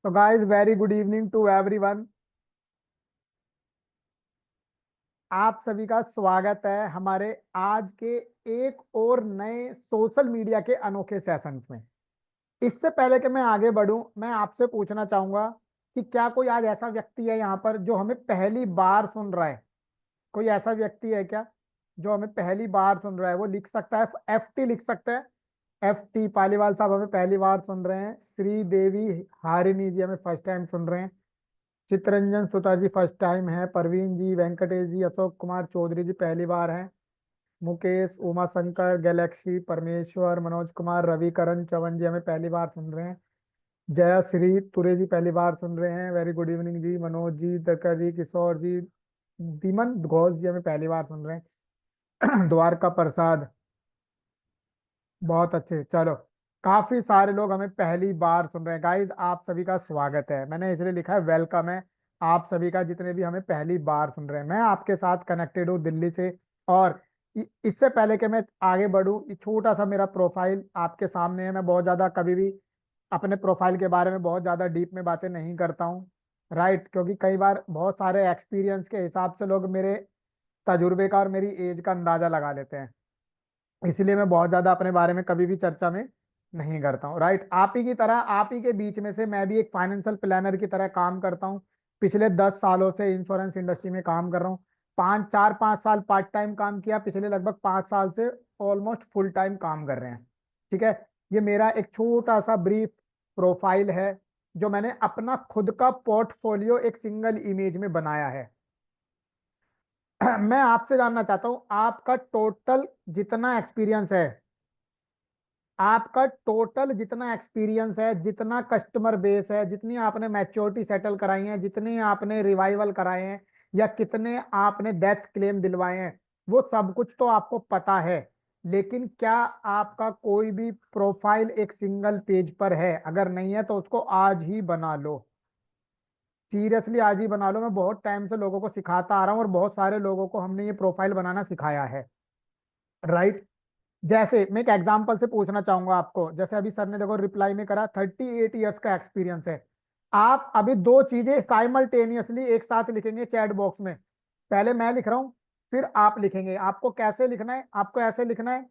तो guys very good evening to everyone. आप सभी का स्वागत है हमारे आज के एक और नए सोशल मीडिया के अनोखे सेशंस में। इससे पहले कि मैं आगे बढ़ूं, मैं आपसे पूछना चाहूंगा कि क्या कोई आज ऐसा व्यक्ति है यहाँ पर जो हमें पहली बार सुन रहा है? कोई ऐसा व्यक्ति है क्या जो हमें पहली बार सुन रहा है? वो लिख सकता है, FT लिख सकता है। FT पालीवाल साहब हमें पहली बार सुन रहे हैं। श्री देवी हारिनी जी हमें फर्स्ट टाइम सुन रहे हैं। चित्रंजन सुतार जी फर्स्ट टाइम है। परवीन जी, वेंकटेश जी, अशोक कुमार चौधरी जी पहली बार हैं। मुकेश, उमा शंकर, गैलेक्सी, परमेश्वर, मनोज कुमार, रविकरण चवन जी हमें पहली बार सुन रहे हैं। जया श्री तुरे जी पहली बार सुन रहे हैं। वेरी गुड इवनिंग जी। मनोज जी, दरकर जी, किशोर जी, दीमन घोष जी हमें पहली बार सुन रहे हैं। द्वारका प्रसाद, बहुत अच्छे। चलो, काफी सारे लोग हमें पहली बार सुन रहे हैं। गाइज आप सभी का स्वागत है। मैंने इसलिए लिखा है वेलकम है आप सभी का, जितने भी हमें पहली बार सुन रहे हैं। मैं आपके साथ कनेक्टेड हूँ दिल्ली से। और इससे पहले कि मैं आगे बढ़ूँ, ये छोटा सा मेरा प्रोफाइल आपके सामने है। मैं बहुत ज्यादा कभी भी अपने प्रोफाइल के बारे में बहुत ज्यादा डीप में बातें नहीं करता हूँ, राइट? क्योंकि कई बार बहुत सारे एक्सपीरियंस के हिसाब से लोग मेरे तजुर्बे का और मेरी एज का अंदाजा लगा लेते हैं। इसलिए मैं बहुत ज्यादा अपने बारे में कभी भी चर्चा में नहीं करता हूँ, राइट? आप ही की तरह, आप ही के बीच में से मैं भी एक फाइनेंशियल प्लानर की तरह काम करता हूँ। पिछले 10 सालों से इंश्योरेंस इंडस्ट्री में काम कर रहा हूँ। 5 साल पार्ट टाइम काम किया, पिछले लगभग 5 साल से ऑलमोस्ट फुल टाइम काम कर रहे हैं। ठीक है, ये मेरा एक छोटा सा ब्रीफ प्रोफाइल है जो मैंने अपना खुद का पोर्टफोलियो एक सिंगल इमेज में बनाया है। मैं आपसे जानना चाहता हूं, आपका टोटल जितना एक्सपीरियंस है, आपका टोटल जितना एक्सपीरियंस है, जितना कस्टमर बेस है, जितनी आपने मैच्योरिटी सेटल कराई है, जितने आपने रिवाइवल कराए हैं, या कितने आपने डेथ क्लेम दिलवाए हैं, वो सब कुछ तो आपको पता है। लेकिन क्या आपका कोई भी प्रोफाइल एक सिंगल पेज पर है? अगर नहीं है तो उसको आज ही बना लो। सीरियसली आज ही बना लो। मैं बहुत टाइम से लोगों को सिखाता आ रहा हूँ और बहुत सारे लोगों को हमने ये प्रोफाइल बनाना सिखाया है, राइट? जैसे मैं एक एग्जांपल से पूछना चाहूंगा आपको, जैसे अभी सर ने देखो रिप्लाई में करा 38 ईयर्स का एक्सपीरियंस है। आप अभी दो चीजें साइमल्टेनियसली एक साथ लिखेंगे चैट बॉक्स में। पहले मैं लिख रहा हूं, फिर आप लिखेंगे। आपको कैसे लिखना है? आपको ऐसे लिखना है,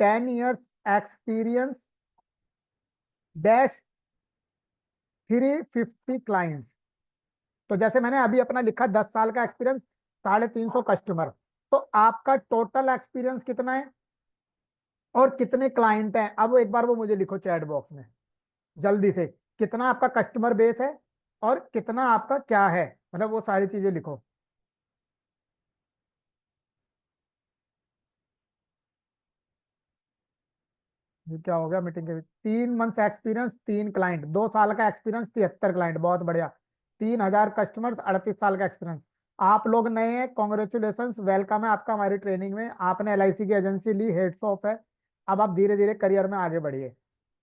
10 ईयर्स एक्सपीरियंस डैश 350 क्लाइंट्स। तो जैसे मैंने अभी अपना लिखा 10 साल का एक्सपीरियंस, 350 कस्टमर। तो आपका टोटल एक्सपीरियंस कितना है और कितने क्लाइंट हैं? अब एक बार वो मुझे लिखो चैट बॉक्स में जल्दी से। कितना आपका कस्टमर बेस है और कितना आपका क्या है, मतलब वो सारी चीजें लिखो। ये क्या हो गया मीटिंग के? 3 मंथ्स एक्सपीरियंस, 3 क्लाइंट, 2 साल का एक्सपीरियंस, 73 क्लाइंट, बहुत बढ़िया। 3000 कस्टमर्स, 38 साल का एक्सपीरियंस। आप लोग नए हैं, कॉन्ग्रेचुलेशन, वेलकम है आपका हमारी ट्रेनिंग में। आपने LIC की एजेंसी ली, हेड्स ऑफ है। अब आप धीरे धीरे करियर में आगे बढ़िए।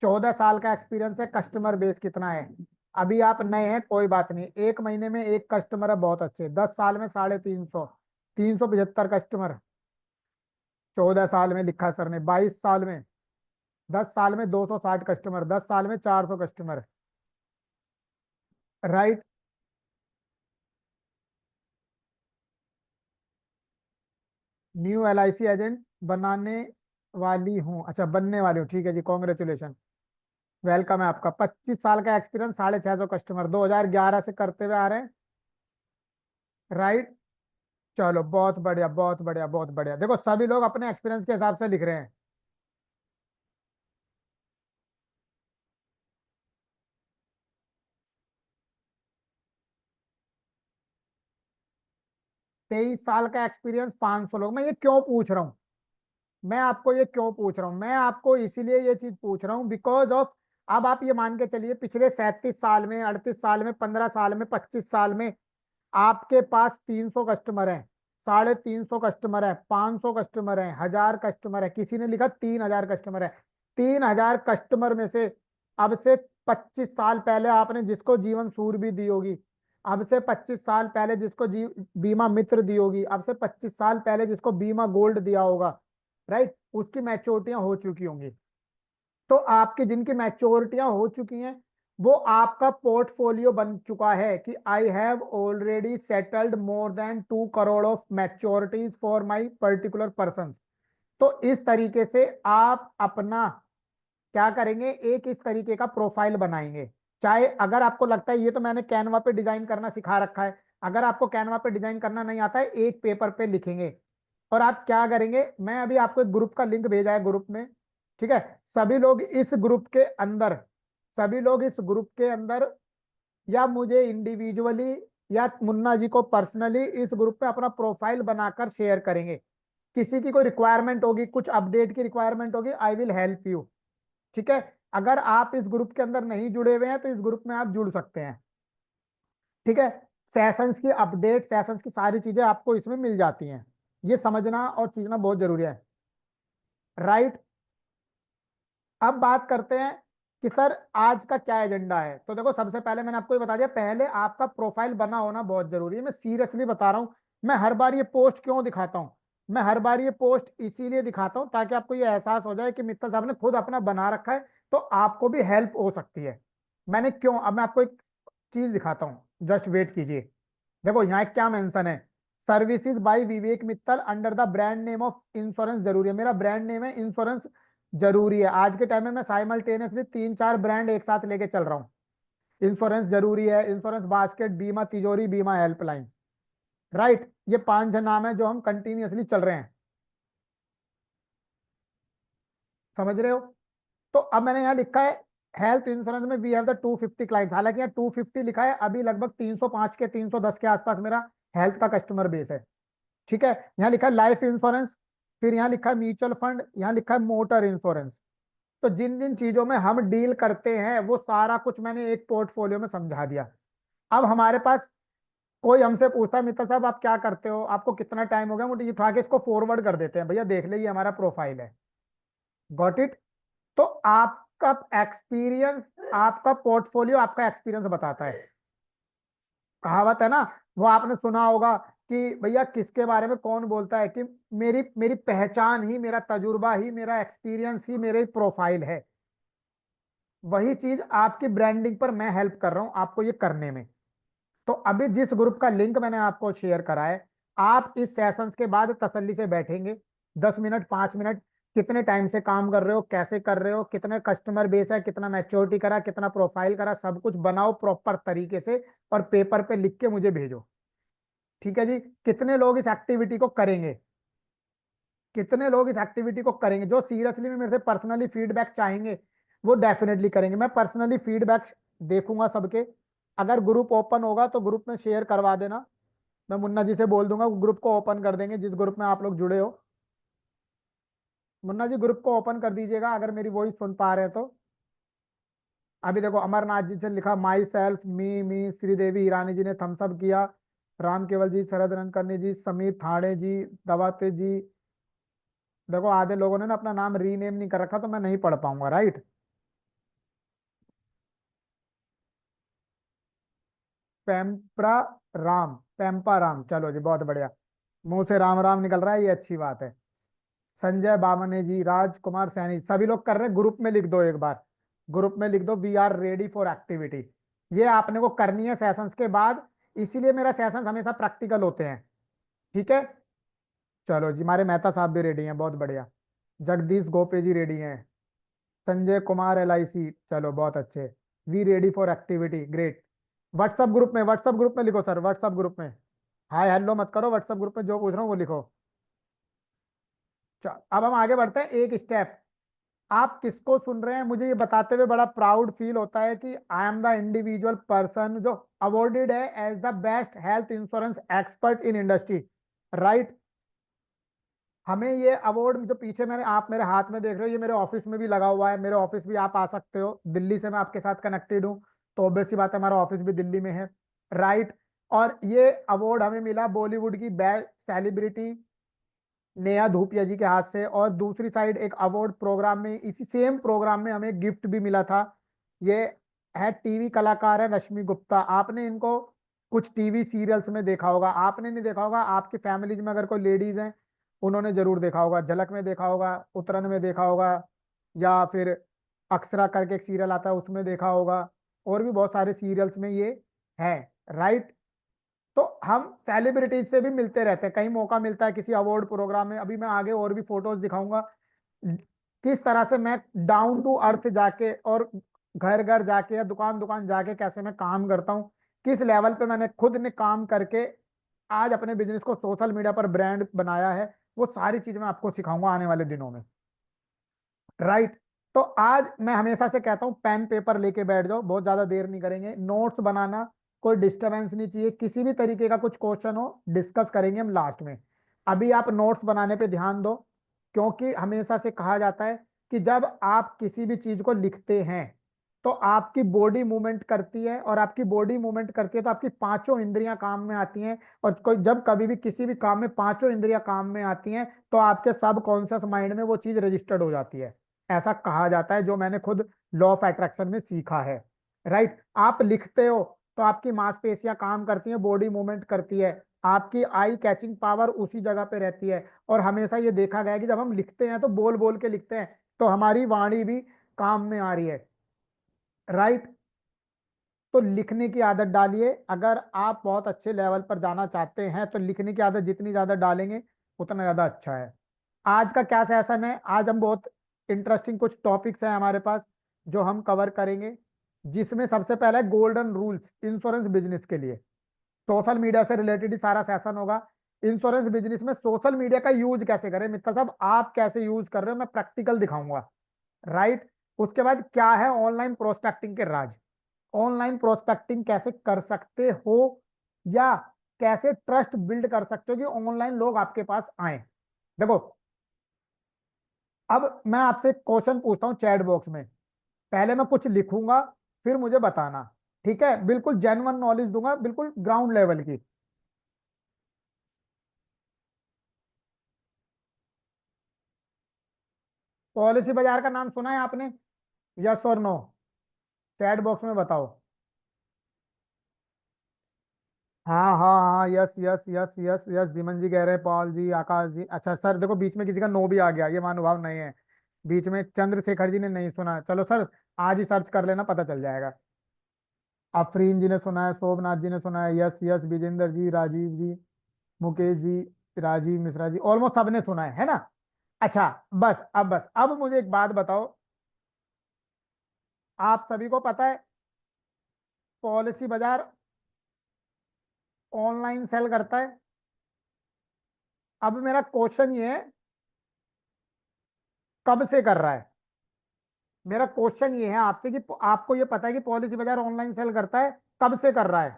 14 साल का एक्सपीरियंस है। कस्टमर बेस कितना है? अभी आप नए हैं, कोई बात नहीं, 1 महीने में एक कस्टमर है, बहुत अच्छे। 10 साल में 350, 375 कस्टमर। 14 साल में लिखा सर ने। 22 साल में, 10 साल में 260 कस्टमर, 10 साल में 400 customer, right? New LIC agent बनाने वाली हूँ, अच्छा बनने वाली हूँ, ठीक है जी, कॉन्ग्रेचुलेशन, वेलकम है आपका। 25 साल का एक्सपीरियंस, 650 कस्टमर, 2011 से करते हुए आ रहे हैं, राइट? चलो बहुत बढ़िया, बहुत बढ़िया, बहुत बढ़िया। देखो सभी लोग अपने एक्सपीरियंस के हिसाब से लिख रहे हैं। 23 साल का एक्सपीरियंस, 500 लोग। मैं ये क्यों पूछ रहा हूँ? मैं आपको ये क्यों पूछ रहा हूँ? मैं आपको इसीलिए ये चीज पूछ रहा हूँ बिकॉज ऑफ, अब आप ये मान के चलिए पिछले 37 साल में, 38 साल में, 15 साल में, 25 साल में आपके पास 300 कस्टमर हैं, 350 कस्टमर है, 500 कस्टमर है, 1000 कस्टमर है, किसी ने लिखा 3000 कस्टमर है। 3000 कस्टमर में से अब से 25 साल पहले आपने जिसको जीवन सूरभि दी होगी, अब से 25 साल पहले जिसको बीमा मित्र दी होगी, अब से 25 साल पहले जिसको बीमा गोल्ड दिया होगा, राइट, उसकी मैच्योरिटियां हो चुकी होंगी। तो आपकी जिनकी मैच्योरिटियां हो चुकी हैं, वो आपका पोर्टफोलियो बन चुका है कि I have already settled more than 2 crore of मैच्योरिटीज for my particular person. तो इस तरीके से आप अपना क्या करेंगे, एक इस तरीके का प्रोफाइल बनाएंगे। चाहे अगर आपको लगता है ये तो मैंने कैनवा पे डिजाइन करना सिखा रखा है, अगर आपको कैनवा पे डिजाइन करना नहीं आता है, एक पेपर पे लिखेंगे। और आप क्या करेंगे, मैं अभी आपको एक ग्रुप का लिंक भेजा है ग्रुप में, ठीक है। सभी लोग इस ग्रुप के अंदर, सभी लोग इस ग्रुप के अंदर, या मुझे इंडिविजुअली या मुन्ना जी को पर्सनली इस ग्रुप में अपना प्रोफाइल बनाकर शेयर करेंगे। किसी की कोई रिक्वायरमेंट होगी, कुछ अपडेट की रिक्वायरमेंट होगी, आई विल हेल्प यू। ठीक है। अगर आप इस ग्रुप के अंदर नहीं जुड़े हुए हैं तो इस ग्रुप में आप जुड़ सकते हैं। ठीक है। सेशंस की अपडेट, सेशंस की सारी चीजें आपको इसमें मिल जाती हैं। ये समझना और सीखना बहुत जरूरी है। राइट। अब बात करते हैं कि सर आज का क्या एजेंडा है। तो देखो, सबसे पहले मैंने आपको ये बता दिया, पहले आपका प्रोफाइल बना होना बहुत जरूरी है। मैं सीरियसली बता रहा हूं। मैं हर बार ये पोस्ट क्यों दिखाता हूं, मैं हर बार ये पोस्ट इसीलिए दिखाता हूं ताकि आपको ये एहसास हो जाए कि मित्तल साहब ने खुद अपना बना रखा है, तो आपको भी हेल्प हो सकती है। मैंने क्यों, अब मैं आपको एक चीज दिखाता हूँ, जस्ट वेट कीजिए। देखो यहाँ एक क्या मेंशन है, services by Vivek Mittal under the brand name of insurance जरूरी है। मेरा ब्रांड नेम है इंश्योरेंस जरूरी है। आज के टाइम में मैं साइमल्टेनियसली 3-4 ब्रांड एक साथ लेके चल रहा हूँ। इंश्योरेंस जरूरी है, इंश्योरेंस बास्केट, बीमा तिजोरी, बीमा हेल्पलाइन। राइट। ये 5 नाम है जो हम कंटिन्यूअसली चल रहे हैं। समझ रहे हो। तो अब मैंने यहाँ लिखा है हेल्थ इंश्योरेंस में वी हैव द 250 क्लाइंट्स। हालांकि यहाँ 250 लिखा है, अभी लगभग 305 के 310 के आसपास मेरा हेल्थ का कस्टमर बेस है। ठीक है। यहाँ लिखा है लाइफ इंश्योरेंस, फिर यहाँ लिखा है म्यूचुअल फंड, यहाँ लिखा है मोटर इंश्योरेंस। तो जिन जिन चीजों में हम डील करते हैं वो सारा कुछ मैंने एक पोर्टफोलियो में समझा दिया। अब हमारे पास कोई हमसे पूछता है मित्तल साहब आप क्या करते हो, आपको कितना टाइम हो गया, मुझे उठा के इसको फॉरवर्ड कर देते हैं, भैया देख ले ये हमारा प्रोफाइल है। Got it. तो आपका एक्सपीरियंस, आपका पोर्टफोलियो आपका एक्सपीरियंस बताता है। कहावत है ना, वो आपने सुना होगा कि भैया किसके बारे में कौन बोलता है कि मेरी मेरी पहचान ही मेरा तजुर्बा ही मेरा एक्सपीरियंस ही मेरे प्रोफाइल है। वही चीज आपकी ब्रांडिंग पर मैं हेल्प कर रहा हूं आपको ये करने में। तो अभी जिस ग्रुप का लिंक मैंने आपको शेयर करा है, आप इस सेशंस के बाद तसल्ली से बैठेंगे, 10 मिनट 5 मिनट, कितने टाइम से काम कर रहे हो, कैसे कर रहे हो, कितने कस्टमर बेस है, कितना मैच्योरिटी करा, कितना प्रोफाइल करा, सब कुछ बनाओ प्रॉपर तरीके से और पेपर पे लिख के मुझे भेजो। ठीक है जी। कितने लोग इस एक्टिविटी को करेंगे, कितने लोग इस एक्टिविटी को करेंगे जो सीरियसली में मेरे से पर्सनली फीडबैक चाहेंगे, वो डेफिनेटली करेंगे। मैं पर्सनली फीडबैक देखूंगा सबके। अगर ग्रुप ओपन होगा तो ग्रुप में शेयर करवा देना, मैं मुन्ना जी से बोल दूंगा ग्रुप को ओपन कर देंगे, जिस ग्रुप में आप लोग जुड़े हो। मुन्ना जी ग्रुप को ओपन कर दीजिएगा अगर मेरी वॉइस सुन पा रहे हैं तो। अभी देखो अमरनाथ जी से लिखा माई सेल्फ, मी श्रीदेवी ईरानी जी ने थम्सअप किया, राम केवल जी, शरद रनकर्णी जी, समीर थाड़े जी, दवाते जी। देखो आधे लोगों ने ना अपना नाम रीनेम नहीं कर रखा तो मैं नहीं पढ़ पाऊंगा। राइट। पेम्परा राम, पेम्पा राम, चलो जी बहुत बढ़िया। मुंह से राम राम निकल रहा है, ये अच्छी बात है। संजय बामने जी, राजकुमार सैनी, सभी लोग कर रहे हैं। ग्रुप में लिख दो एक बार, ग्रुप में लिख दो we are ready for activity. ये आपने को करनी है सेशंस के बाद, इसीलिए मेरा सेशंस हमेशा प्रैक्टिकल होते हैं। ठीक है। चलो जी, हमारे मेहता साहब भी रेडी हैं, बहुत बढ़िया। जगदीश गोपे जी रेडी हैं। संजय कुमार LIC, चलो बहुत अच्छे। We ready for activity, great. WhatsApp group में, व्हाट्सअप ग्रुप में लिखो सर, व्हाट्सअप ग्रुप में। हाय हेलो मत करो, व्हाट्सअप ग्रुप में जो पूछ रहा हूँ वो लिखो। चल अब हम आगे बढ़ते हैं एक स्टेप। आप किसको सुन रहे हैं, मुझे ये बताते हुए बड़ा प्राउड फील होता है कि I am the individual person जो अवॉर्डेड है as the best health insurance expert in industry. Right. हमें ये अवार्ड जो पीछे मैंने, आप मेरे हाथ में देख रहे हो, ये मेरे ऑफिस में भी लगा हुआ है। मेरे ऑफिस भी आप आ सकते हो, दिल्ली से मैं आपके साथ कनेक्टेड हूँ, तो ऑब्वियस सी बात है हमारा ऑफिस भी दिल्ली में है। राइट। और ये अवार्ड हमें मिला बॉलीवुड की बेस्ट सेलिब्रिटी नेहा धूपिया जी के हाथ से। और दूसरी साइड एक अवार्ड प्रोग्राम में, इसी सेम प्रोग्राम में हमें गिफ्ट भी मिला था। ये है टीवी कलाकार है रश्मि गुप्ता। आपने इनको कुछ टीवी सीरियल्स में देखा होगा, आपने नहीं देखा होगा, आपकी फैमिलीज में अगर कोई लेडीज हैं उन्होंने जरूर देखा होगा। झलक में देखा होगा, उतरन में देखा होगा, या फिर अक्षरा करके एक सीरियल आता है उसमें देखा होगा। और भी बहुत सारे सीरियल्स में ये है, राइट। तो हम सेलिब्रिटीज से भी मिलते रहते हैं, कहीं मौका मिलता है किसी अवार्ड प्रोग्राम में, अभी मैं आगे और भी फोटोज दिखाऊंगा किस तरह से मैं डाउन टू अर्थ जाके और घर घर जाके या दुकान दुकान जाके कैसे मैं काम करता हूँ, किस लेवल पे मैंने खुद ने काम करके आज अपने बिजनेस को सोशल मीडिया पर ब्रांड बनाया है, वो सारी चीज मैं आपको सिखाऊंगा आने वाले दिनों में, राइट। तो आज मैं हमेशा से कहता हूँ पेन पेपर लेके बैठ जाओ, बहुत ज्यादा देर नहीं करेंगे, नोट्स बनाना, कोई डिस्टरबेंस नहीं चाहिए, किसी भी तरीके का कुछ क्वेश्चन हो डिस्कस करेंगे हम लास्ट में। अभी आप नोट्स बनाने पे ध्यान दो, क्योंकि हमेशा से कहा जाता है कि जब आप किसी भी चीज को लिखते हैं तो आपकी बॉडी मूवमेंट करती है, और आपकी बॉडी मूवमेंट करती है तो आपकी पांचों इंद्रियां काम में आती हैं, और कोई जब कभी भी किसी भी काम में पांचों इंद्रियां काम में आती हैं तो आपके सब कॉन्शियस माइंड में वो चीज रजिस्टर्ड हो जाती है, ऐसा कहा जाता है, जो मैंने खुद लॉ ऑफ अट्रैक्शन में सीखा है, राइट। आप लिखते हो तो आपकी मांसपेशियां काम करती हैं, बॉडी मूवमेंट करती है, आपकी आई कैचिंग पावर उसी जगह पे रहती है, और हमेशा ये देखा गया है कि जब हम लिखते हैं तो बोल बोल के लिखते हैं तो हमारी वाणी भी काम में आ रही है, राइट। तो लिखने की आदत डालिए, अगर आप बहुत अच्छे लेवल पर जाना चाहते हैं तो लिखने की आदत जितनी ज्यादा डालेंगे उतना ज्यादा अच्छा है। आज का क्या सेशन है, आज हम बहुत इंटरेस्टिंग कुछ टॉपिक्स हैं हमारे पास जो हम कवर करेंगे, जिसमें सबसे पहला है गोल्डन रूल्स इंश्योरेंस बिजनेस के लिए। सोशल मीडिया से रिलेटेड ही सारा सेशन होगा। इंश्योरेंस बिजनेस में सोशल मीडिया का यूज कैसे करें, मित्तल साहब आप कैसे यूज कर रहे हो मैं प्रैक्टिकल दिखाऊंगा, राइट। उसके बाद क्या है ऑनलाइन प्रोस्पेक्टिंग के राज, ऑनलाइन प्रोस्पेक्टिंग कैसे कर सकते हो, या कैसे ट्रस्ट बिल्ड कर सकते हो कि ऑनलाइन लोग आपके पास आए। देखो, अब मैं आपसे क्वेश्चन पूछता हूं चैट बॉक्स में, पहले मैं कुछ लिखूंगा फिर मुझे बताना, ठीक है, बिल्कुल जेन्युइन नॉलेज दूंगा, बिल्कुल ग्राउंड लेवल की। पॉलिसी बाजार का नाम सुना है आपने, यस और नो, चैट बॉक्स में बताओ। हाँ हाँ हाँ, yes yes yes yes yes, Dhiman ji कह रहे हैं, पॉल जी, आकाश जी, अच्छा सर देखो बीच में किसी का नो भी आ गया, ये महानुभाव नहीं है, बीच में चंद्रशेखर जी ने नहीं सुना, चलो सर आज ही सर्च कर लेना पता चल जाएगा। अफरीन जी ने सुना है, शोभनाथ जी ने सुना है, यस यस, विजेंद्र जी, राजीव जी, मुकेश जी, राजीव मिश्रा जी, ऑलमोस्ट सबने सुना है ना। अच्छा, बस अब मुझे एक बात बताओ, आप सभी को पता है पॉलिसी बाजार ऑनलाइन सेल करता है। अब मेरा क्वेश्चन ये है, कब से कर रहा है, मेरा क्वेश्चन ये है आपसे कि आपको ये पता है कि पॉलिसी बाजार ऑनलाइन सेल करता है, कब से कर रहा है।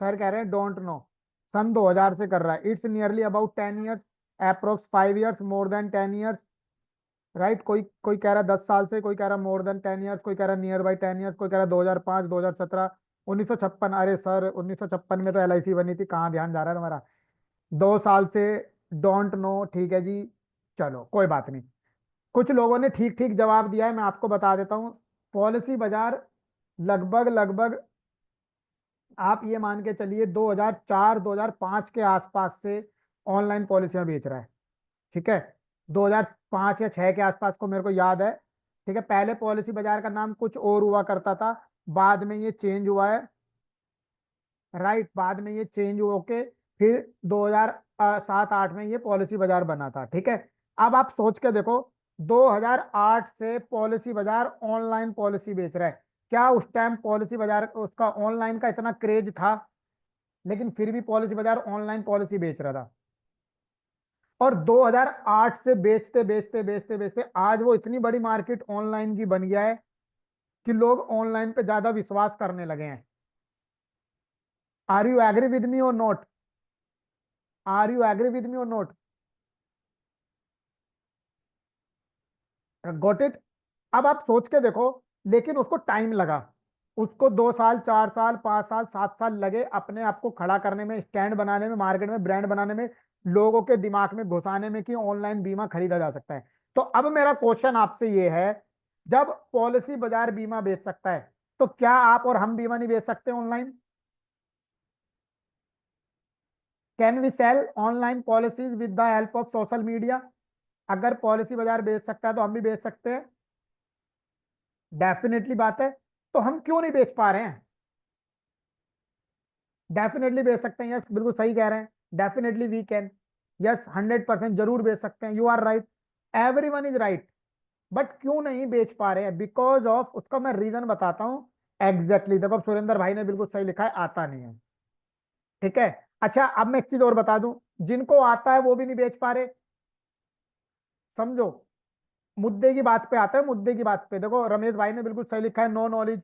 सर कह रहे हैं डोंट नो, सन 2000 से कर रहा है, it's nearly about 10 years, approx 5 years, more than 10 years, right. कोई कोई कह रहा है 10 साल से, कोई कह रहा है मोर देन 10 ईयर्स, कोई कह रहा है नियर बाई 10 ईयर्स, कोई कह रहा है 2005, 2017, 1956, अरे सर 1956 में तो LIC बनी थी, कहाँ ध्यान जा रहा है तुम्हारा, 2 साल से, डोंट नो, ठीक है जी, चलो कोई बात नहीं। कुछ लोगों ने ठीक ठीक जवाब दिया है, मैं आपको बता देता हूँ। पॉलिसी बाजार लगभग लगभग आप ये मान के चलिए 2004 2005 के आसपास से ऑनलाइन पॉलिसियां बेच रहा है, ठीक है, 2005 या 6 के आसपास को मेरे को याद है, ठीक है। पहले पॉलिसी बाजार का नाम कुछ और हुआ करता था, बाद में ये चेंज हुआ है, राइट, बाद में ये चेंज हो के फिर 2007-8 में ये पॉलिसी बाजार बना था, ठीक है। अब आप सोच के देखो, 2008 से पॉलिसी बाजार ऑनलाइन पॉलिसी बेच रहा है, क्या उस टाइम पॉलिसी बाजार उसका ऑनलाइन का इतना क्रेज था, लेकिन फिर भी पॉलिसी बाजार ऑनलाइन पॉलिसी बेच रहा था, और 2008 से बेचते बेचते बेचते बेचते आज वो इतनी बड़ी मार्केट ऑनलाइन की बन गया है कि लोग ऑनलाइन पे ज्यादा विश्वास करने लगे हैं। Are you agree with me और not, are you agree with me और नॉट, गॉट इट। अब आप सोच के देखो, लेकिन उसको टाइम लगा, उसको 2 साल 4 साल 5 साल 7 साल लगे अपने आप को खड़ा करने में, स्टैंड बनाने में, मार्केट में ब्रांड बनाने में, लोगों के दिमाग में घुसाने में कि ऑनलाइन बीमा खरीदा जा सकता है। तो अब मेरा क्वेश्चन आपसे ये है, जब पॉलिसी बाजार बीमा बेच सकता है तो क्या आप और हम बीमा नहीं बेच सकते online? Can we sell online policies with the help of social media? अगर पॉलिसी बाजार बेच सकता है तो हम भी बेच सकते हैं, डेफिनेटली बात है। तो हम क्यों नहीं बेच पा रहे हैं? डेफिनेटली बेच सकते हैं, यस बिल्कुल सही कह रहे हैं, डेफिनेटली वी कैन, यस 100% जरूर बेच सकते हैं, you are right, everyone is right. But क्यों नहीं बेच पा रहे हैं? बिकॉज ऑफ, उसका मैं रीजन बताता हूं। एग्जैक्टली देखो, अब सुरेंद्र भाई ने बिल्कुल सही लिखा है, आता नहीं है। ठीक है। अच्छा, अब मैं एक चीज और बता दूं, जिनको आता है वो भी नहीं बेच पा रहे। समझो, मुद्दे की बात पे आता है, मुद्दे की बात पे देखो, रमेश भाई ने बिल्कुल सही लिखा है, नो नॉलेज।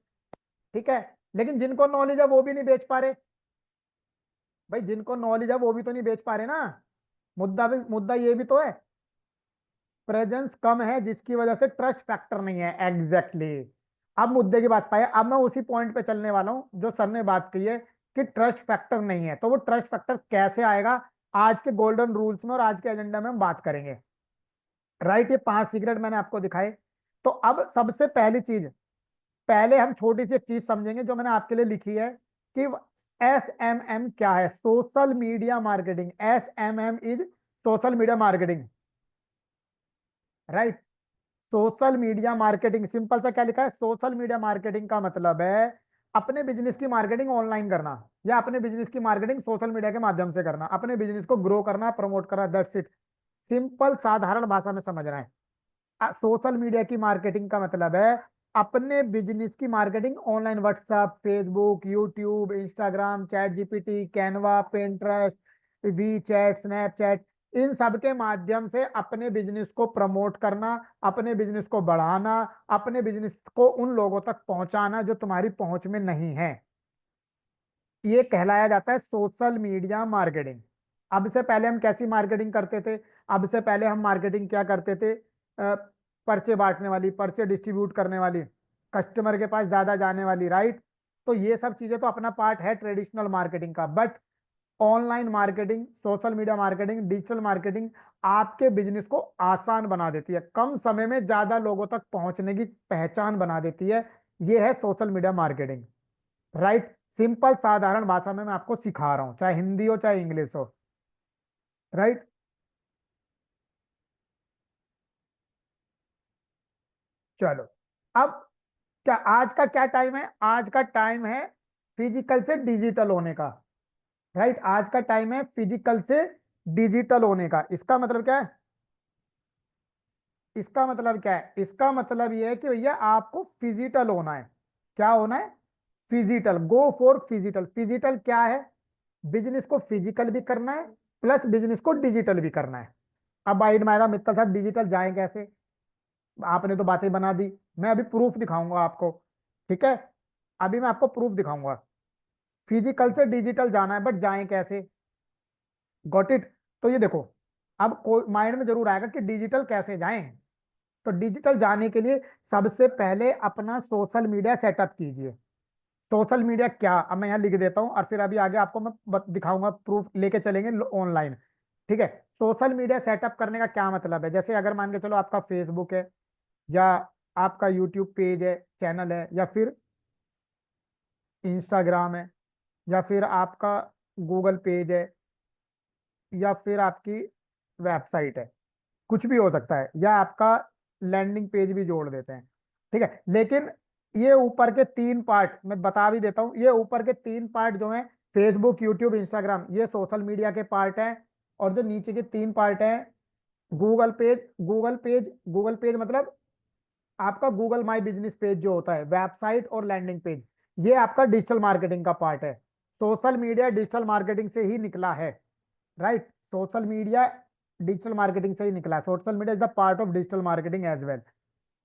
ठीक है। लेकिन जिनको नॉलेज है वो भी नहीं बेच पा रहे। भाई जिनको नॉलेज है वो भी तो नहीं बेच पा रहे ना। मुद्दा ये भी तो है, प्रेजेंस कम है जिसकी वजह से ट्रस्ट फैक्टर नहीं है, एग्जैक्टली exactly। अब मुद्दे की बात पाए, अब मैं उसी पॉइंट पे चलने वाला हूं जो सर ने बात की है, कि ट्रस्ट फैक्टर नहीं है, तो वो ट्रस्ट फैक्टर कैसे आएगा, आज के गोल्डन रूल्स में और आज के एजेंडा में हम बात करेंगे। राइट, ये 5 सीक्रेट मैंने आपको दिखाए। तो अब सबसे पहली चीज, पहले हम छोटी सी एक चीज समझेंगे जो मैंने आपके लिए लिखी है, कि SMM क्या है, social media marketing. SMM is social media marketing, right. Social media marketing, simple सा क्या लिखा है, सोशल मीडिया मार्केटिंग का मतलब है अपने बिजनेस की मार्केटिंग ऑनलाइन करना, या अपने बिजनेस की मार्केटिंग सोशल मीडिया के माध्यम से करना, अपने बिजनेस को ग्रो करना, प्रमोट करना, दैट्स इट। सिंपल साधारण भाषा में समझना है। सोशल मीडिया की मार्केटिंग का मतलब है अपने बिजनेस की marketing online, WhatsApp, Facebook, YouTube, Instagram, ChatGPT, Canva, Pinterest, WeChat, Snapchat, इन सब के माध्यम से अपने बिजनेस को प्रमोट करना, अपने बिजनेस को बढ़ाना, अपने बिजनेस को उन लोगों तक पहुंचाना जो तुम्हारी पहुंच में नहीं है, ये कहलाया जाता है सोशल मीडिया मार्केटिंग। अब से पहले हम कैसी मार्केटिंग करते थे? अब से पहले हम मार्केटिंग क्या करते थे? पर्चे बांटने वाली, पर्चे डिस्ट्रीब्यूट करने वाली, कस्टमर के पास ज्यादा जाने वाली, राइट। तो ये सब चीजें तो अपना पार्ट है ट्रेडिशनल मार्केटिंग का, but online marketing, social media marketing, digital marketing आपके बिजनेस को आसान बना देती है, कम समय में ज्यादा लोगों तक पहुंचने की पहचान बना देती है। ये है social media marketing, right. Simple साधारण भाषा में मैं आपको सिखा रहा हूं, चाहे हिंदी हो चाहे इंग्लिश हो, राइट। चलो, अब क्या आज का क्या टाइम है? आज का टाइम है फिजिकल से डिजिटल होने का, राइट। आज का टाइम है फिजिकल से डिजिटल होने का। इसका मतलब क्या है? इसका मतलब क्या है? इसका मतलब यह है कि भैया आपको फिजिटल होना है। क्या होना है? Phygital, go for phygital. Phygital क्या है? बिजनेस को फिजिकल भी करना है, प्लस बिजनेस को डिजिटल भी करना है। अब माइंड में आएगा, मित्तल साहब डिजिटल जाए कैसे? आपने तो बातें बना दी, मैं अभी प्रूफ दिखाऊंगा आपको। ठीक है, अभी मैं आपको प्रूफ दिखाऊंगा। फिजिकल से डिजिटल जाना है, बट जाए कैसे? Got it. तो ये देखो, अब कोई माइंड में जरूर आएगा कि डिजिटल कैसे जाएं। तो डिजिटल जाने के लिए सबसे पहले अपना सोशल मीडिया सेटअप कीजिए। सोशल मीडिया क्या, अब मैं यहाँ लिख देता हूँ, और फिर अभी आगे आपको मैं दिखाऊंगा, प्रूफ लेके चलेंगे ऑनलाइन। ठीक है। सोशल मीडिया सेटअप करने का क्या मतलब है? जैसे अगर मान के चलो आपका फेसबुक है, या आपका यूट्यूब पेज है, चैनल है, या फिर इंस्टाग्राम है, या फिर आपका गूगल पेज है, या फिर आपकी वेबसाइट है, कुछ भी हो सकता है, या आपका लैंडिंग पेज भी जोड़ देते हैं। ठीक है, लेकिन ये ऊपर के 3 पार्ट मैं बता भी देता हूं, ये ऊपर के 3 पार्ट जो हैं, फेसबुक, यूट्यूब, इंस्टाग्राम, ये सोशल मीडिया के पार्ट हैं। और जो नीचे के 3 पार्ट हैं, गूगल पेज, गूगल पेज मतलब आपका गूगल माई बिजनेस पेज जो होता है, वेबसाइट और लैंडिंग पेज, ये आपका डिजिटल मार्केटिंग का पार्ट है। सोशल मीडिया डिजिटल मार्केटिंग से ही निकला है, right. Social media digital marketing से ही निकला है, social media is the part of digital marketing as well,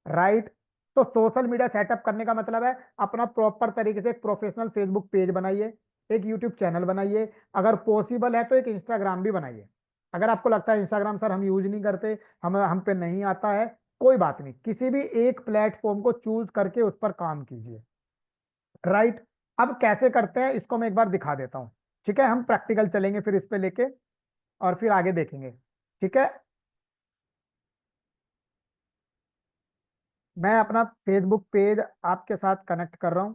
right. तो सोशल मीडिया सेटअप करने का मतलब है अपना प्रॉपर तरीके से एक प्रोफेशनल फेसबुक पेज बनाइए, एक यूट्यूब चैनल बनाइए, अगर पॉसिबल है तो एक इंस्टाग्राम भी बनाइए। अगर आपको लगता है इंस्टाग्राम सर हम यूज नहीं करते, हम पे नहीं आता है, कोई बात नहीं, किसी भी एक प्लेटफॉर्म को चूज करके उस पर काम कीजिए, राइट। अब कैसे करते हैं इसको मैं एक बार दिखा देता हूं। ठीक है, हम प्रैक्टिकल चलेंगे फिर इस पे लेके, और फिर आगे देखेंगे। ठीक है, मैं अपना फेसबुक पेज आपके साथ कनेक्ट कर रहा हूं।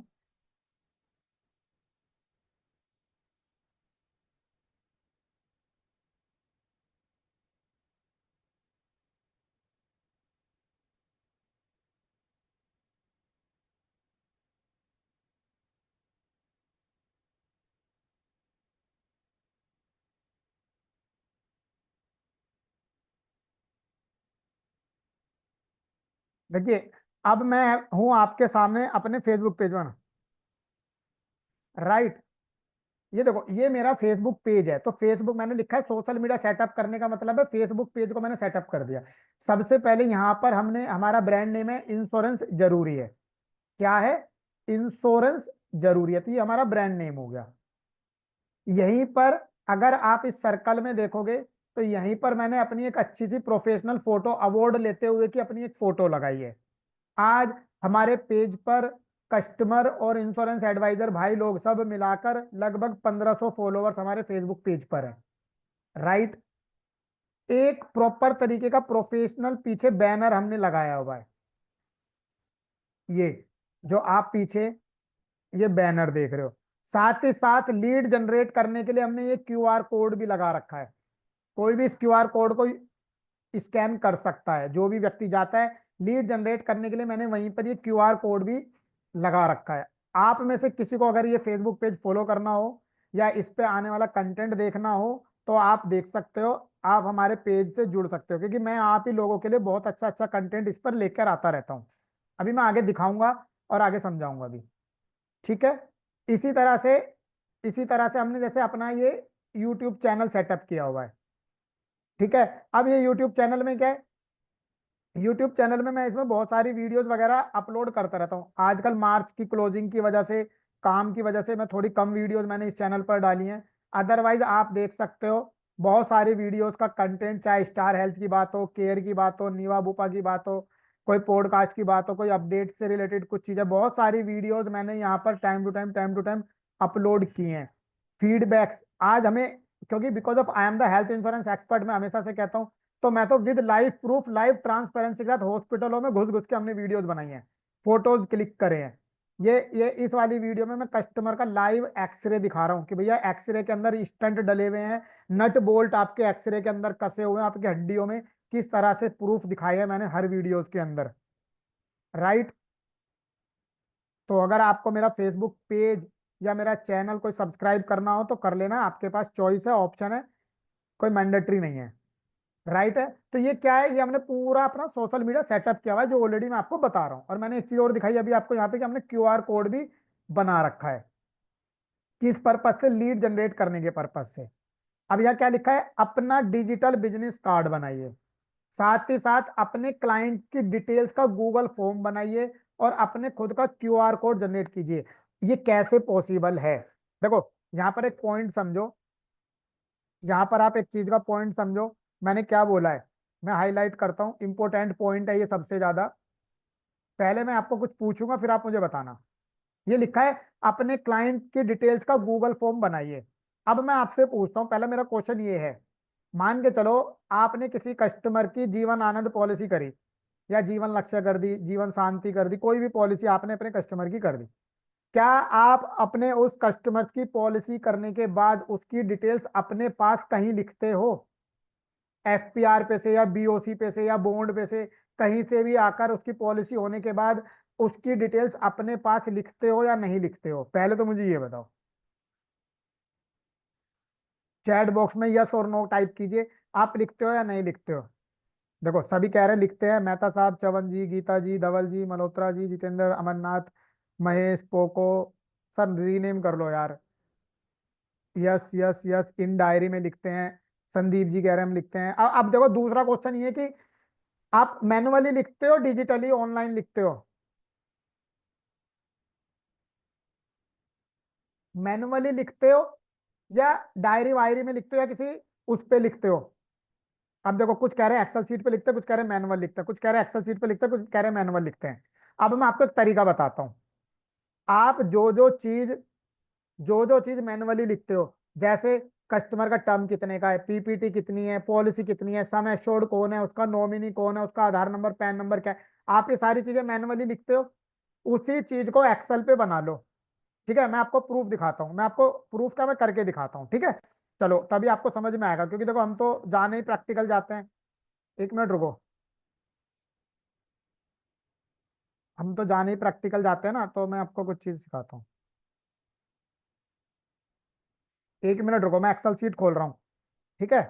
देखिए, अब मैं हूं आपके सामने अपने फेसबुक पेज पर, राइट। ये देखो, ये मेरा फेसबुक पेज है, तो फेसबुक मैंने लिखा है सोशल मीडिया सेटअप करने का मतलब है फेसबुक पेज को मैंने सेटअप कर दिया। सबसे पहले यहाँ पर हमने, हमारा ब्रांड नेम है इंश्योरेंस जरूरी है। क्या है? इंश्योरेंस जरूरी है, तो ये हमारा ब्रांड नेम हो गया। यहीं पर अगर आप इस सर्कल में देखोगे, तो यहीं पर मैंने अपनी एक अच्छी सी प्रोफेशनल फोटो अवार्ड लेते हुए की अपनी एक फोटो लगाई है। आज हमारे पेज पर कस्टमर और इंश्योरेंस एडवाइजर भाई लोग सब मिलाकर लगभग 1500 फॉलोअर्स हमारे फेसबुक पेज पर है, राइट। एक प्रॉपर तरीके का प्रोफेशनल पीछे बैनर हमने लगाया हुआ है। ये जो आप पीछे ये बैनर देख रहे हो, साथ ही साथ लीड जनरेट करने के लिए हमने ये क्यूआर कोड भी लगा रखा है। कोई भी इस क्यूआर कोड को स्कैन कर सकता है, जो भी व्यक्ति जाता है लीड जनरेट करने के लिए मैंने वहीं पर ये क्यूआर कोड भी लगा रखा है। आप में से किसी को अगर ये फेसबुक पेज फॉलो करना हो या इस पे आने वाला कंटेंट देखना हो, तो आप देख सकते हो, आप हमारे पेज से जुड़ सकते हो, क्योंकि मैं आप ही लोगों के लिए बहुत अच्छा अच्छा कंटेंट इस पर लेकर आता रहता हूँ। अभी मैं आगे दिखाऊंगा और आगे समझाऊंगा भी, ठीक है। इसी तरह से इसी तरह से हमने जैसे अपना ये यूट्यूब चैनल सेटअप किया हुआ है, ठीक है। अब ये यूट्यूब चैनल में क्या है, यूट्यूब चैनल में मैं इसमें बहुत सारी वीडियोस वगैरह अपलोड करता रहता हूँ। आजकल मार्च की क्लोजिंग की वजह से, काम की वजह से मैं थोड़ी कम वीडियोस मैंने इस चैनल पर डाली हैं। अदरवाइज आप देख सकते हो बहुत सारी वीडियोस का कंटेंट, चाहे स्टार हेल्थ की बात हो, केयर की बात हो, नीवा बुपा की बात हो, कोई पॉडकास्ट की बात हो, कोई अपडेट से रिलेटेड कुछ चीजें, बहुत सारी वीडियोस मैंने यहाँ पर टाइम टू टाइम अपलोड की हैं। फीडबैक्स आज हमें, क्योंकि because of I am the health insurance expert, मैं हमेशा से कहता हूँ, तो मैं तो with live proof, live transparency के साथ हॉस्पिटलों में घुस घुस के हमने वीडियोस बनाई हैं, फोटोज क्लिक करे हैं। ये इस वाली वीडियो में मैं कस्टमर का लाइव एक्सरे दिखा रहा हूँ कि भैया एक्सरे के अंदर स्टंट डले हुए हैं, नट बोल्ट आपके एक्सरे के अंदर कसे हुए हैं आपकी हड्डियों में, किस तरह से प्रूफ दिखाया है मैंने हर वीडियोस के अंदर, राइट। तो अगर आपको मेरा फेसबुक पेज या मेरा चैनल कोई सब्सक्राइब करना हो तो कर लेना, आपके पास चॉइस है, ऑप्शन है, कोई मैंडेटरी नहीं है, राइट है। तो ये क्या है, ये हमने पूरा अपना सोशल मीडिया सेटअप किया हुआ है, जो ऑलरेडी मैं आपको बता रहा हूँ। और मैंने एक चीज और दिखाई अभी आपको यहाँ पे कि हमने क्यूआर कोड भी बना रखा है, किस पर्पज से, लीड जनरेट करने के पर्पज से। अब यहाँ क्या लिखा है, अपना डिजिटल बिजनेस कार्ड बनाइए, साथ ही साथ अपने क्लाइंट की डिटेल्स का गूगल फॉर्म बनाइए और अपने खुद का क्यूआर कोड जनरेट कीजिए। ये कैसे पॉसिबल है? देखो, यहाँ पर एक पॉइंट समझो, यहाँ पर आप एक चीज का पॉइंट समझो, मैंने क्या बोला है, मैं हाईलाइट करता हूँ, इंपॉर्टेंट पॉइंट है ये सबसे ज्यादा। पहले मैं आपको कुछ पूछूंगा, फिर आप मुझे बताना। ये लिखा है अपने क्लाइंट की डिटेल्स का गूगल फॉर्म बनाइए। अब मैं आपसे पूछता हूँ, पहला मेरा क्वेश्चन ये है, मान के चलो आपने किसी कस्टमर की जीवन आनंद पॉलिसी करी, या जीवन लक्ष्य कर दी, जीवन शांति कर दी, कोई भी पॉलिसी आपने अपने कस्टमर की कर दी। क्या आप अपने उस कस्टमर की पॉलिसी करने के बाद उसकी डिटेल्स अपने पास कहीं लिखते हो? एफपीआर पे से या बीओसी पे से या बॉन्ड पे से, कहीं से भी आकर उसकी पॉलिसी होने के बाद उसकी डिटेल्स अपने पास लिखते हो या नहीं लिखते हो? पहले तो मुझे ये बताओ, चैट बॉक्स में यस और नो टाइप कीजिए, आप लिखते हो या नहीं लिखते हो? देखो, सभी कह रहे हैं लिखते हैं, मेहता साहब, Chavan ji, Geeta ji, Dhaval ji, Malhotra ji, Jitendra, Amarnath, Mahesh, Poco, sir rename कर लो यार। यस यस यस, इन डायरी में लिखते हैं। संदीप जी कह रहे हैं हम लिखते हैं। अब देखो, दूसरा क्वेश्चन ये कि आप मैनुअली लिखते हो, डिजिटली ऑनलाइन लिखते हो? मैनुअली लिखते हो या डायरी वायरी में लिखते हो या किसी उस पे लिखते हो? अब देखो, कुछ कह रहे हैं एक्सेल सीट पे लिखते हैं, कुछ कह रहे हैं मैनुअल लिखते हैं, कुछ कह रहे हैं एक्सेल सीट पे लिखते हैं, कुछ कह रहे हैं मैनुअल लिखते हैं। अब मैं आपको एक तरीका बताता हूँ। आप जो जो चीज मैनुअली लिखते हो, जैसे कस्टमर का टर्म कितने का है, पीपीटी कितनी है, पॉलिसी कितनी है, सम एश्योर्ड कौन है, उसका नॉमिनी कौन है, उसका आधार नंबर, पैन नंबर क्या है, आप ये सारी चीजें मैनुअली लिखते हो। उसी चीज को एक्सेल पे बना लो, ठीक है। मैं आपको प्रूफ दिखाता हूँ, मैं आपको प्रूफ का मैं करके दिखाता हूँ, ठीक है। चलो, तभी आपको समझ में आएगा, क्योंकि देखो हम तो जाने ही प्रैक्टिकल जाते हैं। एक मिनट रुको, हम तो जाने ही प्रैक्टिकल जाते हैं ना, तो मैं आपको कुछ चीज सिखाता हूँ। एक मिनट रुको, मैं एक्सेल सीट खोल रहा हूँ, ठीक है।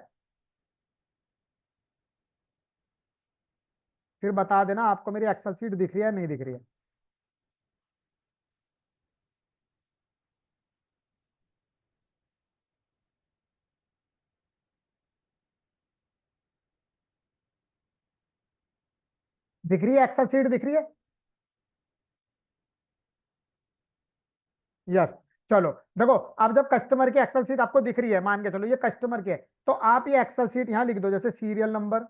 फिर बता देना आपको मेरी एक्सेल सीट दिख रही है नहीं दिख रही है। दिख रही है, एक्सेल सीट दिख रही है। यस। चलो देखो, अब जब कस्टमर की एक्सेल सीट आपको दिख रही है, मान के चलो ये कस्टमर की है, तो आप ये एक्सेल सीट यहाँ लिख दो, जैसे सीरियल नंबर,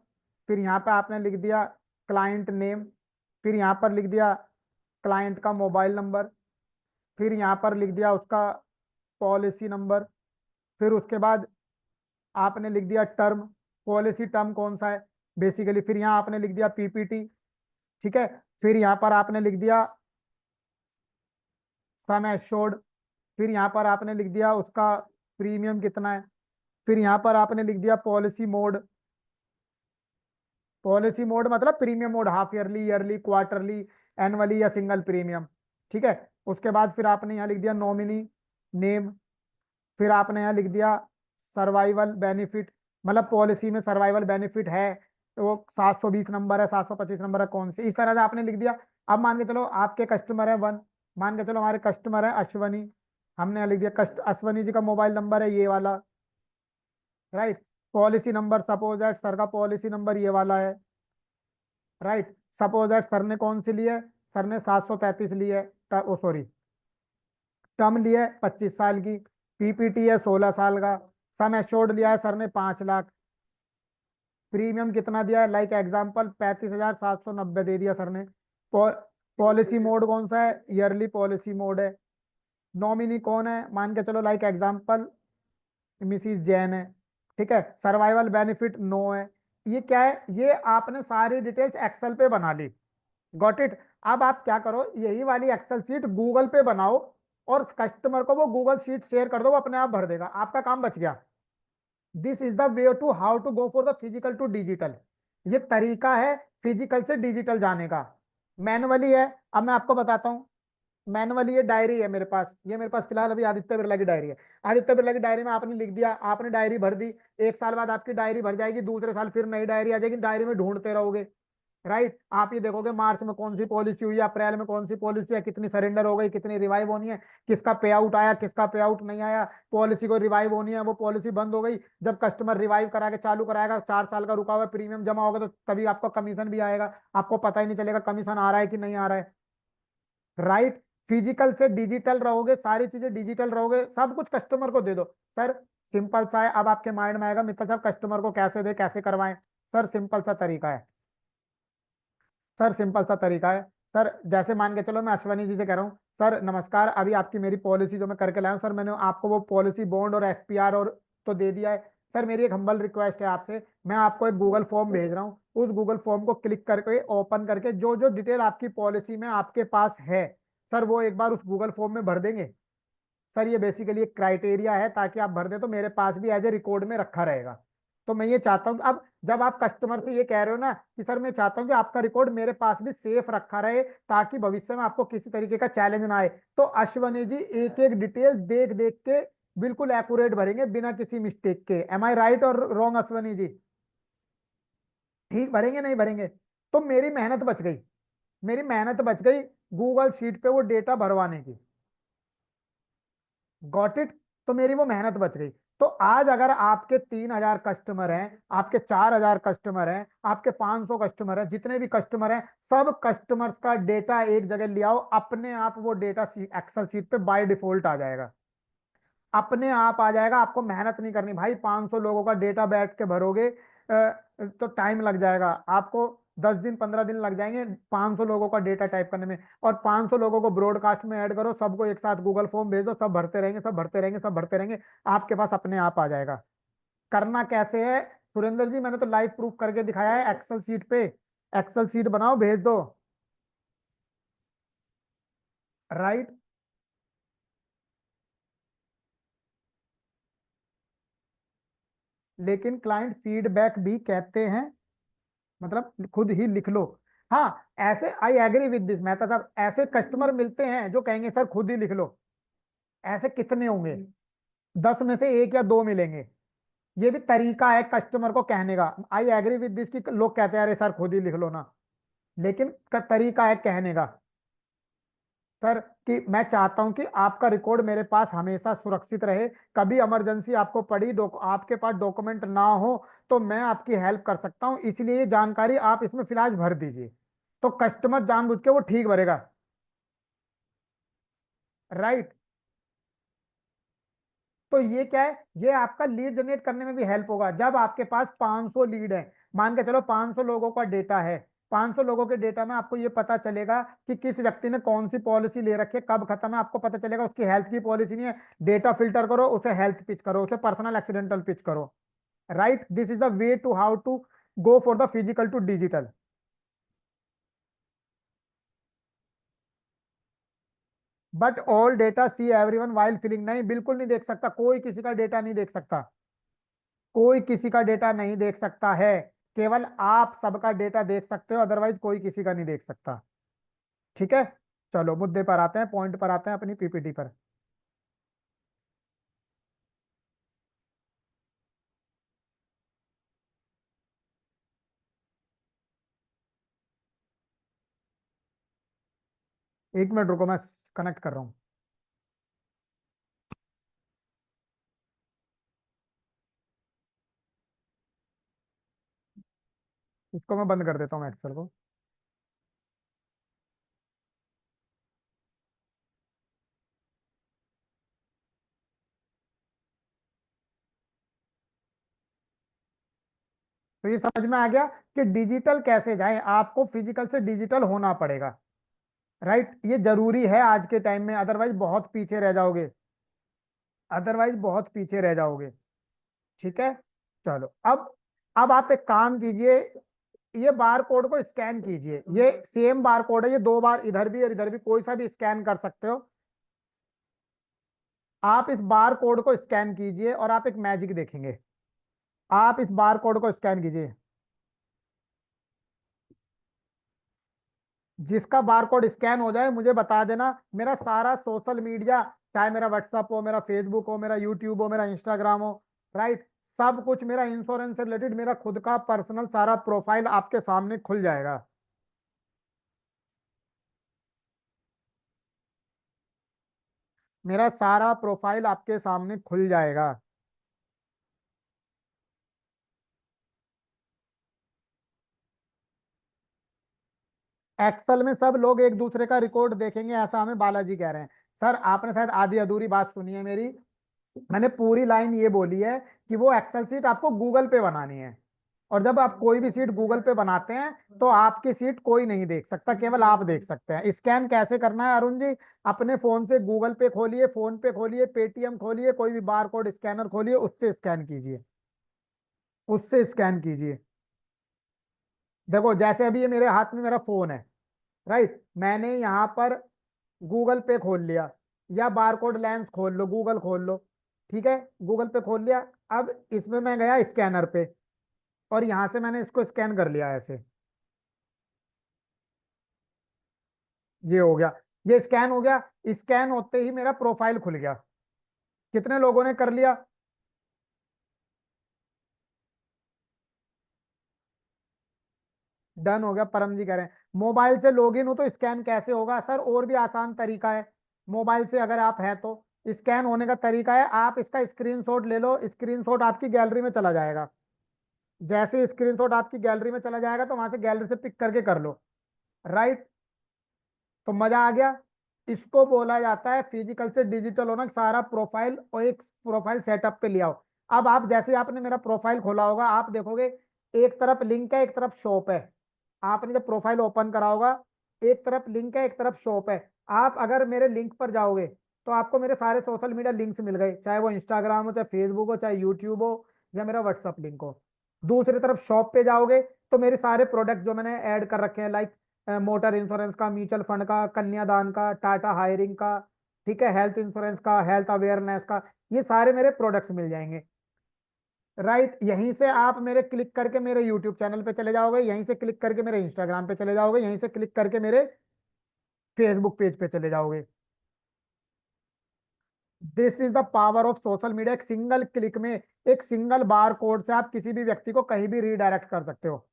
फिर यहाँ पे आपने लिख दिया क्लाइंट नेम, फिर यहाँ पर लिख दिया क्लाइंट का मोबाइल नंबर, फिर यहाँ पर लिख दिया उसका पॉलिसी नंबर, फिर उसके बाद आपने लिख दिया टर्म, पॉलिसी टर्म कौन सा है बेसिकली, फिर यहाँ आपने लिख दिया पीपीटी। ठीक है। फिर यहाँ पर आपने लिख दिया सम एश्योर्ड, फिर यहाँ पर आपने लिख दिया उसका प्रीमियम कितना है, फिर यहाँ पर आपने लिख दिया पॉलिसी मोड। पॉलिसी मोड मतलब premium mode, half yearly, yearly, quarterly, annually या सिंगल प्रीमियम। ठीक है। उसके बाद फिर आपने यहाँ लिख दिया नॉमिनी नेम, फिर आपने यहाँ लिख दिया सर्वाइवल बेनिफिट, मतलब पॉलिसी में सर्वाइवल बेनिफिट है तो वो 720 नंबर है, 725 नंबर है, कौन से, इस तरह से आपने लिख दिया। अब मान के चलो आपके कस्टमर है वन, मान के चलो हमारे कस्टमर है अश्वनी, हमने यहाँ लिख दिया कस्ट अश्वनी जी का मोबाइल नंबर है ये वाला, right. Policy number suppose that sir का पॉलिसी नंबर ये वाला है, राइट। सपोज दैट सर ने कौन सी ली है, सर ने 735 ली है, ओ सॉरी, टर्म लिया है 25 साल की, पीपीटी है 16 साल का, सम एश्योर्ड लिया है सर ने 5 लाख, प्रीमियम कितना दिया है, लाइक एग्जाम्पल 35,790 दे दिया सर ने। पॉलिसी मोड कौन सा है, ईयरली पॉलिसी मोड है। नॉमिनी कौन है, मान के चलो लाइक एग्जाम्पल मिसिस जैन है। ठीक है। सर्वाइवल बेनिफिट नो है। ये क्या है, ये आपने सारी डिटेल्स एक्सेल पे बना ली। Got it. अब आप क्या करो, यही वाली एक्सेल शीट गूगल पे बनाओ और कस्टमर को वो गूगल शीट शेयर कर दो, वो अपने आप भर देगा, आपका काम बच गया। This is the way to how to go for the physical to digital. ये तरीका है फिजिकल से डिजिटल जाने का। मैनुअली है, अब मैं आपको बताता हूँ। मैनुअली ये डायरी है मेरे पास, ये मेरे पास फिलहाल अभी आदित्य बिरला की डायरी है। आदित्य बिरला की डायरी में आपने लिख दिया, आपने डायरी भर दी, 1 साल बाद आपकी डायरी भर जाएगी, दूसरे साल फिर नई डायरी आ जाएगी, डायरी में ढूंढते रहोगे, राइट। आप ये देखोगे मार्च में कौन सी पॉलिसी हुई है, अप्रैल में कौन सी पॉलिसी है, कितनी सरेंडर हो गई, कितनी रिवाइव होनी है, किसका पे आउट आया, किसका पे आउट नहीं आया, पॉलिसी को रिवाइव होनी है, वो पॉलिसी बंद हो गई, जब कस्टमर रिवाइव करा के चालू कराएगा, 4 साल का रुका हुआ प्रीमियम जमा होगा तो तभी आपको कमीशन भी आएगा, आपको पता ही नहीं चलेगा कमीशन आ रहा है कि नहीं आ रहा है, राइट। फिजिकल से डिजिटल रहोगे, सारी चीजें डिजिटल रहोगे, सब कुछ कस्टमर को दे दो। सर सिंपल सा है, अब आपके माइंड में आएगा मित्तल साहब कस्टमर को कैसे दे, कैसे करवाएं। सर सिंपल सा तरीका है, सर सिंपल सा तरीका है। सर जैसे मान के चलो मैं अश्वनी जी से कह रहा हूँ, सर नमस्कार, अभी आपकी मेरी पॉलिसी जो मैं करके लाया हूँ सर, मैंने आपको वो पॉलिसी बॉन्ड और एफपीआर और तो दे दिया है। सर मेरी एक हम्बल रिक्वेस्ट है आपसे, मैं आपको एक गूगल फॉर्म भेज रहा हूँ, उस गूगल फॉर्म को क्लिक करके ओपन करके जो जो डिटेल आपकी पॉलिसी में आपके पास है, सर वो एक बार उस गूगल फॉर्म में भर देंगे। सर ये बेसिकली एक क्राइटेरिया है, ताकि आप भर दें तो मेरे पास भी एज ए रिकॉर्ड में रखा रहेगा। तो मैं ये चाहता हूँ, अब जब आप कस्टमर से ये कह रहे हो ना कि सर मैं चाहता हूँ कि आपका रिकॉर्ड मेरे पास भी सेफ रखा रहे, ताकि भविष्य में आपको किसी तरीके का चैलेंज ना आए, तो अश्वनी जी एक एक डिटेल देख देख के बिल्कुल एक्यूरेट भरेंगे बिना किसी मिस्टेक के। एम आई राइट और रॉन्ग अश्वनी जी? ठीक भरेंगे नहीं भरेंगे? तो मेरी मेहनत बच गई, मेरी मेहनत बच गई गूगल शीट पे वो डेटा भरवाने की। Got it. तो मेरी वो मेहनत बच गई। तो आज अगर आपके 3,000 कस्टमर हैं, आपके 4,000 कस्टमर हैं, आपके 500 कस्टमर हैं, जितने भी कस्टमर हैं, सब कस्टमर्स का डेटा एक जगह ले आओ, अपने आप वो डेटा एक्सेल शीट पे बाय डिफॉल्ट आ जाएगा, अपने आप आ जाएगा। आपको मेहनत नहीं करनी भाई, 500 लोगों का डेटा बैठ के भरोगे तो टाइम लग जाएगा आपको, 10 दिन 15 दिन लग जाएंगे 500 लोगों का डेटा टाइप करने में। और 500 लोगों को ब्रॉडकास्ट में ऐड करो, सबको एक साथ गूगल फॉर्म भेज दो, सब भरते रहेंगे, सब भरते रहेंगे, सब भरते रहेंगे, आपके पास अपने आप आ जाएगा। करना कैसे है सुरेंद्र जी, मैंने तो लाइव प्रूफ करके दिखाया है एक्सेल सीट पे। एक्सेल सीट बनाओ भेज दो, राइट। लेकिन क्लाइंट फीडबैक भी कहते हैं, मतलब खुद ही लिख लो। हाँ, ऐसे I agree with this Mehta साहब, ऐसे कस्टमर मिलते हैं जो कहेंगे सर खुद ही लिख लो। ऐसे कितने होंगे, 10 में से 1 या 2 मिलेंगे। ये भी तरीका है कस्टमर को कहने का। आई एग्री विद दिस कि लोग कहते हैं अरे सर खुद ही लिख लो ना, लेकिन तरीका है कहने का, सर, कि मैं चाहता हूं कि आपका रिकॉर्ड मेरे पास हमेशा सुरक्षित रहे। कभी इमरजेंसी आपको पड़ी, आपके पास डॉक्यूमेंट ना हो, तो मैं आपकी हेल्प कर सकता हूं, इसलिए ये जानकारी आप इसमें फिलहाल भर दीजिए। तो कस्टमर जानबूझ के वो ठीक भरेगा। राइट। तो ये क्या है, ये आपका लीड जनरेट करने में भी हेल्प होगा। जब आपके पास 500 लीड है, मान के चलो 500 लोगों का डेटा है, 500 लोगों के डेटा में आपको ये पता चलेगा कि किस व्यक्ति ने कौन सी पॉलिसी ले रखी है, कब खत्म है, आपको पता चलेगा। उसकी हेल्थ की पॉलिसी नहीं है, डेटा फिल्टर करो, उसे हेल्थ पिच करो, उसे पर्सनल एक्सीडेंटल पिच करो। Right, this is the way to how to go for the physical to digital. But all data see everyone while filling, नहीं, बिल्कुल नहीं देख सकता, कोई किसी का डेटा नहीं देख सकता। कोई किसी का डेटा नहीं देख सकता है। केवल आप सबका डेटा देख सकते हो, अदरवाइज कोई किसी का नहीं देख सकता। ठीक है। चलो मुद्दे पर आते हैं, पॉइंट पर आते हैं, अपनी पीपीटी पर। एक मिनट रुको, मैं कनेक्ट कर रहा हूँ। इसको मैं बंद कर देता हूँ एक्सेल को। तो ये समझ में आ गया कि डिजिटल कैसे जाए, आपको फिजिकल से डिजिटल होना पड़ेगा। राइट, ये जरूरी है आज के टाइम में, अदरवाइज बहुत पीछे रह जाओगे। अदरवाइज बहुत पीछे रह जाओगे। ठीक है। चलो, अब आप एक काम कीजिए, ये बार कोड को स्कैन कीजिए। ये सेम बार कोड है, ये दो बार इधर भी और इधर भी, कोई सा भी स्कैन कर सकते हो। आप इस बार कोड को स्कैन कीजिए और आप एक मैजिक देखेंगे। आप इस बार कोड को स्कैन कीजिए। जिसका बार कोड स्कैन हो जाए मुझे बता देना। मेरा सारा सोशल मीडिया, चाहे मेरा व्हाट्सअप हो, मेरा फेसबुक हो, मेरा यूट्यूब हो, मेरा इंस्टाग्राम हो, राइट, सब कुछ मेरा इंश्योरेंस से रिलेटेड, मेरा खुद का पर्सनल सारा प्रोफाइल आपके सामने खुल जाएगा। मेरा सारा प्रोफाइल आपके सामने खुल जाएगा। एक्सेल में सब लोग एक दूसरे का रिकॉर्ड देखेंगे, ऐसा हमें बालाजी कह रहे हैं। सर, आपने शायद आधी अधूरी बात सुनी है मेरी। मैंने पूरी लाइन ये बोली है कि वो एक्सेल सीट आपको गूगल पे बनानी है। और जब आप कोई भी सीट गूगल पे बनाते हैं, तो आपकी सीट कोई नहीं देख सकता, केवल आप देख सकते हैं। स्कैन कैसे करना है अरुण जी? अपने फोन से गूगल पे खोलिए, फोन पे खोलिए, पेटीएम खोलिए, कोई भी बार कोड स्कैनर खोलिए, उससे स्कैन कीजिए। उससे स्कैन कीजिए। देखो, जैसे अभी ये मेरे हाथ में मेरा फोन है, राइट, मैंने यहाँ पर गूगल पे खोल लिया, या बारकोड लेंस खोल लो, गूगल खोल लो। ठीक है, गूगल पे खोल लिया। अब इसमें मैं गया स्कैनर पे, और यहां से मैंने इसको स्कैन कर लिया ऐसे। ये हो गया, ये स्कैन हो गया। स्कैन होते ही मेरा प्रोफाइल खुल गया। कितने लोगों ने कर लिया? डन हो गया। परम जी कह रहे हैं मोबाइल से लॉगिन हो तो स्कैन कैसे होगा? सर, और भी आसान तरीका है। मोबाइल से अगर आप हैं तो स्कैन होने का तरीका है, आप इसका स्क्रीनशॉट ले लो, स्क्रीनशॉट आपकी गैलरी में चला जाएगा। जैसे स्क्रीनशॉट आपकी गैलरी में चला जाएगा, तो वहां से गैलरी से पिक करके कर लो। राइट। तो मजा आ गया। इसको बोला जाता है फिजिकल से डिजिटल होना। सारा प्रोफाइल और एक प्रोफाइल सेटअप पे ले आओ। अब आप जैसे आपने मेरा प्रोफाइल खोला होगा, आप देखोगे एक तरफ लिंक है, एक तरफ शॉप है। आपने जब प्रोफाइल ओपन करा होगा, एक तरफ लिंक है, एक तरफ शॉप है। आप अगर मेरे लिंक पर जाओगे, तो आपको मेरे सारे सोशल मीडिया लिंक्स मिल गए, चाहे वो इंस्टाग्राम हो, चाहे फेसबुक हो, चाहे यूट्यूब हो, या मेरा व्हाट्सअप लिंक हो। दूसरी तरफ शॉप पे जाओगे, तो मेरे सारे प्रोडक्ट जो मैंने ऐड कर रखे हैं, लाइक मोटर इंश्योरेंस का, म्यूचुअल फंड का, कन्यादान का, टाटा हायरिंग का, ठीक है, हेल्थ इंश्योरेंस का, हेल्थ अवेयरनेस का, ये सारे मेरे प्रोडक्ट्स मिल जाएंगे। राइट, यहीं से आप मेरे क्लिक करके मेरे यूट्यूब चैनल पे चले जाओगे, यहीं से क्लिक करके मेरे इंस्टाग्राम पे चले जाओगे, यहीं से क्लिक करके मेरे फेसबुक पेज पे चले जाओगे। This is the power of social media. एक सिंगल क्लिक में, एक सिंगल बार कोड से आप किसी भी व्यक्ति को कहीं भी रीडायरेक्ट कर सकते हो।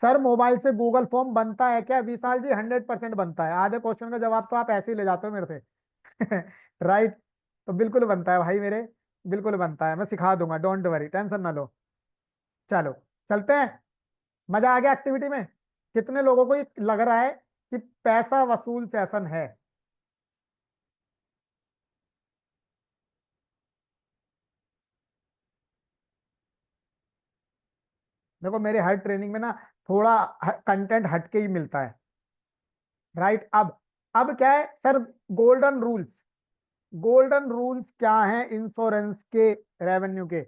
सर मोबाइल से गूगल फॉर्म बनता है क्या? विशाल जी 100% बनता है। आधे क्वेश्चन का जवाब तो आप ऐसे ही ले जाते हो मेरे से। राइट। तो बिल्कुल बनता है भाई मेरे, बिल्कुल बनता है, मैं सिखा दूंगा, डोंट वरी, टेंशन ना लो। चलो चलते हैं। मजा आ गया एक्टिविटी में? कितने लोगों को ये लग रहा है कि पैसा वसूल सेशन है? देखो मेरे हर ट्रेनिंग में ना थोड़ा कंटेंट हटके ही मिलता है। राइट। अब क्या है sir? Golden rules. Golden rules क्या हैं इंश्योरेंस के रेवेन्यू के?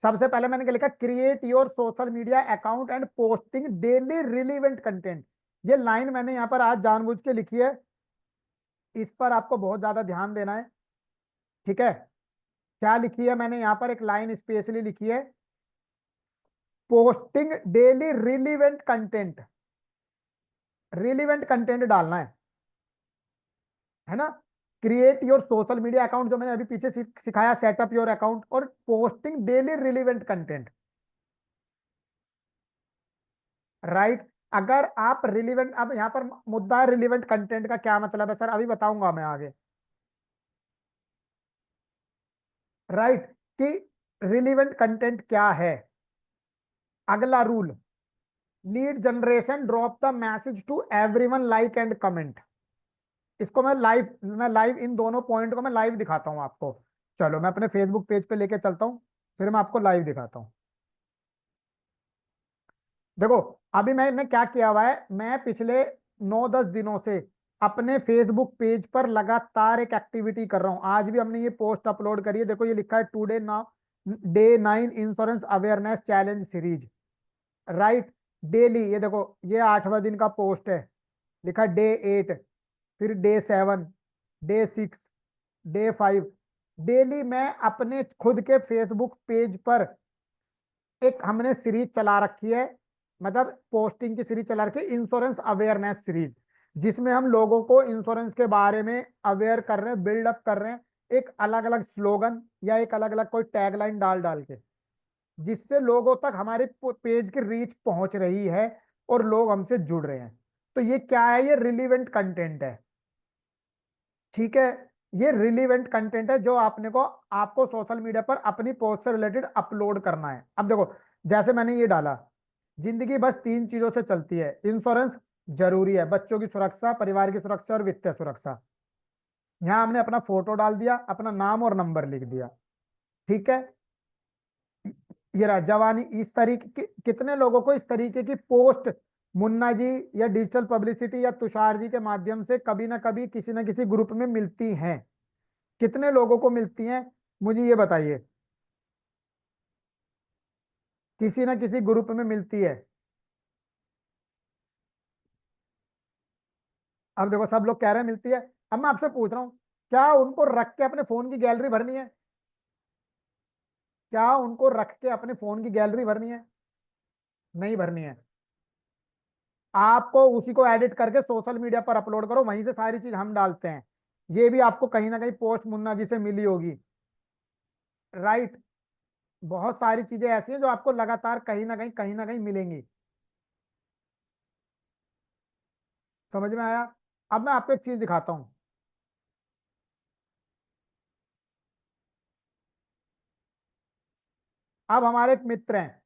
सबसे पहले मैंने क्या लिखा? Create your social media account and posting daily relevant content. ये लाइन मैंने यहाँ पर आज जानबूझ के लिखी है, इस पर आपको बहुत ज्यादा ध्यान देना है। ठीक है। क्या लिखी है मैंने यहाँ पर? एक लाइन स्पेशली लिखी है, posting daily relevant content. Relevant content डालना है ना? Create your social media account जो मैंने अभी पीछे सिखाया, सेटअप योर अकाउंट, और posting daily relevant content. Right. अगर आप रिलीवेंट, अब यहाँ पर मुद्दा है रिलीवेंट कंटेंट का क्या मतलब है सर, अभी बताऊंगा मैं आगे। राइट। कि रिलीवेंट कंटेंट क्या है? अगला rule, lead generation, drop the message to everyone, like and comment. इसको मैं लाइव इन दोनों पॉइंट को मैं लाइव दिखाता हूं आपको। चलो मैं अपने फेसबुक पेज पे लेके चलता हूं, फिर मैं आपको लाइव दिखाता हूं। देखो अभी मैंने क्या किया हुआ है, मैं पिछले 9-10 दिनों से अपने फेसबुक पेज पर लगातार एक एक्टिविटी कर रहा हूं। आज भी हमने ये पोस्ट अपलोड करी है, देखो ये लिखा है today now day 9 insurance awareness challenge series. Right. Daily ये देखो, ये 8वां दिन का पोस्ट है, लिखा डे 8, फिर डे 7, डे 6, डे 5। डेली मैं अपने खुद के फेसबुक पेज पर एक हमने सीरीज चला रखी है, मतलब पोस्टिंग की सीरीज चला रखी है, इंश्योरेंस अवेयरनेस सीरीज, जिसमें हम लोगों को इंश्योरेंस के बारे में अवेयर कर रहे हैं, बिल्डअप कर रहे हैं, एक अलग अलग स्लोगन या एक अलग अलग कोई टैगलाइन डाल डाल के, जिससे लोगों तक हमारे पेज की रीच पहुंच रही है और लोग हमसे जुड़ रहे हैं। तो ये क्या है? ये रिलीवेंट कंटेंट है। ठीक है। ये रिलीवेंट कंटेंट है जो आपने को आपको सोशल मीडिया पर अपनी पोस्ट से रिलेटेड अपलोड करना है। अब देखो, जैसे मैंने ये डाला, जिंदगी बस 3 चीजों से चलती है, इंश्योरेंस जरूरी है, बच्चों की सुरक्षा, परिवार की सुरक्षा और वित्तीय सुरक्षा। यहाँ हमने अपना फोटो डाल दिया, अपना नाम और नंबर लिख दिया। ठीक है। ये रहा जवानी। इस तरीके की कितने लोगों को इस तरीके की पोस्ट मुन्ना जी या डिजिटल पब्लिसिटी या तुषार जी के माध्यम से कभी ना कभी किसी ना किसी ग्रुप में मिलती हैं? कितने लोगों को मिलती हैं, मुझे ये बताइए। किसी ना किसी ग्रुप में मिलती है। अब देखो सब लोग कह रहे हैं मिलती है। अब मैं आपसे पूछ रहा हूँ, क्या उनको रख के अपने फोन की गैलरी भरनी है? क्या उनको रख के अपने फोन की गैलरी भरनी है? नहीं भरनी है। आपको उसी को एडिट करके सोशल मीडिया पर अपलोड करो, वहीं से सारी चीज हम डालते हैं। ये भी आपको कहीं ना कहीं पोस्ट मुन्ना जी से मिली होगी। राइट। बहुत सारी चीजें ऐसी हैं जो आपको लगातार कहीं ना कहीं मिलेंगी। समझ में आया? अब मैं आपको एक चीज दिखाता हूं। अब हमारे एक मित्र हैं,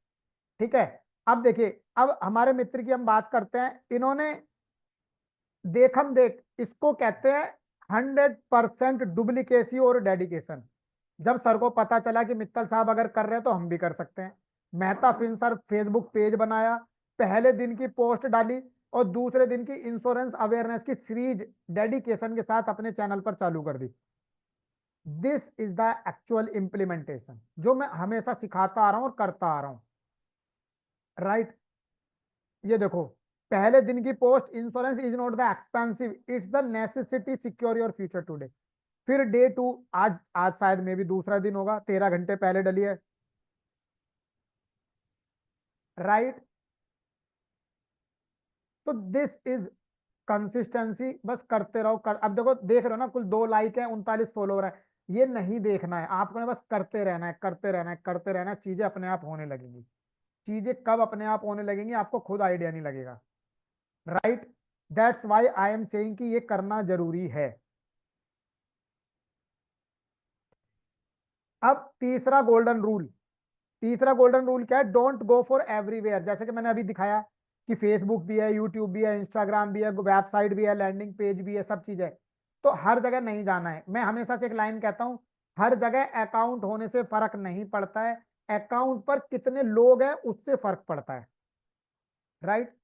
ठीक है। अब देखिए, अब हमारे मित्र की हम बात करते हैं, इन्होंने देखम देख, इसको कहते हैं 100% डुप्लीकेसी और डेडिकेशन। जब सर को पता चला कि मित्तल साहब अगर कर रहे हैं तो हम भी कर सकते हैं, Mehta Fin sir Facebook page बनाया, पहले दिन की पोस्ट डाली और दूसरे दिन की इंश्योरेंस अवेयरनेस की सीरीज डेडिकेशन के साथ अपने चैनल पर चालू कर दी। This is the actual implementation जो मैं हमेशा सिखाता आ रहा हूं और करता आ रहा हूं। राइट। ये देखो, पहले दिन की post, insurance is not the expensive, it's the necessity, secure your future today. फिर डे 2, आज आज शायद में भी दूसरा दिन होगा, 13 घंटे पहले डली है। राइट। तो दिस इज कंसिस्टेंसी, बस करते रहो अब देखो, देख रहे हो ना, कुल 2 लाइक है, 39 फॉलोवर है। ये नहीं देखना है आपको, ने बस करते रहना है, करते रहना है, करते रहना है, चीजें अपने आप होने लगेंगी। चीजें कब अपने आप होने लगेंगी आपको खुद आइडिया नहीं लगेगा, right. That's why I am saying कि ये करना जरूरी है। अब तीसरा गोल्डन रूल क्या है? Don't go for everywhere. जैसे कि मैंने अभी दिखाया कि फेसबुक भी है, यूट्यूब भी है, इंस्टाग्राम भी है, वेबसाइट भी है, लैंडिंग पेज भी है, सब चीज है। तो हर जगह नहीं जाना है। मैं हमेशा से एक लाइन कहता हूं, हर जगह अकाउंट होने से फर्क नहीं पड़ता है, अकाउंट पर कितने लोग हैं उससे फर्क पड़ता है, राइट।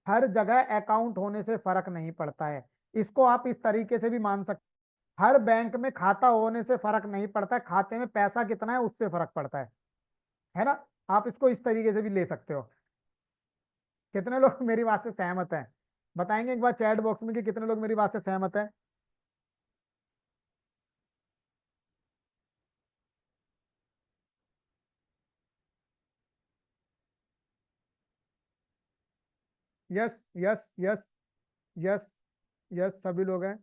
हर जगह अकाउंट होने से फर्क नहीं पड़ता है। इसको आप इस तरीके से भी मान सकते, हर बैंक में खाता होने से फर्क नहीं पड़ता है, खाते में पैसा कितना है उससे फर्क पड़ता है ना। आप इसको इस तरीके से भी ले सकते हो। कितने लोग मेरी बात से सहमत हैं? बताएंगे एक बार चैट बॉक्स में कि कितने लोग मेरी बात से सहमत हैं। Yes, yes, yes, yes, yes, सभी लोग हैं।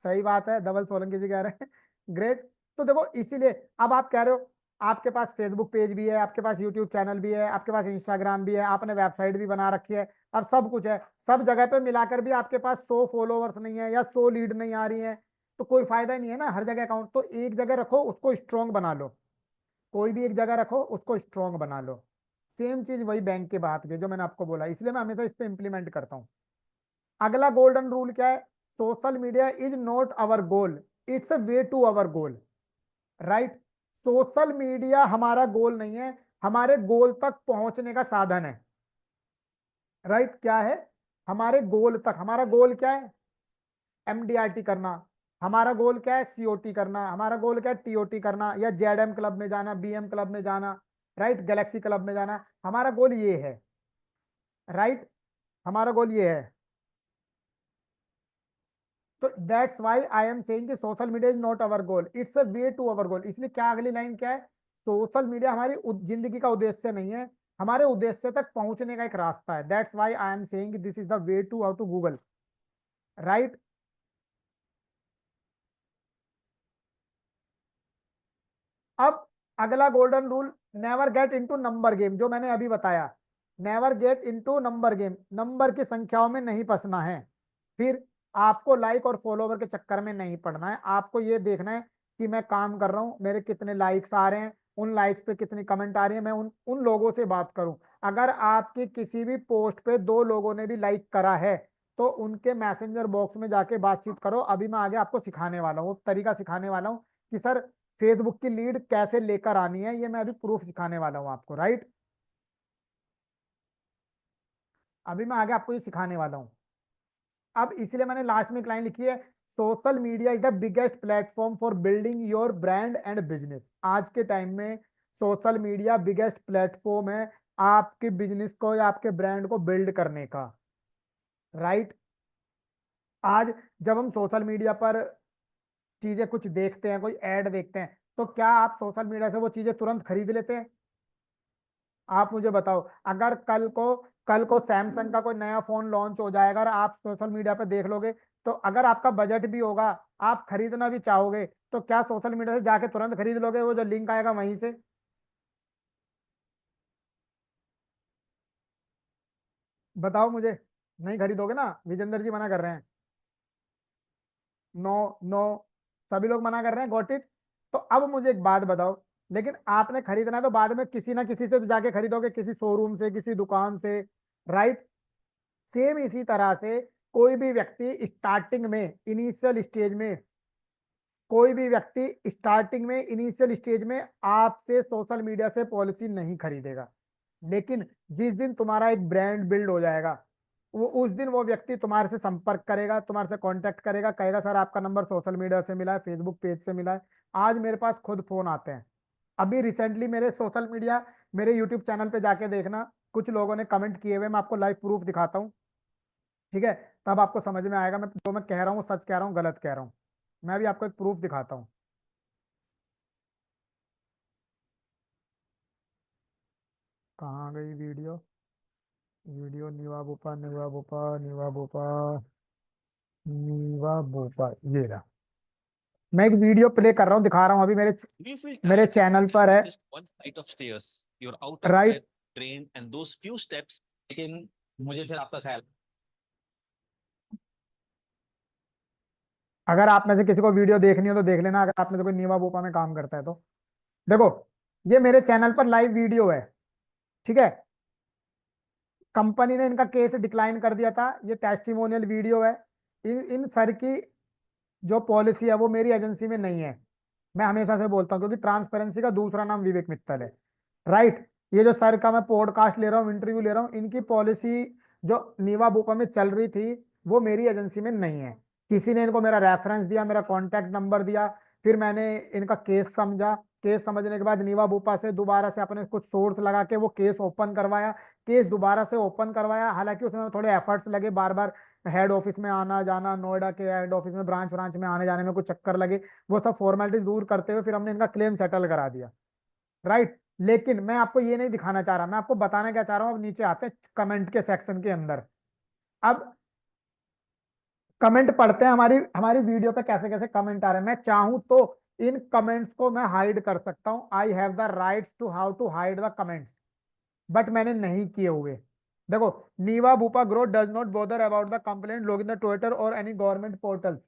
सही बात है, डबल सोलंकी जी कह रहे हैं। ग्रेट। तो देखो इसीलिए अब आप कह रहे हो आपके पास फेसबुक पेज भी है, आपके पास यूट्यूब चैनल भी है, आपके पास इंस्टाग्राम भी है, आपने वेबसाइट भी बना रखी है, अब सब कुछ है, सब जगह पे मिलाकर भी आपके पास 100 फॉलोवर्स नहीं है या 100 लीड नहीं आ रही है, तो कोई फायदा नहीं है ना हर जगह अकाउंट। तो एक जगह रखो, उसको स्ट्रोंग बना लो। कोई भी एक जगह रखो, उसको स्ट्रोंग बना लो। सेम चीज वही बैंक की बात की जो मैंने आपको बोला, इसलिए मैं हमेशा इस पे इंप्लीमेंट करता हूँ। अगला गोल्डन रूल क्या है? Social media is not our goal, it's a way to our goal, right. Social media हमारा गोल नहीं है, हमारे गोल तक पहुंचने का साधन है, राइट। क्या है? हमारे गोल तक, हमारा गोल क्या है? एमडीआरटी करना। हमारा गोल क्या है? सीओटी करना। हमारा गोल क्या है? टीओटी करना, या जेडएम क्लब में जाना, बीएम क्लब में जाना, राइट, गैलेक्सी क्लब में जाना। हमारा गोल ये है, राइट, हमारा गोल ये है। तो that's why I am saying कि social media is not our goal, it's a way to our goal. इसलिए क्या अगली लाइन क्या है? सोशल मीडिया हमारी जिंदगी का उद्देश्य नहीं है, हमारे उद्देश्य तक पहुंचने का एक रास्ता है। That's why I am saying this is the way to how to Google, right. अब अगला golden rule, never get into number game, जो मैंने अभी बताया। Never get into number game, number की संख्याओं में नहीं फंसना है। फिर आपको लाइक और फॉलोवर के चक्कर में नहीं पड़ना है, आपको ये देखना है कि मैं काम कर रहा हूँ, मेरे कितने लाइक्स आ रहे हैं, उन लाइक्स पे कितनी कमेंट आ रही है, मैं उन उन लोगों से बात करूं। अगर आपकी किसी भी पोस्ट पे 2 लोगों ने भी लाइक करा है, तो उनके मैसेंजर बॉक्स में जाके बातचीत करो। अभी मैं आगे आपको सिखाने वाला हूँ, वो तरीका सिखाने वाला हूँ कि सर फेसबुक की लीड कैसे लेकर आनी है, ये मैं अभी प्रूफ सिखाने वाला हूँ आपको, राइट। अभी मैं आगे आपको ये सिखाने वाला हूँ। अब इसलिए मैंने लास्ट में एक लाइन लिखी है, social media is the biggest platform for building your brand and business. आज के टाइम में सोशल मीडिया बिगेस्ट प्लेटफॉर्म है आपके बिजनेस को या आपके ब्रांड को बिल्ड करने का, राइट। आज जब हम सोशल मीडिया पर चीजें कुछ देखते हैं, कोई ऐड देखते हैं, तो क्या आप सोशल मीडिया से वो चीजें तुरंत खरीद लेते हैं? आप मुझे बताओ, अगर कल को सैमसंग का कोई नया फोन लॉन्च हो जाएगा और आप सोशल मीडिया पे देख लोगे, तो अगर आपका बजट भी होगा, आप खरीदना भी चाहोगे, तो क्या सोशल मीडिया से जाके तुरंत खरीद लोगे वो जो लिंक आएगा वहीं से? बताओ मुझे, नहीं खरीदोगे ना? विजेंद्र जी मना कर रहे हैं। नो, नो, सभी लोग मना कर रहे हैं, गॉट इट। तो अब मुझे एक बात बताओ, लेकिन आपने खरीदना है तो बाद में किसी ना किसी से तो जाके खरीदोगे, किसी शोरूम से, किसी दुकान से, राइट। सेम इसी तरह से कोई भी व्यक्ति स्टार्टिंग में, इनिशियल स्टेज में, कोई भी व्यक्ति स्टार्टिंग में, इनिशियल स्टेज में आपसे सोशल मीडिया से पॉलिसी नहीं खरीदेगा। लेकिन जिस दिन तुम्हारा एक ब्रांड बिल्ड हो जाएगा, वो उस दिन वो व्यक्ति तुम्हारे से संपर्क करेगा, तुम्हारे से कांटेक्ट करेगा, कहेगा सर आपका नंबर सोशल मीडिया से मिला है, फेसबुक पेज से मिला है। आज मेरे पास खुद फोन आते हैं। अभी रिसेंटली मेरे सोशल मीडिया, मेरे यूट्यूब चैनल पे जाके देखना, कुछ लोगों ने कमेंट किए हुए, मैं आपको लाइव प्रूफ दिखाता हूँ, ठीक है। तब आपको समझ में आएगा मैं जो मैं कह रहा हूँ सच कह रहा हूँ गलत कह रहा हूँ। मैं भी आपको एक प्रूफ दिखाता हूँ। कहाँ गई video? Video Niva Bupa, Niva Bupa, Niva Bupa, Niva Bupa, ये रहा। मैं एक वीडियो प्ले कर रहा हूँ, दिखा रहा हूँ अभी, मेरे Do you feel मेरे tired चैनल climbing पर है। just one flight of stairs? you're out of right breath, train and those few steps. लेकिन मुझे फिर आपका ख्याल, अगर आप में से किसी को वीडियो देखनी हो तो देख लेना, अगर आप में से कोई नीवा बोपा में काम करता है तो। देखो, ये मेरे चैनल पर लाइव वीडियो है, ठीक है। कंपनी ने इनका केस डिक्लाइन कर दिया था, ये टेस्टिमोनियल वीडियो है। इन सर की जो पॉलिसी है वो मेरी एजेंसी में नहीं है। मैं हमेशा से बोलता हूँ, क्योंकि ट्रांसपेरेंसी का दूसरा नाम विवेक मित्तल है। राइट। ये जो सर का मैं पॉडकास्ट ले रहा हूँ, इंटरव्यू ले रहा हूँ, इनकी पॉलिसी जो नीवा बुपा में चल रही थी वो मेरी एजेंसी में नहीं है। किसी ने इनको मेरा रेफरेंस दिया, मेरा कॉन्टैक्ट नंबर दिया, फिर मैंने इनका केस समझा। केस समझने के बाद नीवा बुपा से दोबारा से अपने कुछ सोर्स लगा के वो केस ओपन करवाया। केस दोबारा से ओपन करवाया, हालांकि उसमें थोड़े एफर्ट्स लगे, बार बार हेड ऑफिस में आना जाना, नोएडा के हेड ऑफिस में ब्रांच ब्रांच में आने जाने में कुछ चक्कर लगे। वो सब फॉर्मेलिटीज दूर करते हुए फिर हमने इनका क्लेम सेटल करा दिया। राइट। लेकिन मैं आपको ये नहीं दिखाना चाह रहा, मैं आपको बताना क्या चाह रहा हूँ। अब नीचे आते हैं कमेंट के सेक्शन के अंदर। अब कमेंट पढ़ते हैं, हमारी हमारी वीडियो पे कैसे कैसे कमेंट आ रहे हैं। मैं चाहूं तो इन कमेंट्स को मैं हाइड कर सकता हूं, I have the rights to how to hide the comments, but मैंने नहीं किए हुए। देखो, Niva Bupa growth does not bother about the complaint log in the Twitter और एनी गवर्नमेंट पोर्टल्स।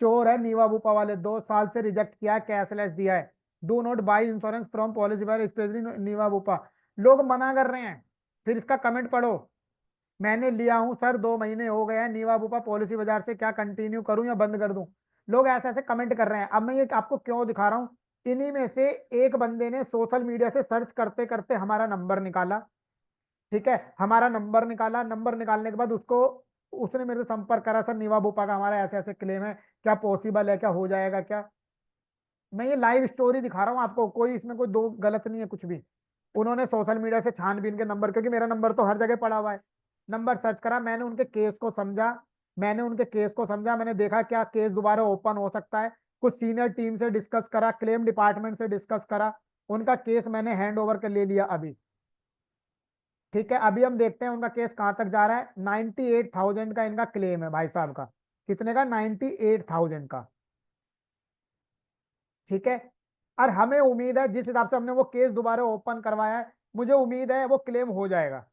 चोर है नीवा बुपा वाले, 2 साल से रिजेक्ट किया है, कैशलेस दिया है। Do not buy insurance from policy by specially Niva Bupa. लोग मना कर रहे हैं, फिर इसका कमेंट पढ़ो। मैंने लिया हूं सर, 2 महीने हो गए हैं, नीवा बुपा पॉलिसी बाजार से, क्या कंटिन्यू करूं या बंद कर दूं। लोग ऐसे ऐसे कमेंट कर रहे हैं। अब मैं ये आपको क्यों दिखा रहा हूं, इन्हीं में से एक बंदे ने सोशल मीडिया से सर्च करते करते हमारा नंबर निकाला। ठीक है, हमारा नंबर निकाला, नंबर निकालने के बाद उसको उसने मेरे से संपर्क करा, सर नीवा बुपा का हमारा ऐसे ऐसे क्लेम है, क्या पॉसिबल है, क्या हो जाएगा क्या। मैं ये लाइव स्टोरी दिखा रहा हूँ आपको, कोई इसमें कोई दो गलत नहीं है कुछ भी। उन्होंने सोशल मीडिया से छानबीन के नंबर, क्योंकि मेरा नंबर तो हर जगह पड़ा हुआ है, नंबर सर्च करा, मैंने उनके केस को समझा। मैंने देखा क्या केस दोबारा ओपन हो सकता है। कुछ सीनियर टीम से डिस्कस करा, क्लेम डिपार्टमेंट से डिस्कस करा, उनका केस मैंने हैंड ओवर कर ले लिया अभी। ठीक है, अभी हम देखते हैं उनका केस कहां तक जा रहा है। 98,000 का इनका क्लेम है भाई साहब का। कितने का? 98,000 का। ठीक है। और हमें उम्मीद है, जिस हिसाब से हमने वो केस दोबारा ओपन करवाया है, मुझे उम्मीद है वो क्लेम हो जाएगा।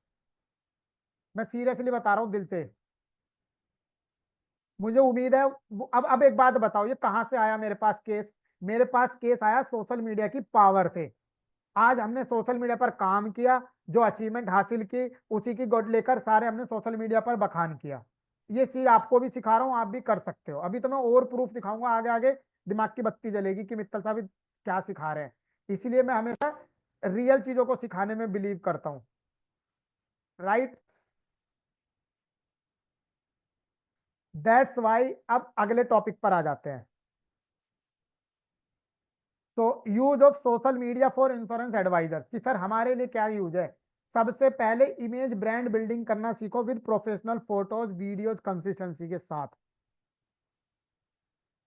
मैं सीरियसली बता रहा हूँ, दिल से मुझे उम्मीद है। अब एक बात बताओ, ये कहां से आया मेरे पास केस? मेरे पास केस आया सोशल मीडिया की पावर से। आज हमने सोशल मीडिया पर काम किया, जो अचीवमेंट हासिल की उसी की गोद लेकर सारे हमने सोशल मीडिया पर बखान किया। ये चीज आपको भी सिखा रहा हूँ, आप भी कर सकते हो। अभी तो मैं और प्रूफ दिखाऊंगा, आगे आगे दिमाग की बत्ती जलेगी कि मित्तल साहब क्या सिखा रहे हैं। इसलिए मैं हमेशा रियल चीजों को सिखाने में बिलीव करता हूँ। राइट। दैट्स वाई अब अगले टॉपिक पर आ जाते हैं। तो use of social media for insurance advisers, कि सर हमारे लिए क्या यूज है। सबसे पहले इमेज ब्रांड बिल्डिंग करना सीखो with professional photos videos consistency के साथ।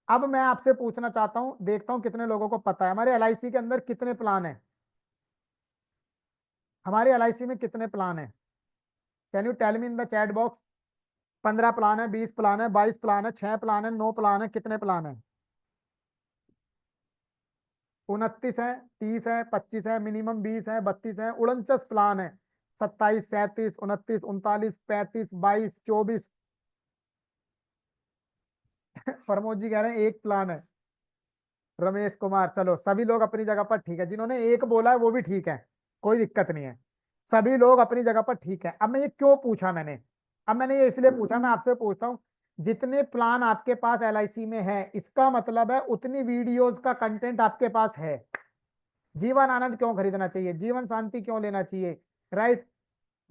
अब मैं आपसे पूछना चाहता हूं, देखता हूं कितने लोगों को पता है हमारे एलआईसी के अंदर कितने प्लान है। हमारे एलआईसी में कितने प्लान है? Can you tell me in the chat box. 15 plan है, 20 प्लान है, 22 प्लान है, 6 प्लान है, 9 प्लान है, कितने प्लान है? 29 है, 30 है, 25 है, मिनिमम 20 है, 32 है, 49 प्लान है। 27, 37, 29, 39, 35, 22, 24। प्रमोद जी कह रहे हैं 1 प्लान है। रमेश कुमार, चलो सभी लोग अपनी जगह पर ठीक है, जिन्होंने एक बोला है वो भी ठीक है, कोई दिक्कत नहीं है। सभी लोग अपनी जगह पर ठीक है। अब मैं ये क्यों पूछा मैंने? अब मैंने ये इसलिए पूछा, मैं आपसे पूछता हूँ, जितने प्लान आपके पास एलआईसी में है, इसका मतलब है उतनी वीडियोस का कंटेंट आपके पास है। जीवन आनंद क्यों खरीदना चाहिए? जीवन शांति क्यों लेना चाहिए? राइट।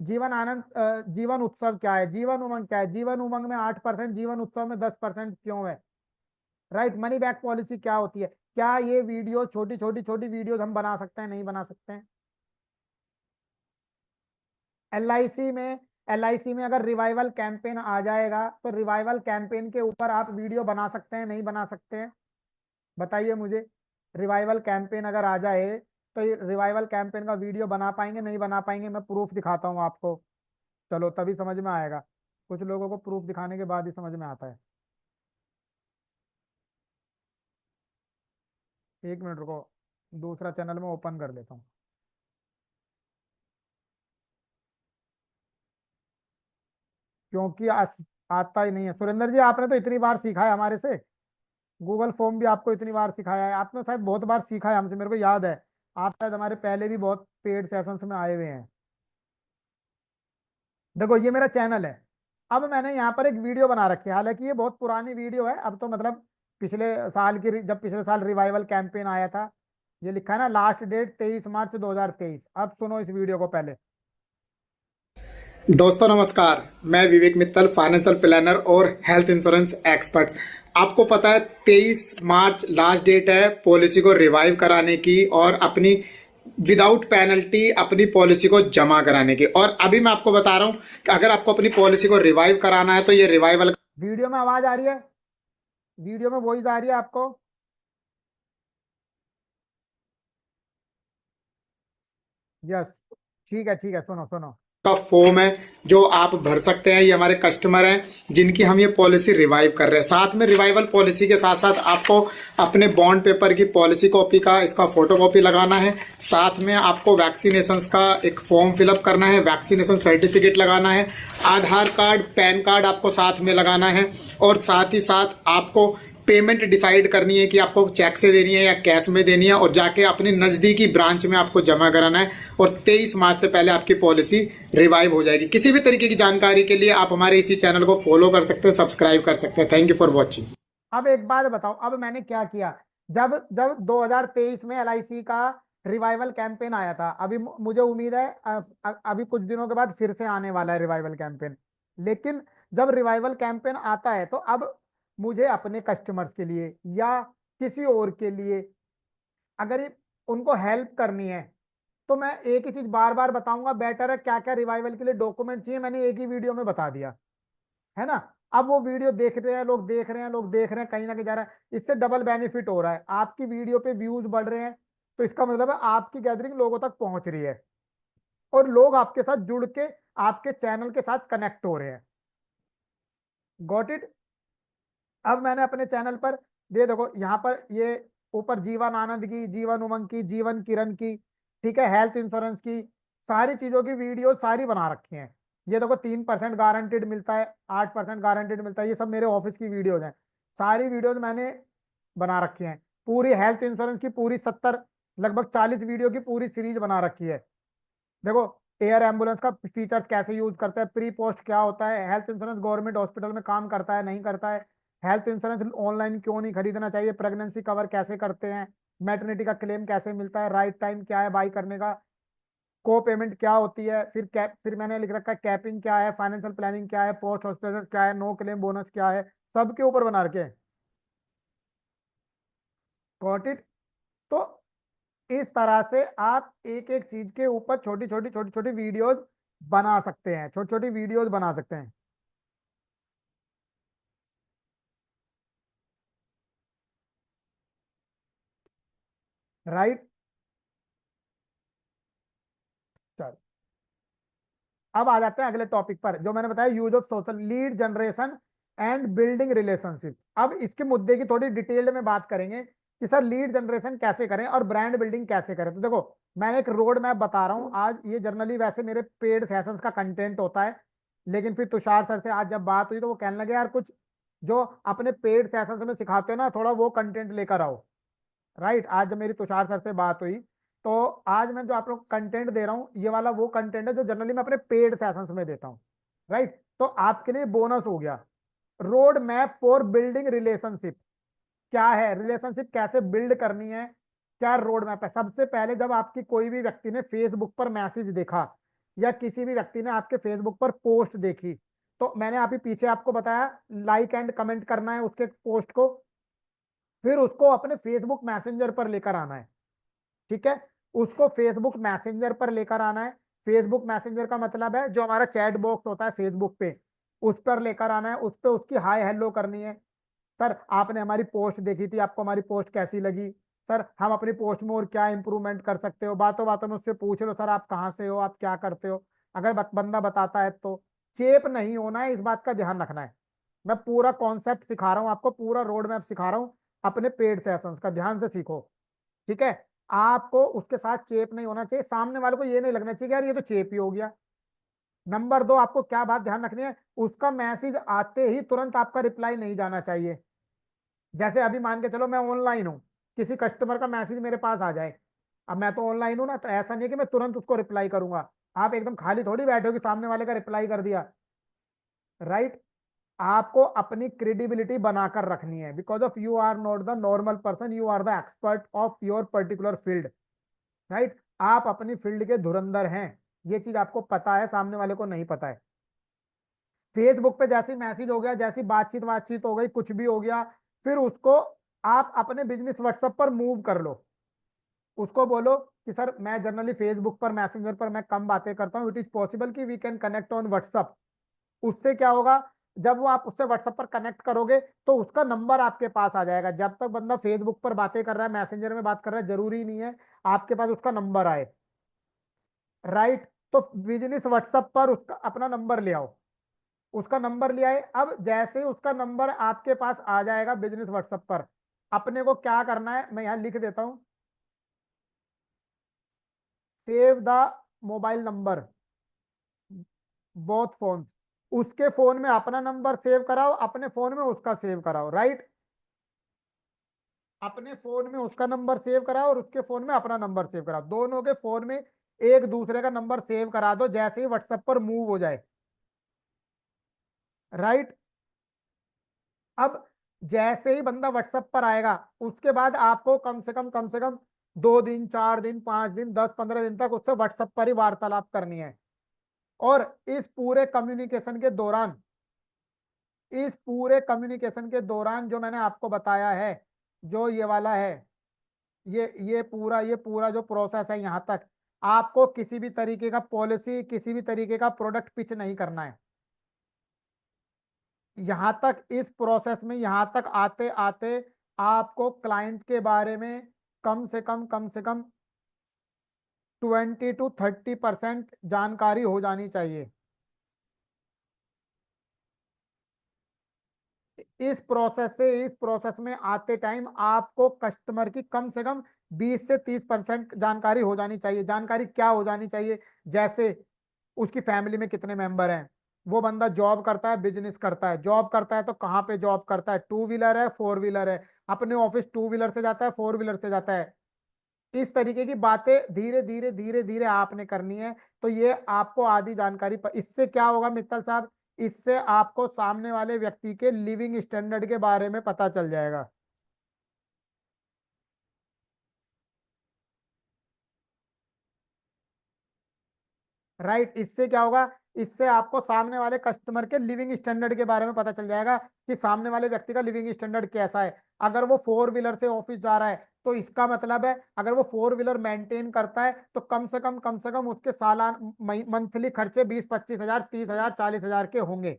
जीवन आनंद जीवन उत्सव क्या है? जीवन उमंग क्या है? जीवन उमंग में 8%, जीवन उत्सव में 10% क्यों है? राइट। मनी बैक पॉलिसी क्या होती है? क्या ये वीडियो, छोटी छोटी छोटी वीडियोस हम बना सकते हैं? नहीं बना सकते हैं। एलआईसी में एलआईसी में अगर रिवाइवल कैंपेन आ जाएगा तो रिवाइवल कैंपेन के ऊपर आप वीडियो बना सकते हैं? नहीं बना सकते हैं? बताइए मुझे। रिवाइवल कैंपेन अगर आ जाए तो ये रिवाइवल कैंपेन का वीडियो बना पाएंगे? नहीं बना पाएंगे? मैं प्रूफ दिखाता हूँ आपको, चलो तभी समझ में आएगा। कुछ लोगों को प्रूफ दिखाने के बाद ही समझ में आता है। 1 मिनट रुको, दूसरा चैनल में ओपन कर लेता हूँ। क्योंकि आता ही नहीं है। सुरेंद्र जी, आपने तो इतनी बार सीखा है हमारे से, गूगल फॉर्म भी आपको इतनी बार सिखाया है, आपने शायद बहुत बार सीखा है हमसे, मेरे को याद है। आप शायद हमारे पहले भी बहुत पेड सेशंस में आए हुए हैं। देखो ये मेरा चैनल है। अब मैंने यहाँ पर एक वीडियो बना रखी है, हालांकि ये बहुत पुरानी वीडियो है, अब तो मतलब पिछले साल की, जब पिछले साल रिवाइवल कैंपेन आया था, ये लिखा है ना लास्ट डेट 23 मार्च 2023। अब सुनो इस वीडियो को पहले। दोस्तों नमस्कार, मैं विवेक मित्तल, फाइनेंशियल प्लानर और हेल्थ इंश्योरेंस एक्सपर्ट। आपको पता है 23 मार्च लास्ट डेट है पॉलिसी को रिवाइव कराने की और अपनी विदाउट पेनल्टी अपनी पॉलिसी को जमा कराने की। और अभी मैं आपको बता रहा हूं कि अगर आपको अपनी पॉलिसी को रिवाइव कराना है तो ये रिवाइवल। वीडियो में आवाज आ रही है? वीडियो में वॉइस आ रही है आपको? यस, ठीक है ठीक है, सुनो सुनो। का फॉर्म है जो आप भर सकते हैं। ये हमारे कस्टमर हैं जिनकी हम ये पॉलिसी रिवाइव कर रहे हैं। साथ में रिवाइवल पॉलिसी के साथ साथ आपको अपने बॉन्ड पेपर की पॉलिसी कॉपी का इसका फोटो कॉपी लगाना है। साथ में आपको वैक्सीनेशन का एक फॉर्म फिलअप करना है, वैक्सीनेशन सर्टिफिकेट लगाना है, आधार कार्ड पैन कार्ड आपको साथ में लगाना है। और साथ ही साथ आपको पेमेंट डिसाइड करनी है कि आपको चेक से देनी है या कैश में देनी है, और जाके अपनी नज़दीकी ब्रांच में आपको जमा कराना है। और 23 मार्च से पहले आपकी पॉलिसी रिवाइव हो जाएगी। किसी भी तरीके की जानकारी के लिए आप हमारे इसी चैनल को फॉलो कर सकते हैं, सब्सक्राइब कर सकते हैं। Thank you for watching. अब एक बात बताओ, अब मैंने क्या किया? जब जब 2023 में LIC का रिवाइवल कैंपेन आया था, अभी मुझे उम्मीद है अभी कुछ दिनों के बाद फिर से आने वाला है रिवाइवल कैंपेन। लेकिन जब रिवाइवल कैंपेन आता है तो अब मुझे अपने कस्टमर्स के लिए या किसी और के लिए अगर उनको हेल्प करनी है, तो मैं एक ही चीज बार बार बताऊंगा। बेटर है क्या क्या रिवाइवल के लिए डॉक्यूमेंट चाहिए, मैंने एक ही वीडियो में बता दिया है ना। अब वो वीडियो देखते हैं लोग, देख रहे हैं लोग, देख रहे हैं, कहीं ना कहीं जा रहा है, इससे डबल बेनिफिट हो रहा है। आपकी वीडियो पे व्यूज बढ़ रहे हैं, तो इसका मतलब है आपकी गैदरिंग लोगों तक पहुंच रही है और लोग आपके साथ जुड़ के आपके चैनल के साथ कनेक्ट हो रहे हैं। Got it? अब मैंने अपने चैनल पर दे देखो, यहाँ पर ये ऊपर जीवन आनंद की, जीवन उमंग की, जीवन किरण की, ठीक है, हेल्थ इंश्योरेंस की, सारी चीजों की वीडियो सारी बना रखी हैं। ये देखो 3% गारंटेड मिलता है, 8% गारंटेड मिलता है, ये सब मेरे ऑफिस की वीडियोज हैं। सारी वीडियोज मैंने बना रखी हैं। पूरी हेल्थ इंश्योरेंस की पूरी 70 लगभग 40 वीडियो की पूरी सीरीज बना रखी है। देखो एयर एम्बुलेंस का फीचर्स कैसे यूज करते हैं, प्री पोस्ट क्या होता है, हेल्थ इंश्योरेंस गवर्नमेंट हॉस्पिटल में काम करता है नहीं करता है, हेल्थ इंश्योरेंस ऑनलाइन क्यों नहीं खरीदना चाहिए, प्रेगनेंसी कवर कैसे करते हैं, मैटरनिटी का क्लेम कैसे मिलता है, राइट टाइम क्या है बाई करने का, को पेमेंट क्या होती है, फिर मैंने लिख रखा है कैपिंग क्या है, फाइनेंशियल प्लानिंग क्या है, पोस्ट हॉस्पिटल क्या है, नो क्लेम बोनस क्या है, सबके ऊपर बना रखे हैं। Got it? तो इस तरह से आप एक एक चीज के ऊपर छोटी छोटी वीडियोस बना सकते हैं, छोटी छोटी वीडियोस बना सकते हैं। राइट? चलो अब आ जाते हैं अगले टॉपिक पर, जो मैंने बताया, use of social lead generation and building relationship. अब इसके मुद्दे की थोड़ी डिटेल्ड में बात करेंगे कि सर लीड जनरेशन कैसे करें और ब्रांड बिल्डिंग कैसे करें। तो देखो मैंने एक रोड मैप बता रहा हूँ आज, ये जनरली वैसे मेरे पेड सेशंस का कंटेंट होता है, लेकिन फिर तुषार सर से आज जब बात हुई तो वो कहने लगे यार कुछ जो अपने पेड सेशंस में सिखाते हो ना, थोड़ा वो कंटेंट लेकर आओ। राइट? आज जब मेरी तुषार सर से बात हुई तो आज मैं जो आप लोग कंटेंट दे रहा हूँ, ये वाला वो कंटेंट है जो जनरली मैं अपने पेड सेशंस में देता हूँ। राइट? तो आपके लिए बोनस हो गया, road map for building relationship. क्या है रिलेशनशिप, कैसे बिल्ड करनी है, क्या रोड मैप है। सबसे पहले जब आपकी कोई भी व्यक्ति ने फेसबुक पर मैसेज देखा या किसी भी व्यक्ति ने आपके फेसबुक पर पोस्ट देखी, तो मैंने अभी पीछे आपको बताया लाइक एंड कमेंट करना है उसके पोस्ट को, फिर उसको अपने फेसबुक मैसेंजर पर लेकर आना है। ठीक है? उसको फेसबुक मैसेंजर पर लेकर आना है। फेसबुक मैसेंजर का मतलब है जो हमारा चैट बॉक्स होता है फेसबुक पे, उस पर लेकर आना है, उस पर उसकी हाय हेलो करनी है। सर आपने हमारी पोस्ट देखी थी, आपको हमारी पोस्ट कैसी लगी, सर हम अपनी पोस्ट में और क्या इंप्रूवमेंट कर सकते हो, बातों बातों में उससे पूछ लो सर आप कहाँ से हो, आप क्या करते हो। अगर बंदा बताता है तो चेप नहीं होना है, इस बात का ध्यान रखना है। मैं पूरा कॉन्सेप्ट सिखा रहा हूँ आपको, पूरा रोड मैप सिखा रहा हूँ अपने पेड सेशंस का, ध्यान से सीखो। ठीक है? आपको उसके साथ चेप नहीं होना चाहिए, सामने वाले को ये नहीं लगना चाहिए कि यार ये तो चेप ही हो गया। नंबर 2, आपको क्या बात ध्यान रखनी है, उसका मैसेज आते ही तुरंत आपका रिप्लाई नहीं जाना चाहिए। जैसे अभी मान के चलो मैं ऑनलाइन हूँ, किसी कस्टमर का मैसेज मेरे पास आ जाए, अब मैं तो ऑनलाइन हूँ ना, तो ऐसा नहीं है कि मैं तुरंत उसको रिप्लाई करूंगा। आप एकदम खाली थोड़ी बैठोगे सामने वाले का रिप्लाई कर दिया, राइट। आपको अपनी क्रेडिबिलिटी बनाकर रखनी है, because of you are not the normal person, you are the expert of your particular field, right. आप अपनी फील्ड के धुरंधर हैं, ये चीज आपको पता है, सामने वाले को नहीं पता है। फेसबुक पे जैसी मैसेज हो गया, जैसी बातचीत बातचीत हो गई, कुछ भी हो गया, फिर उसको आप अपने बिजनेस व्हाट्सएप पर मूव कर लो। उसको बोलो कि सर मैं जनरली फेसबुक पर, मैसेंजर पर मैं कम बातें करता हूँ, इट इज पॉसिबल कि we can connect on WhatsApp. उससे क्या होगा, जब वो आप उससे व्हाट्सएप पर कनेक्ट करोगे तो उसका नंबर आपके पास आ जाएगा। जब तक बंदा फेसबुक पर बातें कर रहा है, मैसेंजर में बात कर रहा है, जरूरी नहीं है आपके पास उसका नंबर आए, राइट। तो बिजनेस व्हाट्सएप पर उसका अपना नंबर ले आओ, उसका नंबर ले आए। अब जैसे ही उसका नंबर आपके पास आ जाएगा बिजनेस व्हाट्सएप पर, अपने को क्या करना है, मैं यहां लिख देता हूं, save the mobile number both phone. उसके फोन में अपना नंबर सेव कराओ, अपने फोन में उसका सेव कराओ, राइट। अपने फोन में उसका नंबर सेव कराओ और उसके फोन में अपना नंबर सेव कराओ, दोनों के फोन में एक दूसरे का नंबर सेव करा दो जैसे ही व्हाट्सएप पर मूव हो जाए, राइट। अब जैसे ही बंदा व्हाट्सएप पर आएगा, उसके बाद आपको कम से कम 2 दिन, 4 दिन, 5 दिन, 10-15 दिन तक उससे व्हाट्सएप पर ही वार्तालाप करनी है। और इस पूरे कम्युनिकेशन के दौरान, जो मैंने आपको बताया है, जो ये वाला है, ये पूरा जो प्रोसेस है, यहां तक आपको किसी भी तरीके का पॉलिसी, किसी भी तरीके का प्रोडक्ट पिच नहीं करना है। यहां तक इस प्रोसेस में, यहां तक आते आते आपको क्लाइंट के बारे में कम से कम 20 to 30% जानकारी हो जानी चाहिए। इस प्रोसेस में आते टाइम आपको कस्टमर की कम से कम 20 से 30% जानकारी हो जानी चाहिए। जानकारी क्या हो जानी चाहिए, जैसे उसकी फैमिली में कितने मेंबर हैं, वो बंदा जॉब करता है, बिजनेस करता है, जॉब करता है तो कहाँ पे जॉब करता है, 2 व्हीलर है, 4 व्हीलर है, अपने ऑफिस 2 व्हीलर से जाता है, 4 व्हीलर से जाता है। इस तरीके की बातें धीरे धीरे आपने करनी है। तो ये आपको आधी जानकारी पर, इससे क्या होगा मित्तल साहब, इससे आपको सामने वाले व्यक्ति के लिविंग स्टैंडर्ड के बारे में पता चल जाएगा, राइट। इससे क्या होगा, इससे आपको सामने वाले कस्टमर के लिविंग स्टैंडर्ड के बारे में पता चल जाएगा कि सामने वाले व्यक्ति का लिविंग स्टैंडर्ड कैसा है। अगर वो 4 व्हीलर से ऑफिस जा रहा है तो इसका मतलब है, अगर वो 4 व्हीलर मेंटेन करता है तो कम से कम उसके सालाना मंथली खर्चे 20-25 हजार, 30 हजार, 40 हजार के होंगे।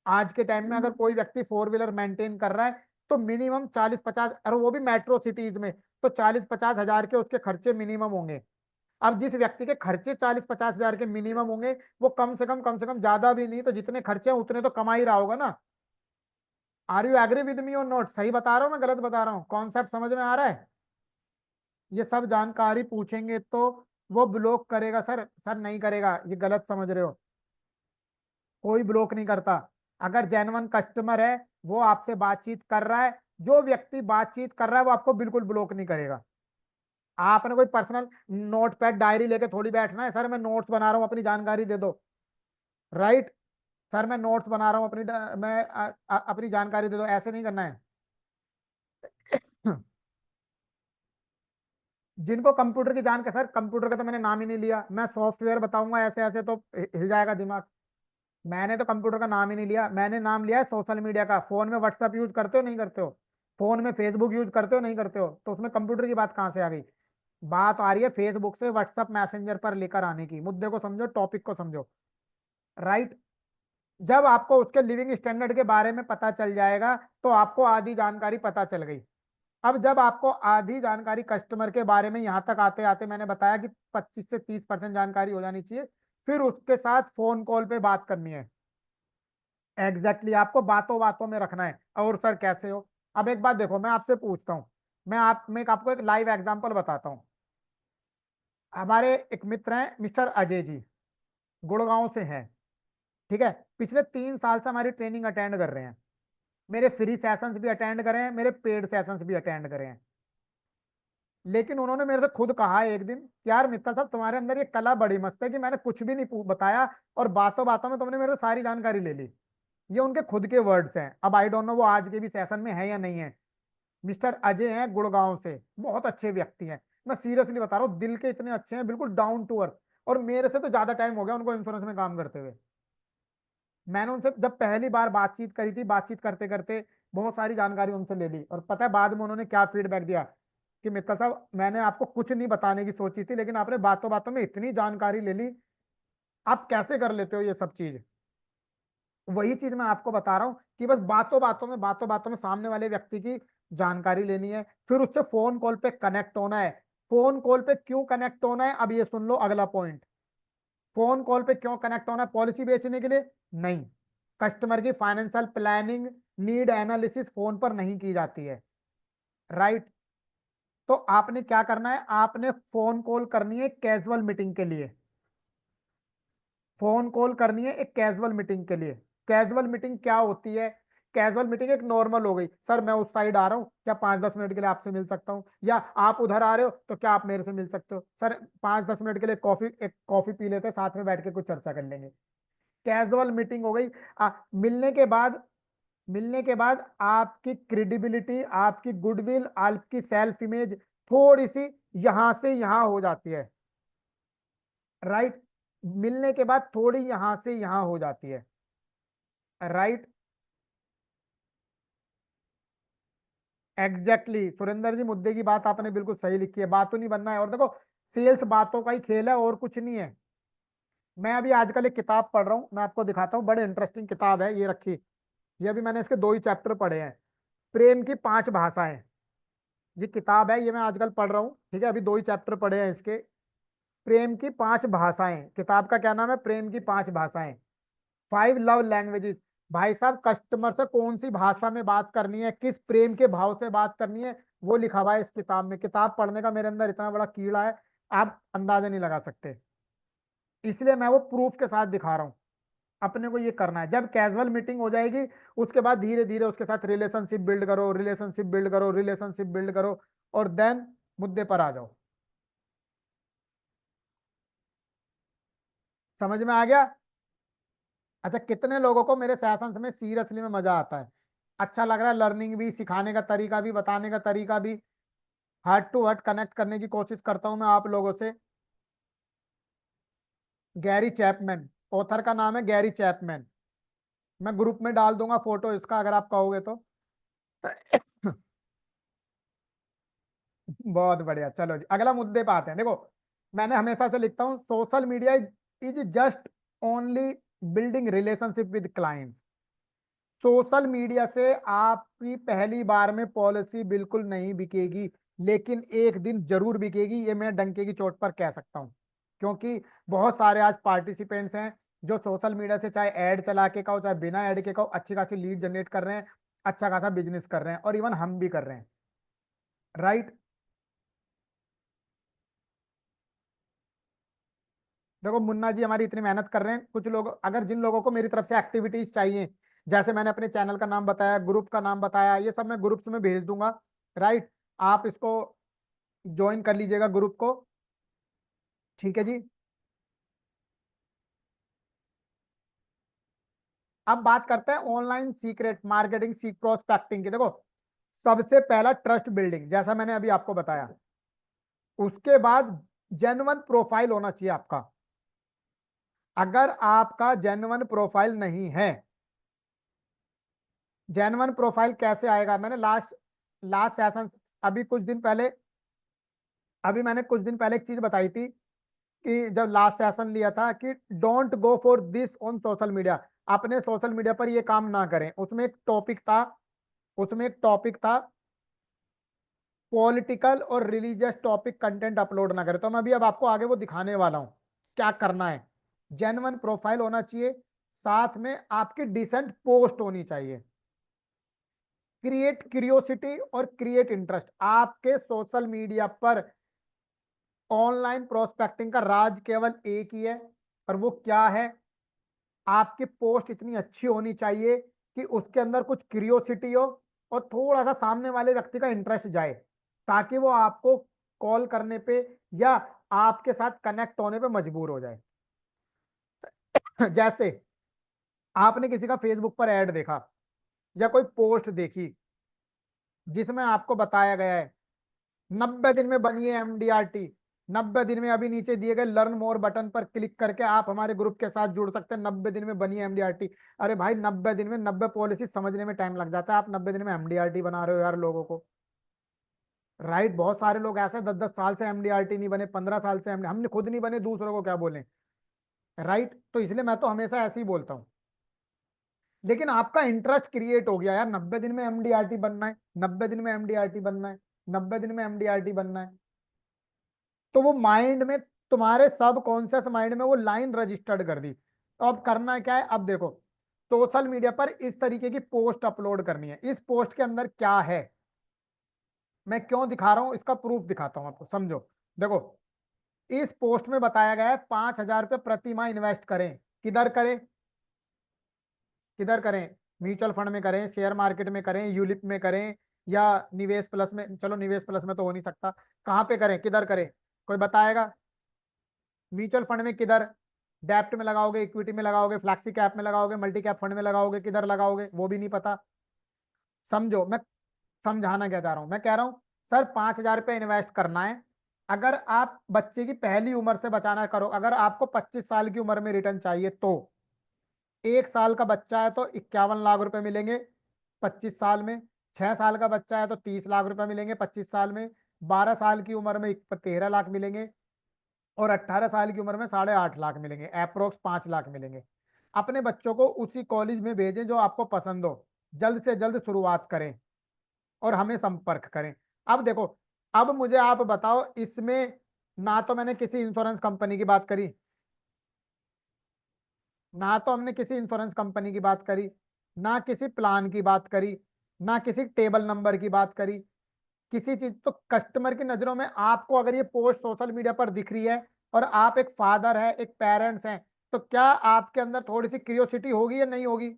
आज के टाइम में अगर कोई व्यक्ति 4 व्हीलर मेंटेन कर रहा है तो मिनिमम 40-50, और वो भी मेट्रो सिटीज में, तो 40-50 हजार के उसके खर्चे मिनिमम होंगे। अब जिस व्यक्ति के खर्चे 40-50 हजार के मिनिमम होंगे, वो कम से कम ज्यादा भी नहीं तो जितने खर्चे हैं उतने तो कमा ही रहा होगा ना। Are you agree with me और नॉट, सही बता रहा हूं मैं, गलत बता रहा हूँ, कॉन्सेप्ट समझ में आ रहा है। ये सब जानकारी पूछेंगे तो वो ब्लॉक करेगा, सर सर नहीं करेगा, ये गलत समझ रहे हो। कोई ब्लॉक नहीं करता। अगर जेन्युइन कस्टमर है, वो आपसे बातचीत कर रहा है, जो व्यक्ति बातचीत कर रहा है वो आपको बिल्कुल ब्लॉक नहीं करेगा। आपने कोई पर्सनल नोट पैड डायरी लेके थोड़ी बैठना है, सर मैं नोट्स बना रहा हूँ अपनी जानकारी दे दो, राइट। सर मैं नोट्स बना रहा हूँ अपनी अपनी जानकारी दे दो, ऐसे नहीं करना है। जिनको कंप्यूटर की जान, सर कंप्यूटर का तो मैंने नाम ही नहीं लिया, मैं सॉफ्टवेयर बताऊंगा ऐसे ऐसे तो हिल जाएगा दिमाग। मैंने तो कंप्यूटर का नाम ही नहीं लिया, मैंने नाम लिया है सोशल मीडिया का। फोन में व्हाट्सएप यूज करते हो नहीं करते हो, फोन में फेसबुक यूज करते हो नहीं करते हो, तो उसमें कंप्यूटर की बात कहाँ से आ गई। बात आ रही है फेसबुक से व्हाट्सएप मैसेंजर पर लेकर आने की। मुद्दे को समझो, टॉपिक को समझो, राइट। जब आपको उसके लिविंग स्टैंडर्ड के बारे में पता चल जाएगा तो आपको आधी जानकारी पता चल गई। अब जब आपको आधी जानकारी कस्टमर के बारे में, यहां तक आते आते मैंने बताया कि 25 से 30% जानकारी हो जानी चाहिए, फिर उसके साथ फोन कॉल पे बात करनी है। एग्जैक्टली आपको बातों बातों में रखना है। और सर कैसे हो, अब एक बात देखो, मैं आपसे पूछता हूँ, मैं आपको एक लाइव एग्जांपल बताता हूँ। हमारे एक मित्र हैं मिस्टर अजय जी, गुड़गांव से हैं, ठीक है, पिछले 3 साल से हमारी ट्रेनिंग अटेंड कर रहे हैं, मेरे फ्री सेशंस भी अटेंड करे हैं, मेरे पेड सेशंस भी अटेंड करे हैं। लेकिन उन्होंने मेरे से खुद कहा एक दिन कि यार मित्तल साहब तुम्हारे अंदर ये कला बड़ी मस्त है कि मैंने कुछ भी नहीं बताया और बातों बातों में तुमने मेरे से सारी जानकारी ले ली। ये उनके खुद के वर्ड्स हैं। अब आई डोंट नो वो आज के भी सेशन में है या नहीं है। मिस्टर अजय हैं गुड़गांव से, बहुत अच्छे व्यक्ति हैं, मैं सीरियसली बता रहा हूँ, दिल के इतने अच्छे हैं, बिल्कुल डाउन टू अर्थ। और मेरे से तो ज्यादा टाइम हो गया उनको इंश्योरेंस में काम करते हुए। मैंने उनसे जब पहली बार बातचीत करी थी, बातचीत करते करते बहुत सारी जानकारी उनसे ले ली, और पता है बाद में उन्होंने क्या फीडबैक दिया कि मित्तल साहब मैंने आपको कुछ नहीं बताने की सोची थी, लेकिन आपने बातों बातों में इतनी जानकारी ले ली, आप कैसे कर लेते हो ये सब चीज। वही चीज मैं आपको बता रहा हूं कि बस बातों बातों में सामने वाले व्यक्ति की जानकारी लेनी है, फिर उससे फोन कॉल पे कनेक्ट होना है। फोन कॉल पे क्यों कनेक्ट होना है, अब ये सुन लो अगला पॉइंट। फोन कॉल पे क्यों कनेक्ट होना है? पॉलिसी बेचने के लिए नहीं, कस्टमर की financial planning, need analysis phone पर नहीं की जाती है, राइट। तो आपने क्या करना है, आपने फोन कॉल करनी है कैजुअल मीटिंग के लिए। फोन कॉल करनी है एक कैजुअल मीटिंग के लिए। कैजुअल मीटिंग क्या होती है? कैजुअल मीटिंग एक नॉर्मल हो गई, सर मैं उस साइड आ रहा हूँ, क्या 5-10 मिनट के लिए आपसे मिल सकता हूँ, या आप उधर आ रहे हो तो क्या आप मेरे से मिल सकते हो, सर 5-10 मिनट के लिए एक कॉफी पी लेते हैं, साथ में बैठ के कुछ चर्चा कर लेंगे। कैजुअल मीटिंग हो गई। मिलने के बाद आपकी क्रेडिबिलिटी, आपकी गुडविल, आपकी सेल्फ इमेज थोड़ी सी यहां से यहां हो जाती है, राइट। मिलने के बाद थोड़ी यहां से यहां हो जाती है, राइट। एग्जैक्टली सुरेंद्र जी, मुद्दे की बात आपने बिल्कुल सही लिखी है, बात तो नहीं बनना है। और देखो सेल्स बातों का ही खेल है और कुछ नहीं है। मैं अभी आजकल एक किताब पढ़ रहा हूं, मैं आपको दिखाता हूं, बड़े इंटरेस्टिंग किताब है, ये रखी। ये अभी मैंने इसके 2 ही चैप्टर पढ़े हैं, प्रेम की 5 भाषाएं। ये किताब है, ये मैं आजकल पढ़ रहा हूँ, ठीक है, अभी 2 ही चैप्टर पढ़े हैं इसके। प्रेम की 5 भाषाएं, किताब का क्या नाम है? प्रेम की 5 भाषाएं, 5 लव लैंग्वेजेस। भाई साहब कस्टमर से कौन सी भाषा में बात करनी है, किस प्रेम के भाव से बात करनी है, वो लिखा हुआ है इस किताब में। किताब पढ़ने का मेरे अंदर इतना बड़ा कीड़ा है, आप अंदाजा नहीं लगा सकते। इसलिए मैं वो प्रूफ के साथ दिखा रहा हूं। अपने को ये करना है, जब कैजुअल मीटिंग हो जाएगी उसके बाद धीरे धीरे उसके साथ रिलेशनशिप बिल्ड करो, रिलेशनशिप बिल्ड करो, रिलेशनशिप बिल्ड करो, और देन मुद्दे पर आ जाओ। समझ में आ गया? अच्छा, कितने लोगों को मेरे सेशंस में सीरियसली में मजा आता है, अच्छा लग रहा है, लर्निंग भी, सिखाने का तरीका भी, बताने का तरीका भी, हार्ट टू हार्ट कनेक्ट करने की कोशिश करता हूं मैं आप लोगों से। गैरी चैपमैन, ऑथर का नाम है गैरी चैपमैन। मैं ग्रुप में डाल दूंगा फोटो इसका अगर आप कहोगे तो। बहुत बढ़िया, चलो जी अगला मुद्दे पे आते हैं। देखो मैंने हमेशा से लिखता हूँ, social media is just only building relationship with clients. Social media से आपकी पहली बार में पॉलिसी बिल्कुल नहीं बिकेगी, लेकिन एक दिन जरूर बिकेगी, ये मैं डंके की चोट पर कह सकता हूं। क्योंकि बहुत सारे आज पार्टिसिपेंट्स हैं जो सोशल मीडिया से चाहे ऐड चला के कहो चाहे बिना ऐड के कहो अच्छी खासी लीड जनरेट कर रहे हैं, अच्छा खासा बिजनेस कर रहे हैं, और इवन हम भी कर रहे हैं, राइट। देखो मुन्ना जी हमारी इतनी मेहनत कर रहे हैं, कुछ लोग अगर जिन लोगों को मेरी तरफ से एक्टिविटीज चाहिए, जैसे मैंने अपने चैनल का नाम बताया, ग्रुप का नाम बताया, ये सब मैं ग्रुप्स में भेज दूंगा, राइट। आप इसको ज्वाइन कर लीजिएगा ग्रुप को, ठीक है जी। अब बात करते हैं ऑनलाइन सीक्रेट मार्केटिंग प्रोस्पेक्टिंग की। देखो सबसे पहला ट्रस्ट बिल्डिंग, जैसा मैंने अभी आपको बताया। उसके बाद जेन्युइन प्रोफाइल होना चाहिए आपका। अगर आपका जेन्युइन प्रोफाइल नहीं है, जेन्युइन प्रोफाइल कैसे आएगा? मैंने लास्ट लास्ट सेशन, अभी कुछ दिन पहले, अभी मैंने कुछ दिन पहले एक चीज बताई थी कि जब लास्ट सेशन लिया था कि don't go for this on social media, अपने सोशल मीडिया पर ये काम ना करें। उसमें एक टॉपिक था पॉलिटिकल और रिलीजियस टॉपिक कंटेंट अपलोड ना करें। तो मैं अभी अब आपको आगे वो दिखाने वाला हूं क्या करना है। जेन्युइन प्रोफाइल होना चाहिए, साथ में आपकी डिसेंट पोस्ट होनी चाहिए। क्रिएट क्यूरियोसिटी और क्रिएट इंटरेस्ट। आपके सोशल मीडिया पर ऑनलाइन प्रोस्पेक्टिंग का राज केवल एक ही है, और वो क्या है, आपकी पोस्ट इतनी अच्छी होनी चाहिए कि उसके अंदर कुछ क्यूरियोसिटी हो और थोड़ा सा सामने वाले व्यक्ति का इंटरेस्ट जाए, ताकि वो आपको कॉल करने पे या आपके साथ कनेक्ट होने पे मजबूर हो जाए। जैसे आपने किसी का फेसबुक पर ऐड देखा या कोई पोस्ट देखी जिसमें आपको बताया गया है 90 दिन में बनिए एमडीआरटी, 90 दिन में, अभी नीचे दिए गए लर्न मोर बटन पर क्लिक करके आप हमारे ग्रुप के साथ जुड़ सकते हैं, 90 दिन में बनिए एमडीआरटी। अरे भाई 90 दिन में 90 पॉलिसी समझने में टाइम लग जाता है, आप 90 दिन में एमडीआरटी बना रहे हो यार लोगों को। राइट, बहुत सारे लोग ऐसे 10-10 साल से एमडीआरटी नहीं बने, 15 साल से हमने खुद नहीं बने, दूसरों को क्या बोलें। राइट, तो इसलिए मैं तो हमेशा ऐसे ही बोलता हूँ। लेकिन आपका इंटरेस्ट क्रिएट हो गया यार, 90 दिन में एमडीआरटी बनना है, 90 दिन में एमडीआरटी बनना है, 90 दिन में एमडीआरटी बनना है, तो वो माइंड में, तुम्हारे सब कॉन्शियस माइंड में वो लाइन रजिस्टर्ड कर दी। तो अब करना क्या है, अब देखो सोशल मीडिया पर इस तरीके की पोस्ट अपलोड करनी है। इस पोस्ट के अंदर क्या है, मैं क्यों दिखा रहा हूं, इसका प्रूफ दिखाता हूं आपको, समझो। देखो, इस पोस्ट में बताया गया है 5,000 रुपये प्रति माह इन्वेस्ट करें। किधर करें, किधर करें, म्यूचुअल फंड में करें, शेयर मार्केट में करें, यूलिप में करें, या निवेश प्लस में। चलो निवेश प्लस में तो हो नहीं सकता, कहां पे करें, किधर करें, कोई बताएगा। म्यूचुअल फंड में किधर, डेप्ट में लगाओगे, इक्विटी में लगाओगे, फ्लैक्सी कैप में लगाओगे, मल्टी कैप फंड में लगाओगे, किधर लगाओगे वो भी नहीं पता। समझो मैं समझाना क्या चाह रहा हूं, मैं कह रहा हूं सर 5,000 रुपये इन्वेस्ट करना है। अगर आप बच्चे की पहली उम्र से बचाना करो, अगर आपको 25 साल की उम्र में रिटर्न चाहिए, तो 1 साल का बच्चा है तो 51 लाख रुपए मिलेंगे 25 साल में, 6 साल का बच्चा है तो 30 लाख रुपए मिलेंगे 25 साल में, 12 साल की उम्र में 13 लाख मिलेंगे, और 18 साल की उम्र में 8.5 लाख मिलेंगे, अप्रोक्स 5 लाख मिलेंगे। अपने बच्चों को उसी कॉलेज में भेजें जो आपको पसंद हो, जल्द से जल्द शुरुआत करें और हमें संपर्क करें। अब देखो, अब मुझे आप बताओ, इसमें ना तो मैंने किसी इंश्योरेंस कंपनी की बात करी, ना तो हमने किसी इंश्योरेंस कंपनी की बात करी, ना किसी प्लान की बात करी, ना किसी टेबल नंबर की बात करी, किसी चीज। तो कस्टमर की नजरों में आपको अगर ये पोस्ट सोशल मीडिया पर दिख रही है और आप एक फादर है, एक पेरेंट्स हैं, तो क्या आपके अंदर थोड़ी सी क्यूरियोसिटी होगी या नहीं होगी,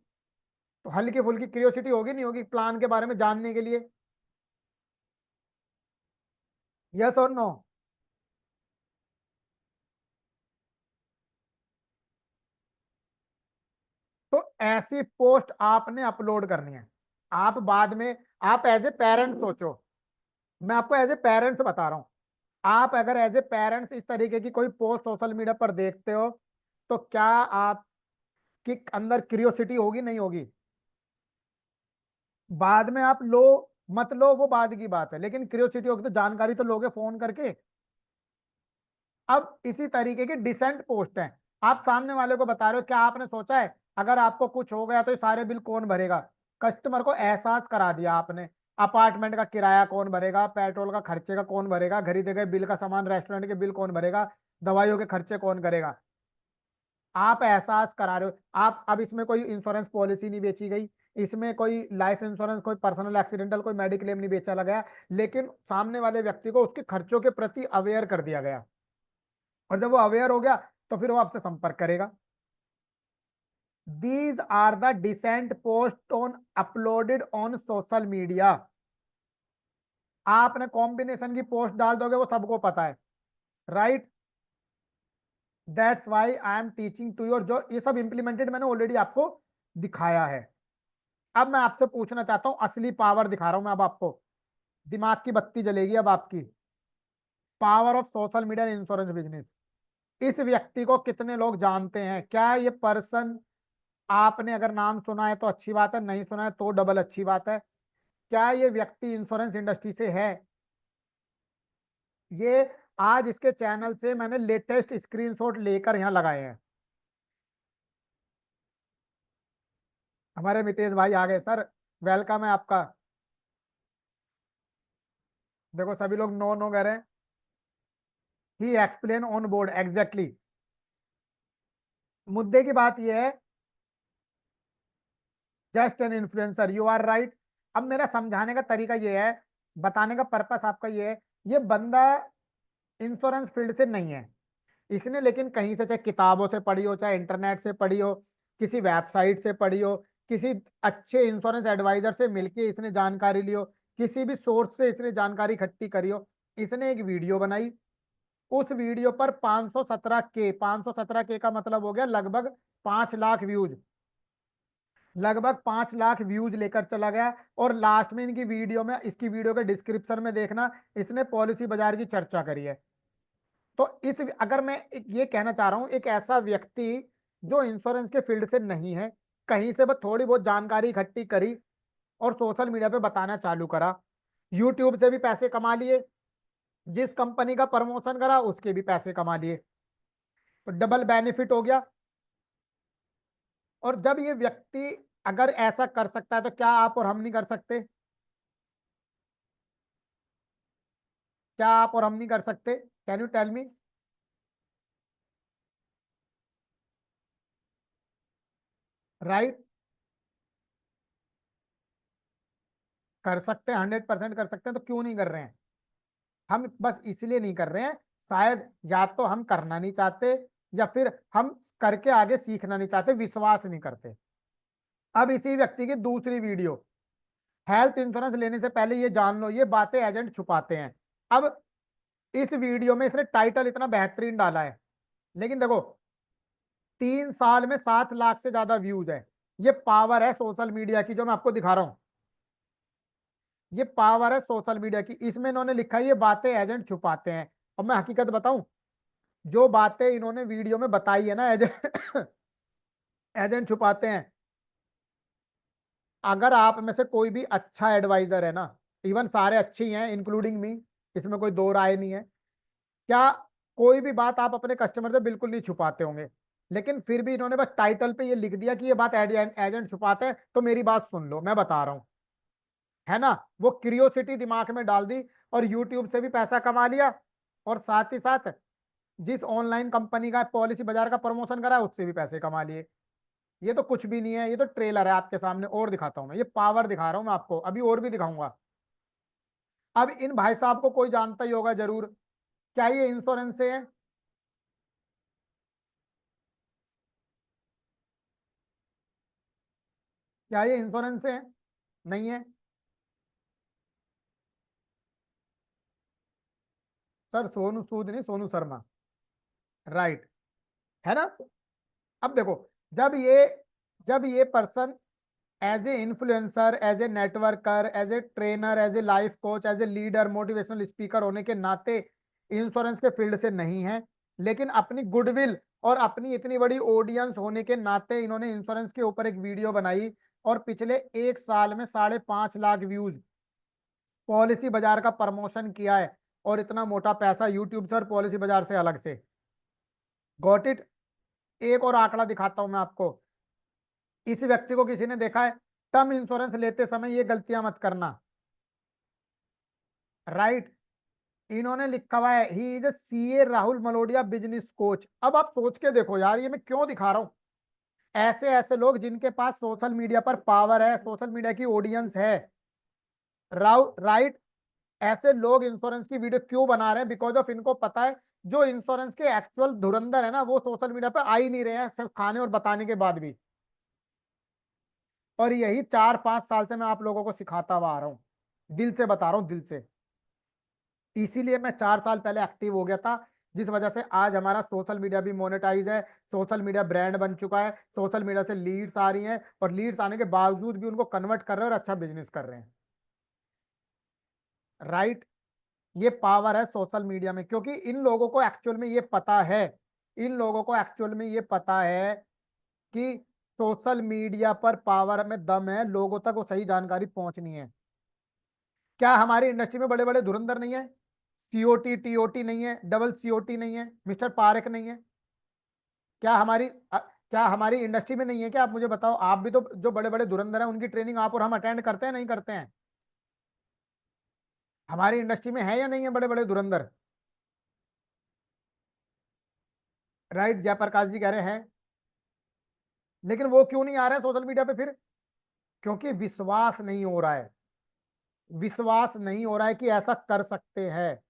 तो हल्की फुल्की क्यूरियोसिटी होगी नहीं होगी प्लान के बारे में जानने के लिए, यस और नो। तो ऐसी पोस्ट आपने अपलोड करनी है। आप बाद में, आप एज ए पेरेंट सोचो, मैं आपको एज ए पेरेंट्स बता रहा हूं, आप अगर एज ए पेरेंट्स इस तरीके की कोई पोस्ट सोशल मीडिया पर देखते हो, तो क्या आपके अंदर क्यूरियोसिटी होगी नहीं होगी। बाद में आप लो मत लो वो बाद की बात है, लेकिन क्यूरियोसिटी होगी तो जानकारी तो लोगे फोन करके। अब इसी तरीके की डिसेंट पोस्ट है, आप सामने वाले को बता रहे हो, क्या आपने सोचा है अगर आपको कुछ हो गया तो ये सारे बिल कौन भरेगा। कस्टमर को एहसास करा दिया आपने, अपार्टमेंट का किराया कौन भरेगा, पेट्रोल का खर्चे का कौन भरेगा, खरीदे गए बिल का सामान, रेस्टोरेंट के बिल कौन भरेगा, दवाइयों के खर्चे कौन करेगा। आप एहसास करा रहे हो। आप अब इसमें कोई इंश्योरेंस पॉलिसी नहीं बेची गई, इसमें कोई लाइफ इंश्योरेंस, कोई पर्सनल एक्सीडेंटल, कोई मेडिक्लेम नहीं बेचा गया, लेकिन सामने वाले व्यक्ति को उसके खर्चों के प्रति अवेयर कर दिया गया, और जब वो अवेयर हो गया तो फिर वो आपसे संपर्क करेगा। These are the decent post on uploaded on social media. आपने कॉम्बिनेशन की पोस्ट डाल दोगे वो सबको पता है, right. That's why I am teaching to your, जो ये सब इंप्लीमेंटेड मैंने ऑलरेडी आपको दिखाया है। अब मैं आपसे पूछना चाहता हूं, असली पावर दिखा रहा हूं मैं अब आपको, दिमाग की बत्ती जलेगी अब आपकी। Power of social media insurance business. इस व्यक्ति को कितने लोग जानते हैं, क्या ये पर्सन, आपने अगर नाम सुना है तो अच्छी बात है, नहीं सुना है तो डबल अच्छी बात है। क्या ये व्यक्ति इंश्योरेंस इंडस्ट्री से है। ये आज इसके चैनल से मैंने लेटेस्ट स्क्रीनशॉट लेकर यहां लगाए हैं। हमारे मितेश भाई आ गए, सर वेलकम है आपका। देखो सभी लोग नो नो कह रहे हैं। He explain on board, exactly. मुद्दे की बात यह है, just an influencer, you are right. अब मेरा समझाने का तरीका यह है, बताने का पर्पस आपका यह है, ये बंदा इंश्योरेंस फील्ड से नहीं है, इसने लेकिन कहीं से, चाहे किताबों से पढ़ी हो, चाहे इंटरनेट से पढ़ी हो, किसी वेबसाइट से पढ़ी हो, किसी अच्छे इंश्योरेंस एडवाइजर से मिलके इसने जानकारी ली हो, किसी भी सोर्स से इसने जानकारी इकट्ठी करी हो, इसने एक वीडियो बनाई। उस वीडियो पर 517K का मतलब हो गया लगभग 5 लाख व्यूज, लगभग 5 लाख व्यूज लेकर चला गया। और लास्ट में इनकी वीडियो में, इसकी वीडियो के डिस्क्रिप्शन में देखना, इसने पॉलिसी बाजार की चर्चा करी है। तो इस, अगर मैं ये कहना चाह रहा हूं, एक ऐसा व्यक्ति जो इंश्योरेंस के फील्ड से नहीं है, कहीं से बस थोड़ी बहुत जानकारी इकट्ठी करी और सोशल मीडिया पे बताना चालू करा, यूट्यूब से भी पैसे कमा लिए, जिस कंपनी का प्रमोशन करा उसके भी पैसे कमा लिए, तो डबल बेनिफिट हो गया। और जब ये व्यक्ति अगर ऐसा कर सकता है तो क्या आप और हम नहीं कर सकते? क्या आप और हम नहीं कर सकते? Can you tell me? Right, कर सकते हैं, 100% कर सकते हैं। तो क्यों नहीं कर रहे हैं? हम बस इसलिए नहीं कर रहे हैं, शायद या तो हम करना नहीं चाहते, या फिर हम करके आगे सीखना नहीं चाहते, विश्वास नहीं करते। अब इसी व्यक्ति की दूसरी वीडियो, हेल्थ इंश्योरेंस लेने से पहले ये जान लो, ये बातें एजेंट छुपाते हैं। अब इस वीडियो में इसने टाइटल इतना बेहतरीन डाला है, लेकिन देखो 3 साल में 7 लाख से ज्यादा व्यूज है। ये पावर है सोशल मीडिया की जो मैं आपको दिखा रहा हूं, ये पावर है सोशल मीडिया की। इसमें इन्होंने लिखा है ये बातें एजेंट छुपाते हैं। और मैं हकीकत बताऊं, जो बातें इन्होंने वीडियो में बताई है ना, एजेंट एजेंट छुपाते हैं। अगर आप में से कोई भी अच्छा एडवाइजर है ना, इवन सारे अच्छे ही हैं इंक्लूडिंग मी, इसमें कोई दो राय नहीं है, क्या कोई भी बात आप अपने कस्टमर से बिल्कुल नहीं छुपाते होंगे, लेकिन फिर भी इन्होंने बस टाइटल पे ये लिख दिया कि ये बात एजेंट छुपाते हैं। तो मेरी बात सुन लो, मैं बता रहा हूं, है ना, वो क्यूरियोसिटी दिमाग में डाल दी और यूट्यूब से भी पैसा कमा लिया, और साथ ही साथ जिस ऑनलाइन कंपनी का पॉलिसी बाजार का प्रमोशन करा उससे भी पैसे कमा लिए। ये तो कुछ भी नहीं है, ये तो ट्रेलर है आपके सामने। और दिखाता हूं मैं, ये पावर दिखा रहा हूं मैं आपको, अभी और भी दिखाऊंगा। अब इन भाई साहब को कोई जानता ही होगा जरूर, क्या ये इंश्योरेंस से है? क्या ये इंश्योरेंस से है? नहीं है सर, सोनू सूद नहीं, सोनू शर्मा। राइट, है ना। अब देखो, जब ये जब ये person as a influencer, as a networker, as a trainer, as a life coach, as a leader, motivational speaker होने के नाते इंश्योरेंस के फील्ड से नहीं है, लेकिन अपनी गुडविल और अपनी इतनी बड़ी ऑडियंस होने के नाते इन्होंने इंश्योरेंस के ऊपर एक वीडियो बनाई, और पिछले 1 साल में 5.5 लाख व्यूज, पॉलिसी बाजार का प्रमोशन किया है, और इतना मोटा पैसा यूट्यूब से और पॉलिसी बाजार से अलग से। Got it? एक और आंकड़ा दिखाता हूं मैं आपको। इस व्यक्ति को किसी ने देखा है? टर्म इंश्योरेंस लेते समय ये गलतियां मत करना। राइट, इन्होंने लिखा हुआ है he is CA Rahul Malodia business coach. अब आप सोच के देखो यार, ये मैं क्यों दिखा रहा हूं। ऐसे ऐसे लोग जिनके पास सोशल मीडिया पर पावर है, सोशल मीडिया की ऑडियंस है, राइट, ऐसे लोग इंश्योरेंस की वीडियो क्यों बना रहे हैं? बिकॉज ऑफ इनको पता है जो इंश्योरेंस के एक्चुअल धुरंधर है ना, वो सोशल मीडिया पर आ ही नहीं रहे हैं, सिर्फ खाने और बताने के बाद भी। और यही 4-5 साल से मैं आप लोगों को सिखाता हुआ आ रहा हूं, दिल से बता रहा हूं, दिल से। इसीलिए मैं 4 साल पहले एक्टिव हो गया था, जिस वजह से आज हमारा सोशल मीडिया भी मोनेटाइज है, सोशल मीडिया ब्रांड बन चुका है, सोशल मीडिया से लीड्स आ रही हैं, और लीड्स आने के बावजूद भी उनको कन्वर्ट कर रहे हैं और अच्छा बिजनेस कर रहे हैं। राइट, ये पावर है सोशल मीडिया में, क्योंकि इन लोगों को एक्चुअल में ये पता है, इन लोगों को एक्चुअल में ये पता है कि सोशल मीडिया पर पावर में दम है, लोगों तक वो सही जानकारी पहुंचनी है। क्या हमारी इंडस्ट्री में बड़े बड़े धुरंधर नहीं है? सीओटी टीओटी नहीं है, डबल सीओटी नहीं है, मिस्टर पारेख नहीं है? क्या हमारी इंडस्ट्री में नहीं है? क्या आप मुझे बताओ, आप भी तो जो बड़े बड़े धुरंधर हैं उनकी ट्रेनिंग आप और हम अटेंड करते हैं नहीं करते हैं? हमारी इंडस्ट्री में है या नहीं है बड़े बड़े धुरंधर? राइट, जयप्रकाश जी कह रहे हैं, लेकिन वो क्यों नहीं आ रहे हैं सोशल मीडिया पे फिर? क्योंकि विश्वास नहीं हो रहा है, विश्वास नहीं हो रहा है कि ऐसा कर सकते हैं।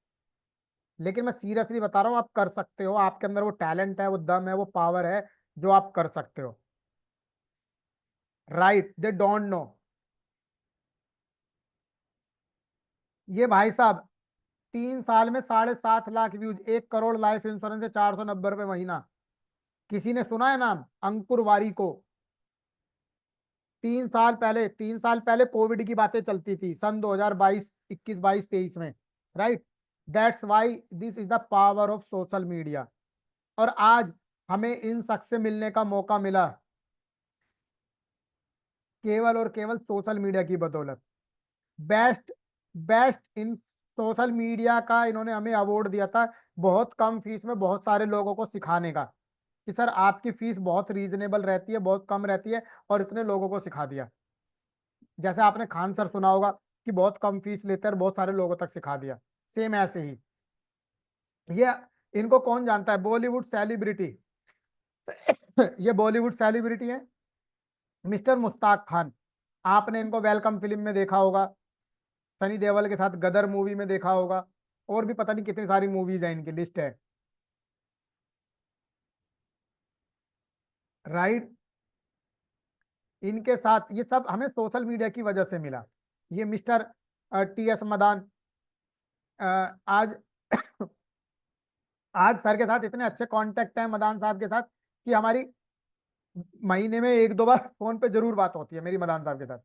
लेकिन मैं सीरियसली बता रहा हूँ, आप कर सकते हो, आपके अंदर वो टैलेंट है, वो दम है, वो पावर है, जो आप कर सकते हो। Right, they don't know. ये भाई साहब 3 साल में 7.5 lakh views, 1 crore life insurance है, 490 रुपये महीना। किसी ने सुना है नाम अंकुर वारी को? 3 साल पहले कोविड की बातें चलती थी, सन 2022, 21, 22, 23 में। Right, that's why this is the power of social media. और आज हमें इन शख्स से मिलने का मौका मिला केवल और केवल सोशल मीडिया की बदौलत। Best best in social media का इन्होंने हमें अवार्ड दिया था, बहुत कम फीस में बहुत सारे लोगों को सिखाने का, कि सर आपकी फीस बहुत रीजनेबल रहती है, बहुत कम रहती है, और इतने लोगों को सिखा दिया। जैसे आपने खान सर सुना होगा कि बहुत कम फीस लेते हैं और बहुत सारे लोगों तक सिखा दिया, सेम ऐसे ही ये। इनको कौन जानता है? बॉलीवुड सेलिब्रिटी ये बॉलीवुड सेलिब्रिटी है मिस्टर मुश्ताक खान। आपने इनको वेलकम फिल्म में देखा होगा, सनी देओल के साथ गदर मूवी में देखा होगा, और भी पता नहीं कितनी सारी मूवीज है, इनकी लिस्ट है। राइट, इनके साथ ये सब हमें सोशल मीडिया की वजह से मिला। ये मिस्टर टीएस मदान, आज आज सर के साथ इतने अच्छे कांटेक्ट हैं मदान साहब के साथ, कि हमारी महीने में 1-2 बार फोन पे जरूर बात होती है मेरी मदान साहब के साथ।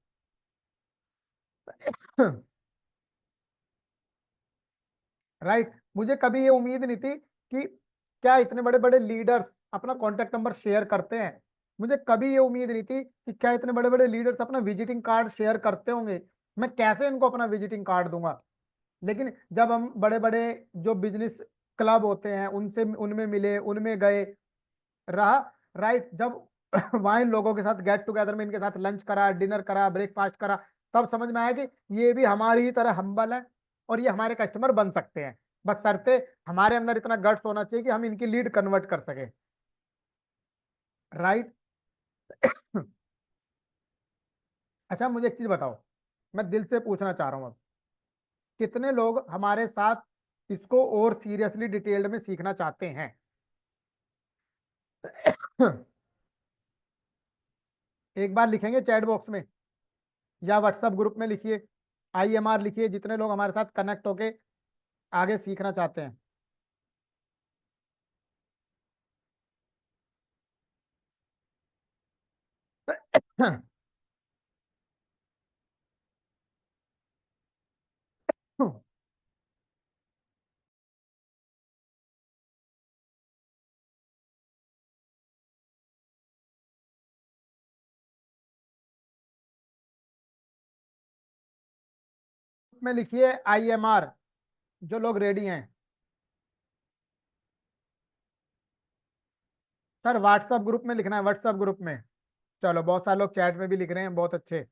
राइट, मुझे कभी ये उम्मीद नहीं थी कि क्या इतने बड़े बड़े लीडर्स अपना कॉन्टेक्ट नंबर शेयर करते हैं। मुझे कभी ये उम्मीद नहीं थी कि क्या इतने बड़े बड़े लीडर्स अपना विजिटिंग कार्ड शेयर करते होंगे। मैं कैसे इनको अपना विजिटिंग कार्ड दूंगा? लेकिन जब हम बड़े बड़े जो बिजनेस क्लब होते हैं उनसे उनमें मिले, उनमें गए, रहा। राइट, जब वहाँ इन लोगों के साथ गेट टुगेदर में इनके साथ लंच करा, डिनर करा, ब्रेकफास्ट करा, तब समझ में आया कि ये भी हमारी ही तरह हम्बल है, और ये हमारे कस्टमर बन सकते हैं। बस शर्ते हमारे अंदर इतना गट्स होना चाहिए कि हम इनकी लीड कन्वर्ट कर सके। राइट। अच्छा, मुझे एक चीज बताओ, मैं दिल से पूछना चाह रहा हूँ अब, कितने लोग हमारे साथ इसको और सीरियसली डिटेल्ड में सीखना चाहते हैं? एक बार लिखेंगे चैट बॉक्स में या व्हाट्सएप ग्रुप में लिखिए, IMR लिखिए, जितने लोग हमारे साथ कनेक्ट होके आगे सीखना चाहते हैं। में लिखिए IMR, जो लोग रेडी हैं। सर व्हाट्सएप ग्रुप में लिखना है, व्हाट्सएप ग्रुप में। चलो, बहुत सारे लोग चैट में भी लिख रहे हैं, बहुत अच्छे।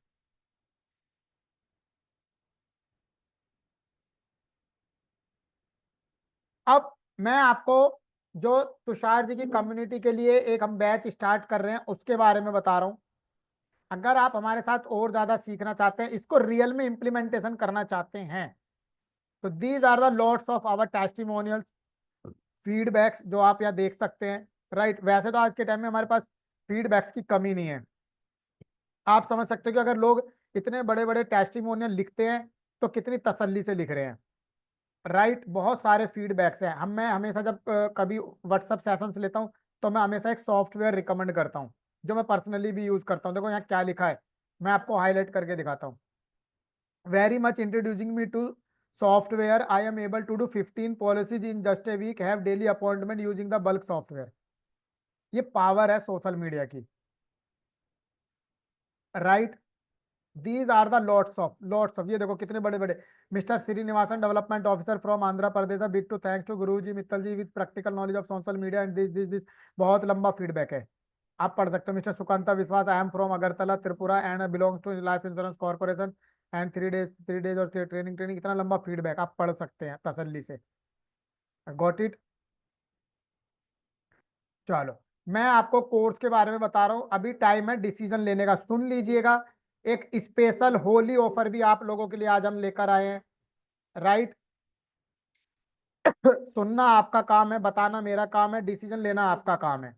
अब मैं आपको जो तुषार जी की कम्युनिटी के लिए एक हम बैच स्टार्ट कर रहे हैं उसके बारे में बता रहा हूँ। अगर आप हमारे साथ और ज्यादा सीखना चाहते हैं, इसको रियल में इम्प्लीमेंटेशन करना चाहते हैं, तो these are the lots of our testimonials, feedbacks, जो आप यहाँ देख सकते हैं। राइट, वैसे तो आज के टाइम में हमारे पास फीडबैक्स की कमी नहीं है। आप समझ सकते हो कि अगर लोग इतने बड़े बड़े टेस्टिमोनियल लिखते हैं तो कितनी तसल्ली से लिख रहे हैं। राइट, बहुत सारे फीडबैक्स हैं। मैं हमेशा जब कभी व्हाट्सअप सेशंस लेता हूँ, तो मैं हमेशा एक सॉफ्टवेयर रिकमेंड करता हूँ, जो मैं पर्सनली भी यूज करता हूँ। देखो यहाँ क्या लिखा है, मैं आपको हाईलाइट करके दिखाता हूँ। Very much introducing me to software, I am able to do 15 policies in just a week, have daily appointment using the bulk software. ये पावर है सोशल मीडिया की। Right, these are the lots of ये देखो कितने बड़े बड़े। Mister Srinivasan, development officer from Andhra Pradesh, big to thanks to guru ji Mittal ji with practical knowledge of social media and this. बहुत लंबा फीडबैक है, आप पढ़ सकते हो। Mister Sukanta Biswas, I am from Agartala Tripura and belongs to life insurance corporation and 3 days और ट्रेनिंग। इतना लंबा फीडबैक आप पढ़ सकते हैं तसल्ली से। Got it. चलो, मैं आपको कोर्स के बारे में बता रहा हूँ, अभी टाइम है डिसीजन लेने का, सुन लीजिएगा। एक स्पेशल होली ऑफर भी आप लोगों के लिए आज हम लेकर आए हैं। राइट, सुनना आपका काम है, बताना मेरा काम है, डिसीजन लेना आपका काम है,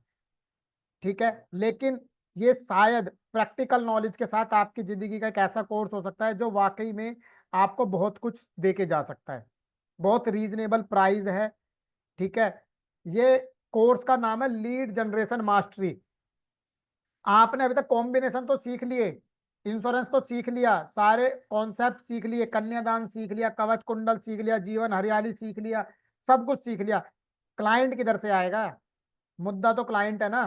ठीक है। लेकिन ये शायद प्रैक्टिकल नॉलेज के साथ आपकी जिंदगी का एक ऐसा कोर्स हो सकता है जो वाकई में आपको बहुत कुछ दे के जा सकता है। बहुत रीजनेबल प्राइस है, ठीक है। ये कोर्स का नाम है लीड जनरेशन मास्टरी। आपने अभी तक कॉम्बिनेशन तो सीख लिए, इंश्योरेंस तो सीख लिया, सारे कॉन्सेप्ट सीख लिए, कन्यादान सीख लिया, कवच कुंडल सीख लिया, जीवन हरियाली सीख लिया, सब कुछ सीख लिया। क्लाइंट किधर से आएगा? मुद्दा तो क्लाइंट है ना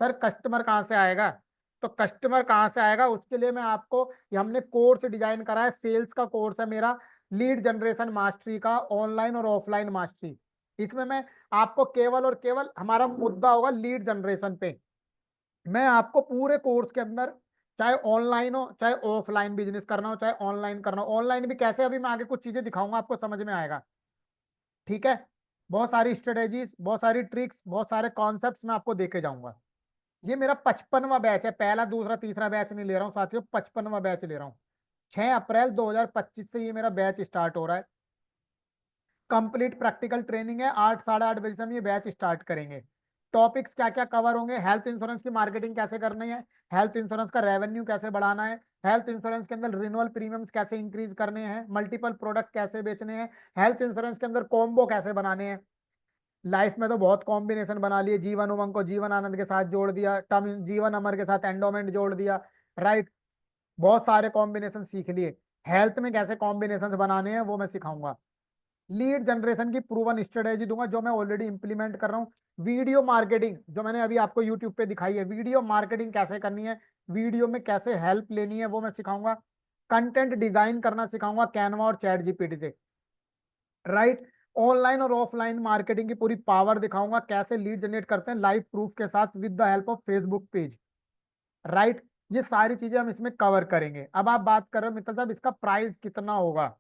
सर, कस्टमर कहाँ से आएगा? तो कस्टमर कहाँ से आएगा उसके लिए मैं आपको, ये हमने कोर्स डिजाइन करा है, सेल्स का कोर्स है मेरा, लीड जनरेशन मास्टरी का, ऑनलाइन और ऑफलाइन मास्टरी। इसमें मैं आपको केवल और केवल, हमारा मुद्दा होगा लीड जनरेशन पे। मैं आपको पूरे कोर्स के अंदर, चाहे ऑनलाइन हो चाहे ऑफलाइन बिजनेस करना हो, चाहे ऑनलाइन करना हो, ऑनलाइन भी कैसे, अभी मैं आगे कुछ चीजें दिखाऊंगा आपको, समझ में आएगा, ठीक है। बहुत सारी स्ट्रेटेजीज, बहुत सारी ट्रिक्स, बहुत सारे कॉन्सेप्ट्स मैं आपको देके जाऊंगा। ये मेरा 55वां बैच है, पहला दूसरा तीसरा बैच नहीं ले रहा हूँ साथियों, 55वां बैच ले रहा हूँ। 6 अप्रैल 2025 से ये मेरा बैच स्टार्ट हो रहा है। कंप्लीट प्रैक्टिकल ट्रेनिंग है, 8 साढ़े 8 बजे से हम ये बैच स्टार्ट करेंगे। टॉपिक्स क्या क्या कवर होंगे? हेल्थ इंश्योरेंस की मार्केटिंग कैसे करनी है, हेल्थ इंश्योरेंस का रेवेन्यू कैसे बढ़ाना है, हेल्थ इंश्योरेंस के अंदर रिन्यूअल प्रीमियम्स कैसे इंक्रीज करने हैं, मल्टीपल प्रोडक्ट कैसे बेचने हैं, हेल्थ इंश्योरेंस के अंदर कॉम्बो कैसे बनाने हैं। लाइफ में तो बहुत कॉम्बिनेशन बना लिए, जीवन उमंग को जीवन आनंद के साथ जोड़ दिया, टर्म जीवन अमर के साथ एंडोमेंट जोड़ दिया, राइट। बहुत सारे कॉम्बिनेशन सीख लिए। हेल्थ में कैसे कॉम्बिनेशन बनाने हैं वो मैं सिखाऊंगा। लीड जनरेशन की प्रूवन स्ट्रेटेजी दूंगा जो मैं ऑलरेडी इंप्लीमेंट कर रहा हूँ। वीडियो मार्केटिंग जो मैंने अभी आपको यूट्यूब पे दिखाई है, वीडियो मार्केटिंग कैसे करनी है, वीडियो में कैसे हेल्प लेनी है वो मैं सिखाऊंगा। कंटेंट डिजाइन करना सिखाऊंगा कैनवा और चैट जीपीटी से, राइट। ऑनलाइन और ऑफलाइन मार्केटिंग की पूरी पावर दिखाऊंगा, कैसे लीड जनरेट करते हैं लाइव प्रूफ के साथ with the help of Facebook page, right. ये सारी चीजें हम इसमें कवर करेंगे। अब आप बात कर रहे हो मित्तल साहब इसका प्राइस कितना होगा,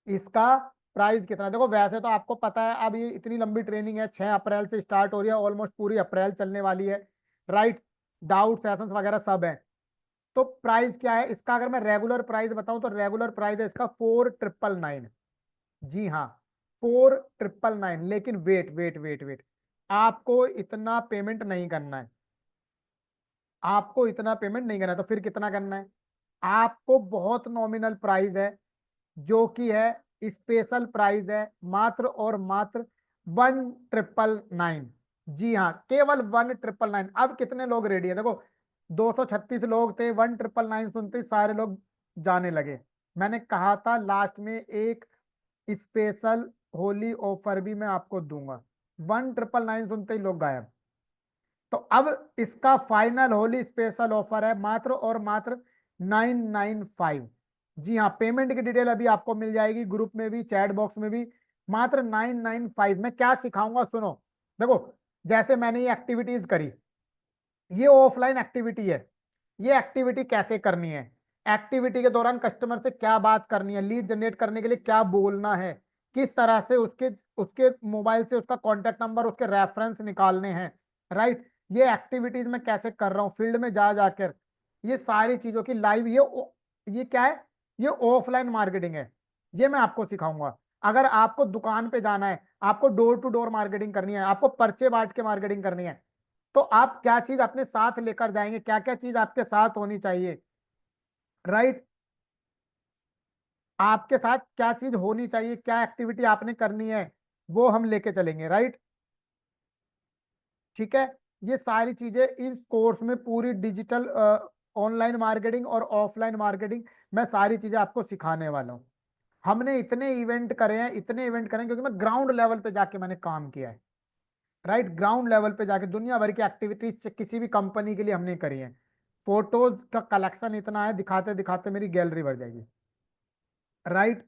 इसका प्राइस कितना? देखो वैसे तो आपको पता है, अब ये इतनी लंबी ट्रेनिंग है, 6 अप्रैल से स्टार्ट हो रही है, ऑलमोस्ट पूरी अप्रैल चलने वाली है, राइट। डाउट सेशंस वगैरह सब है। तो प्राइस क्या है इसका? अगर मैं रेगुलर प्राइस बताऊं तो रेगुलर प्राइस है इसका 4999। जी हाँ, 4999। लेकिन वेट वेट वेट वेट, आपको इतना पेमेंट नहीं करना है, आपको इतना पेमेंट नहीं करना है, तो फिर कितना करना है? आपको बहुत नॉमिनल प्राइस है, जो कि है स्पेशल प्राइस है, मात्र और मात्र 1999। जी हाँ, केवल 1999। अब कितने लोग रेडी है? देखो 236 लोग थे, 1999 सुनते ही सारे लोग जाने लगे। मैंने कहा था लास्ट में एक स्पेशल होली ऑफर भी मैं आपको दूंगा, 1999 सुनते ही लोग गायब। तो अब इसका फाइनल होली स्पेशल ऑफर है मात्र और मात्र 995। जी हाँ, पेमेंट की डिटेल अभी आपको मिल जाएगी ग्रुप में भी, चैट बॉक्स में भी। मात्र 995 में क्या सिखाऊंगा सुनो। देखो जैसे मैंने ये एक्टिविटीज करी, ये ऑफलाइन एक्टिविटी है, ये एक्टिविटी कैसे करनी है, एक्टिविटी के दौरान कस्टमर से क्या बात करनी है, लीड जनरेट करने के लिए क्या बोलना है, किस तरह से उसके उसके मोबाइल से उसका कॉन्टेक्ट नंबर, उसके रेफरेंस निकालने हैं, राइट। ये एक्टिविटीज मैं कैसे कर रहा हूँ फील्ड में जा जाकर, ये सारी चीजों की लाइव, ये क्या है? ये ऑफलाइन मार्केटिंग है, ये मैं आपको सिखाऊंगा। अगर आपको दुकान पे जाना है, आपको डोर टू डोर मार्केटिंग करनी है, आपको पर्चे बांट के मार्केटिंग करनी है, तो आप क्या चीज अपने साथ लेकर जाएंगे, क्या क्या चीज आपके साथ होनी चाहिए, राइट। आपके साथ क्या चीज होनी चाहिए, क्या एक्टिविटी आपने करनी है, वो हम लेके चलेंगे, राइट। ठीक है। ये सारी चीजें इस कोर्स में पूरी डिजिटल ऑनलाइन मार्केटिंग और ऑफलाइन मार्केटिंग, मैं सारी चीजें आपको सिखाने वाला हूँ। हमने इतने इवेंट करे हैं, इतने इवेंट करे हैं, क्योंकि मैं ग्राउंड लेवल पे जाके मैंने काम किया है, राइट। ग्राउंड लेवल पे जाके दुनिया भर की एक्टिविटीज किसी भी कंपनी के लिए हमने करी है। फोटोज का कलेक्शन इतना है, दिखाते दिखाते मेरी गैलरी भर जाएगी, राइट।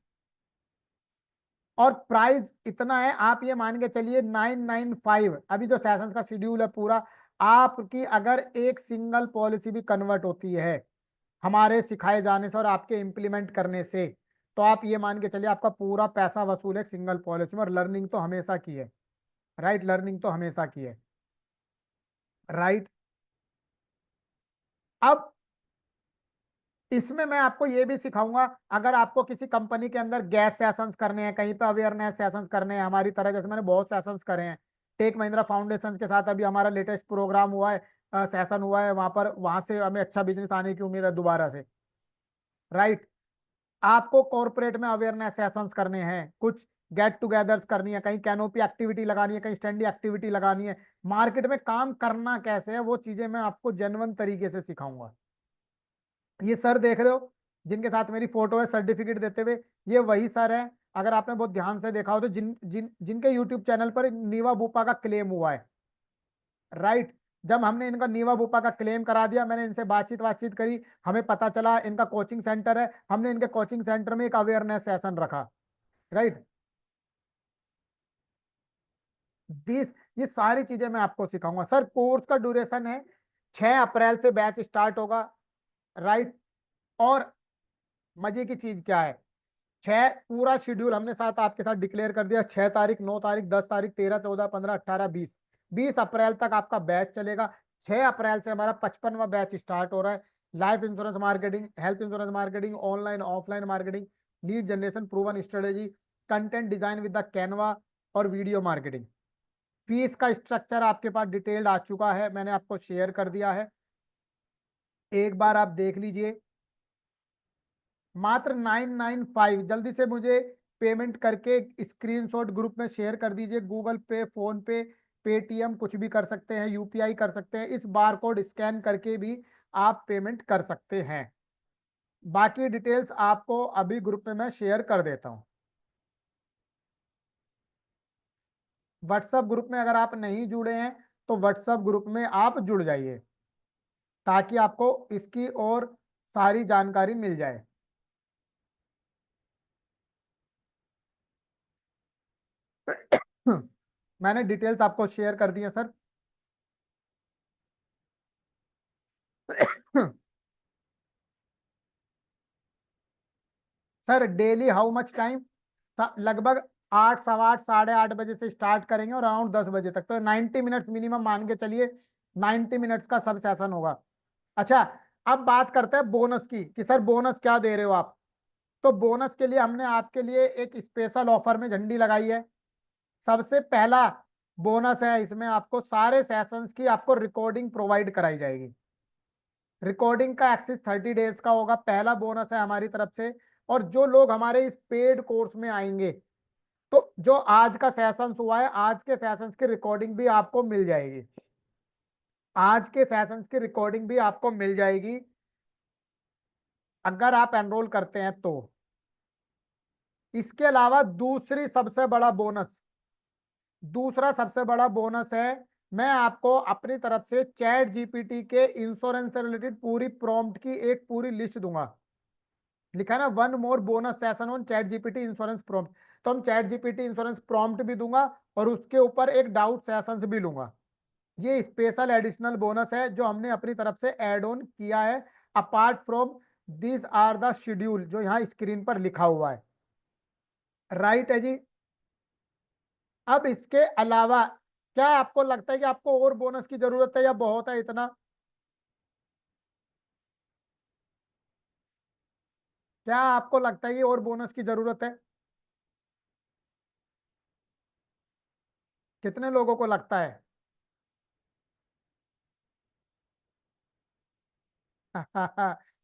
और प्राइस इतना है, आप ये मान के चलिए 995। अभी जो सेशंस का शेड्यूल है पूरा, आपकी अगर एक सिंगल पॉलिसी भी कन्वर्ट होती है हमारे सिखाए जाने से और आपके इम्प्लीमेंट करने से, तो आप ये मान के चलिए आपका पूरा पैसा वसूल है सिंगल पॉलिसी में। और लर्निंग तो हमेशा की है, राइट, लर्निंग तो हमेशा की है, राइट। अब इसमें मैं आपको ये भी सिखाऊंगा, अगर आपको किसी कंपनी के अंदर गैस सेशंस करने हैं, कहीं पे अवेयरनेस सेशंस करने हैं हमारी तरह, जैसे मैंने बहुत सेशंस करे हैं टेक महिंद्रा फाउंडेशन के साथ, अभी हमारा लेटेस्ट प्रोग्राम हुआ है, सेशन हुआ है वहां पर, वहां से हमें अच्छा बिजनेस आने की उम्मीद है दोबारा से, राइट। आपको कॉर्पोरेट में अवेयरनेस सेशंस करने हैं, कुछ गेट टुगेदर्स करनी है, कहीं कैनोपी एक्टिविटी लगानी है, कहीं स्टैंडी एक्टिविटी लगानी है, मार्केट में काम करना कैसे है, वो चीजें मैं आपको जेन्युइन तरीके से सिखाऊंगा। ये सर देख रहे हो जिनके साथ मेरी फोटो है सर्टिफिकेट देते हुए, ये वही सर है। अगर आपने बहुत ध्यान से देखा हो तो जिनके यूट्यूब चैनल पर नीवा बुपा का क्लेम हुआ है, राइट। जब हमने इनका नीवा बुपा का क्लेम करा दिया, मैंने इनसे बातचीत करी, हमें पता चला इनका कोचिंग सेंटर है, हमने इनके कोचिंग सेंटर में एक अवेयरनेस सेशन रखा, राइट। दिस ये सारी चीजें मैं आपको सिखाऊंगा सर। कोर्स का ड्यूरेशन है 6 अप्रैल से बैच स्टार्ट होगा, राइट। और मजे की चीज क्या है, 6 पूरा शेड्यूल हमने साथ आपके साथ डिक्लेयर कर दिया, 6 तारीख, 9 तारीख, 10 तारीख, 13, 14, 15, 18, 20, 20 अप्रैल तक आपका बैच चलेगा। 6 अप्रैल से हमारा 55वां बैच स्टार्ट हो रहा है। Life insurance marketing, health insurance marketing, online offline marketing, lead generation, proven strategy, content design with the Canva और वीडियो मार्केटिंग। फीस का स्ट्रक्चर आपके पास डिटेल्ड आ चुका है, मैंने आपको शेयर कर दिया है, एक बार आप देख लीजिए। मात्र 995, जल्दी से मुझे पेमेंट करके स्क्रीनशॉट ग्रुप में शेयर कर दीजिए। गूगल पे, फोन पे, पेटीएम कुछ भी कर सकते हैं, यूपीआई कर सकते हैं, इस बार कोड स्कैन करके भी आप पेमेंट कर सकते हैं। बाकी डिटेल्स आपको अभी ग्रुप में मैं शेयर कर देता हूं। व्हाट्सएप ग्रुप में अगर आप नहीं जुड़े हैं तो व्हाट्सएप ग्रुप में आप जुड़ जाइए, ताकि आपको इसकी और सारी जानकारी मिल जाए। मैंने डिटेल्स आपको शेयर कर दी है sir. Sir daily how much time, लगभग 8, 8:15, 8:30 बजे से स्टार्ट करेंगे और अराउंड 10 बजे तक, तो 90 मिनट्स मिनिमम मान के चलिए, 90 मिनट्स का सब सेशन होगा। अच्छा, अब बात करते हैं बोनस की, कि सर बोनस क्या दे रहे हो आप। तो बोनस के लिए हमने आपके लिए एक स्पेशल ऑफर में झंडी लगाई है। सबसे पहला बोनस है, इसमें आपको सारे सेशंस की आपको रिकॉर्डिंग प्रोवाइड कराई जाएगी। रिकॉर्डिंग का एक्सेस 30 डेज का होगा, पहला बोनस है हमारी तरफ से। और जो लोग हमारे इस पेड कोर्स में आएंगे, तो जो आज का सेशंस हुआ है, आज के सेशंस की रिकॉर्डिंग भी आपको मिल जाएगी, आज के सेशंस की रिकॉर्डिंग भी आपको मिल जाएगी अगर आप एनरोल करते हैं तो। इसके अलावा दूसरा सबसे बड़ा बोनस है, मैं आपको अपनी तरफ से चैट जीपीटी के इंश्योरेंस से रिलेटेड पूरी प्रॉम्प्ट की एक पूरी लिस्ट दूंगा। लिखा है ना, 1 more bonus session on ChatGPT insurance prompt, तो हम चैट जीपीटी इंश्योरेंस प्रॉम्प्ट भी दूंगा और उसके ऊपर एक डाउट सेशंस भी लूंगा। ये स्पेशल एडिशनल बोनस है जो हमने अपनी तरफ से ऐड ऑन किया है, apart from this are the schedule जो यहाँ स्क्रीन पर लिखा हुआ है, राइट है जी। अब इसके अलावा क्या आपको लगता है कि आपको और बोनस की जरूरत है, या बहुत है इतना? क्या आपको लगता है कि और बोनस की जरूरत है? कितने लोगों को लगता है?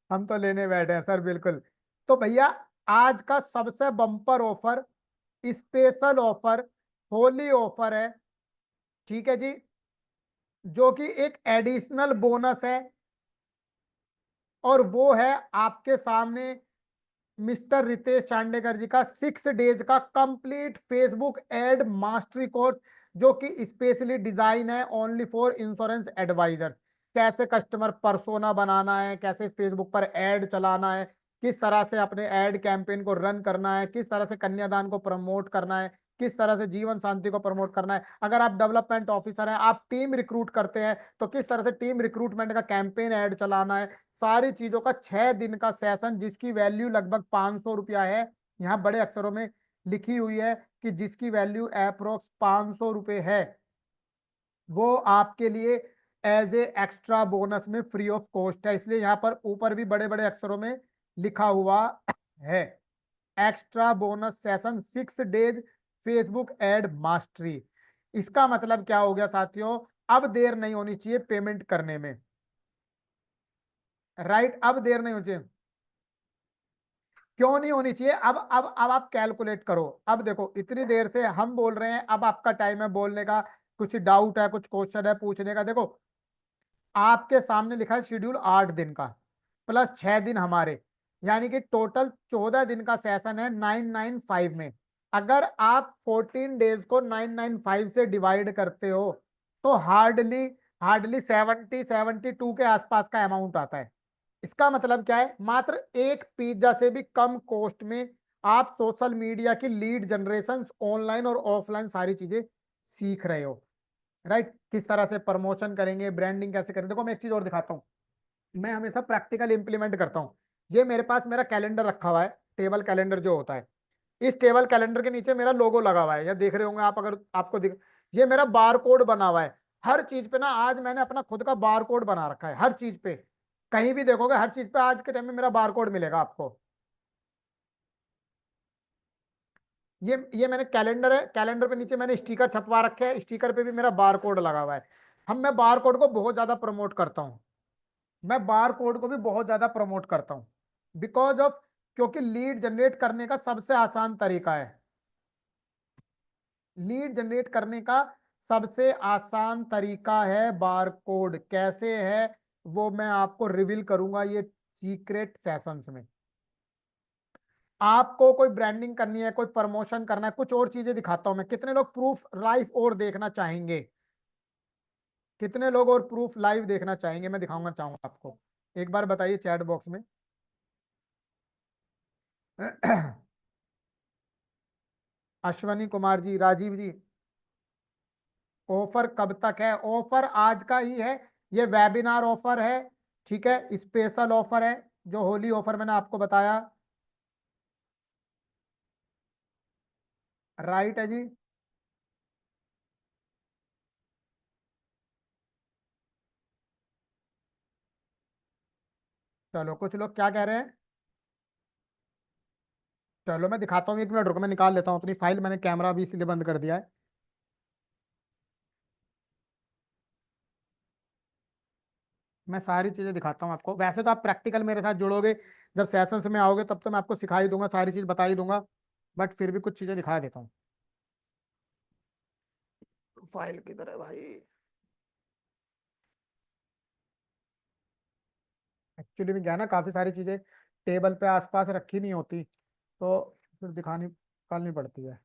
हम तो लेने बैठे हैं सर, बिल्कुल। तो भैया, आज का सबसे bumper offer, special offer, Holi offer है, ठीक है जी, जो कि एक एडिशनल बोनस है, और वो है आपके सामने मिस्टर रितेश चांडेकर जी का 6 डेज का complete Facebook ad mastery course, जो कि स्पेशली डिजाइन है ओनली फॉर इंश्योरेंस एडवाइजर्स। कैसे कस्टमर पर्सोना बनाना है, कैसे फेसबुक पर एड चलाना है, किस तरह से अपने एड कैंपेन को रन करना है, किस तरह से कन्यादान को प्रमोट करना है, किस तरह से जीवन शांति को प्रमोट करना है। अगर आप डेवलपमेंट ऑफिसर हैं, आप टीम रिक्रूट करते हैं, तो किस तरह से टीम रिक्रूटमेंट का कैंपेन ऐड चलाना है। सारी चीजों का 6 दिन का सेशन, जिसकी वैल्यू लगभग 500 रुपया है, यहाँ बड़े अक्षरों में लिखी हुई है कि जिसकी वैल्यू अप्रोक्स 500 रुपये है, वो आपके लिए एज ए एक्स्ट्रा बोनस में फ्री ऑफ कॉस्ट है, इसलिए यहाँ पर ऊपर भी बड़े बड़े अक्षरों में लिखा हुआ है extra bonus session 6 days Facebook ad mastery. इसका मतलब क्या हो गया साथियों, अब देर नहीं होनी चाहिए पेमेंट करने में, राइट। अब देर नहीं होनी चाहिए। क्यों नहीं होनी चाहिए? अब आप कैलकुलेट करो। अब देखो इतनी देर से हम बोल रहे हैं, अब आपका टाइम है बोलने का, कुछ डाउट है, कुछ क्वेश्चन है पूछने का। देखो आपके सामने लिखा है शेड्यूल 8 दिन का प्लस 6 दिन हमारे, यानी कि टोटल 14 दिन का सेशन है 995 में। अगर आप 14 डेज को 995 से डिवाइड करते हो तो हार्डली हार्डली 72 के आसपास का अमाउंट आता है। इसका मतलब क्या है, मात्र एक पिज्जा से भी कम कॉस्ट में आप सोशल मीडिया की लीड जनरेशन, ऑनलाइन और ऑफलाइन सारी चीजें सीख रहे हो, राइट। किस तरह से प्रमोशन करेंगे, ब्रांडिंग कैसे करेंगे। देखो मैं एक चीज और दिखाता हूँ, मैं हमेशा प्रैक्टिकल इंप्लीमेंट करता हूँ। ये मेरे पास मेरा कैलेंडर रखा हुआ है, टेबल कैलेंडर जो होता है। इस टेबल कैलेंडर के नीचे मेरा लोगो लगा हुआ है, या देख रहे होंगे आप, अगर आपको दिख, ये मेरा बार कोड बना हुआ है। हर चीज पे ना आज मैंने अपना खुद का बार कोड बना रखा है, हर चीज पे। कहीं भी देखोगे हर चीज पे आज के टाइम में मेरा बार कोड मिलेगा आपको। ये मैंने कैलेंडर है, कैलेंडर पे नीचे मैंने स्टिकर छपवा रखे हैं, स्टिकर पे भी मेरा बार कोड लगा हुआ है। मैं बार कोड को बहुत ज्यादा प्रमोट करता हूँ, मैं बार कोड को भी बहुत ज्यादा प्रमोट करता हूँ, बिकॉज ऑफ, क्योंकि लीड जनरेट करने का सबसे आसान तरीका है, लीड जनरेट करने का सबसे आसान तरीका है बार कोड। कैसे है वो मैं आपको रिवील करूंगा ये सीक्रेट सेशंस में। आपको कोई ब्रांडिंग करनी है, कोई प्रमोशन करना है, कुछ और चीजें दिखाता हूं मैं। कितने लोग प्रूफ लाइव और देखना चाहेंगे, कितने लोग और प्रूफ लाइव देखना चाहेंगे, मैं दिखाऊंगा चाहूंगा आपको, एक बार बताइए चैट बॉक्स में। अश्वनी कुमार जी, राजीव जी, ऑफर कब तक है? ऑफर आज का ही है, ये वेबिनार ऑफर है, ठीक है, स्पेशल ऑफर है, जो होली ऑफर मैंने आपको बताया, राइट है जी। चलो कुछ लोग क्या कह रहे हैं, चलो मैं दिखाता हूँ, 1 मिनट रुको, मैं निकाल लेता हूँ अपनी फाइल, मैंने कैमरा भी इसलिए बंद कर दिया है। मैं सारी चीजें दिखाता हूँ आपको। वैसे तो आप प्रैक्टिकल मेरे साथ जुड़ोगे, जब सेशंस में आओगे तब तो मैं आपको सिखा ही दूंगा, सारी चीज बता ही दूंगा, बट फिर भी कुछ चीजें दिखा देता हूँ। फाइल किधर है भाई? एक्चुअली में क्या है ना, काफी सारी चीजें टेबल पे आसपास रखी नहीं होती, तो फिर दिखानी निकालनी पड़ती है।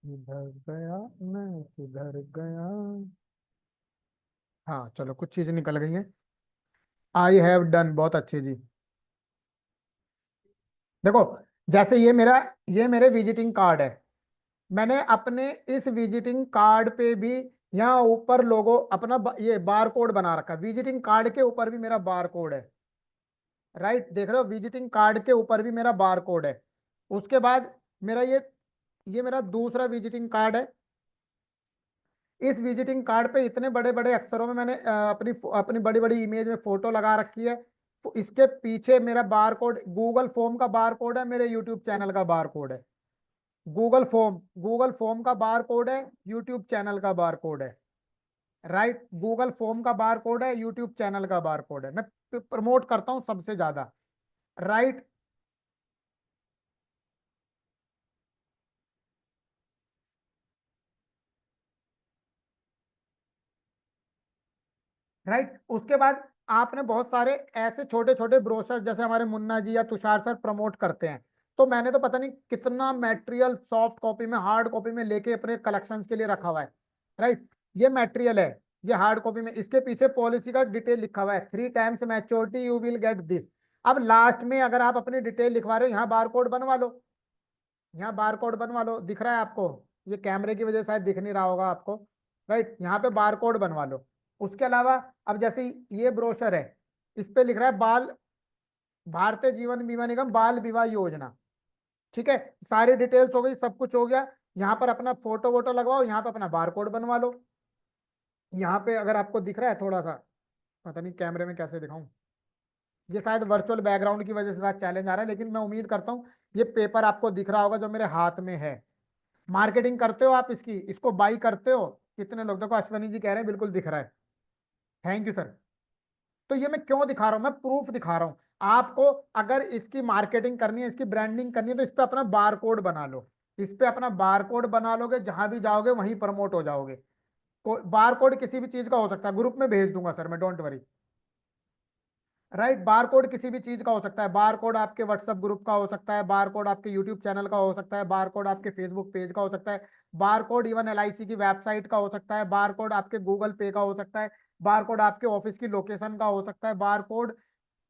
इधर गया, मैं किधर गया। हाँ चलो कुछ चीजें निकल गई हैं। आई हैव डन, बहुत अच्छी जी। देखो जैसे ये मेरे विजिटिंग कार्ड है, मैंने अपने इस विजिटिंग कार्ड पे भी यहाँ ऊपर लोगो अपना ये बार कोड बना रखा है। विजिटिंग कार्ड के ऊपर भी मेरा बार कोड है, राइट, देख रहे हो, विजिटिंग कार्ड के ऊपर भी मेरा बार कोड है। उसके बाद मेरा ये मेरा दूसरा विजिटिंग कार्ड है। इस विजिटिंग कार्ड पे इतने बड़े बड़े अक्षरों में मैंने अपनी अपनी बड़ी बड़ी इमेज में फोटो लगा रखी है। तो इसके पीछे मेरा बार कोड गूगल फॉर्म का बार कोड है, मेरे यूट्यूब चैनल का बार कोड है। गूगल फॉर्म का बार कोड है, यूट्यूब चैनल का बार कोड है, राइट। गूगल फॉर्म का बार कोड है, यूट्यूब चैनल का बार कोड है, मैं प्रमोट करता हूं सबसे ज्यादा, राइट। राइट, उसके बाद आपने बहुत सारे ऐसे छोटे छोटे ब्रोशर, जैसे हमारे मुन्ना जी या तुषार सर प्रमोट करते हैं, तो मैंने तो पता नहीं कितना मटेरियल सॉफ्ट कॉपी में, हार्ड कॉपी में लेके अपने कलेक्शंस के लिए रखा हुआ है, राइट। ये मटेरियल है, ये हार्ड कॉपी में, इसके पीछे पॉलिसी का डिटेल लिखा हुआ है, 3 times maturity you will get this. अब लास्ट में अगर आप अपनी डिटेल लिखवा रहे हो, यहाँ बार कोड बनवा लो, यहाँ बार कोड बनवा लो, दिख रहा है आपको? ये कैमरे की वजह से शायद दिख नहीं रहा होगा आपको, राइट, यहाँ पे बार कोड बनवा लो। उसके अलावा अब जैसे ये ब्रोशर है, इस पे लिख रहा है बाल भारतीय जीवन बीमा निगम बाल विवाह योजना, ठीक है, सारी डिटेल्स हो गई, सब कुछ हो गया। यहाँ पर अपना फोटो वोटो लगवाओ, यहाँ पे अपना बार कोड बनवा लो। यहाँ पे अगर आपको दिख रहा है थोड़ा सा, पता नहीं कैमरे में कैसे दिखाऊं, ये शायद वर्चुअल बैकग्राउंड की वजह से शायद चैलेंज आ रहा है, लेकिन मैं उम्मीद करता हूँ ये पेपर आपको दिख रहा होगा जो मेरे हाथ में है। मार्केटिंग करते हो आप इसकी, इसको बाई करते हो? कितने लोग, देखो अश्वनी जी कह रहे हैं बिल्कुल दिख रहा है, थैंक यू सर। तो ये मैं क्यों दिखा रहा हूं, मैं प्रूफ दिखा रहा हूं आपको। अगर इसकी मार्केटिंग करनी है, इसकी ब्रांडिंग करनी है, तो इस पे अपना बार कोड बना लो। इस पे अपना बार कोड बना लोगे, जहां भी जाओगे वहीं प्रमोट हो जाओगे। बार कोड किसी भी चीज का हो सकता है, ग्रुप में भेज दूंगा सर मैं, don't worry. Right, bar code किसी भी चीज का हो सकता है। बार कोड आपके व्हाट्सएप ग्रुप का हो सकता है, बार कोड आपके यूट्यूब चैनल का हो सकता है, बार कोड आपके फेसबुक पेज का हो सकता है, बार कोड इवन एलआईसी की वेबसाइट का हो सकता है, बार कोड आपके गूगल पे का हो सकता है, बार कोड आपके ऑफिस की लोकेशन का हो सकता है, बार कोड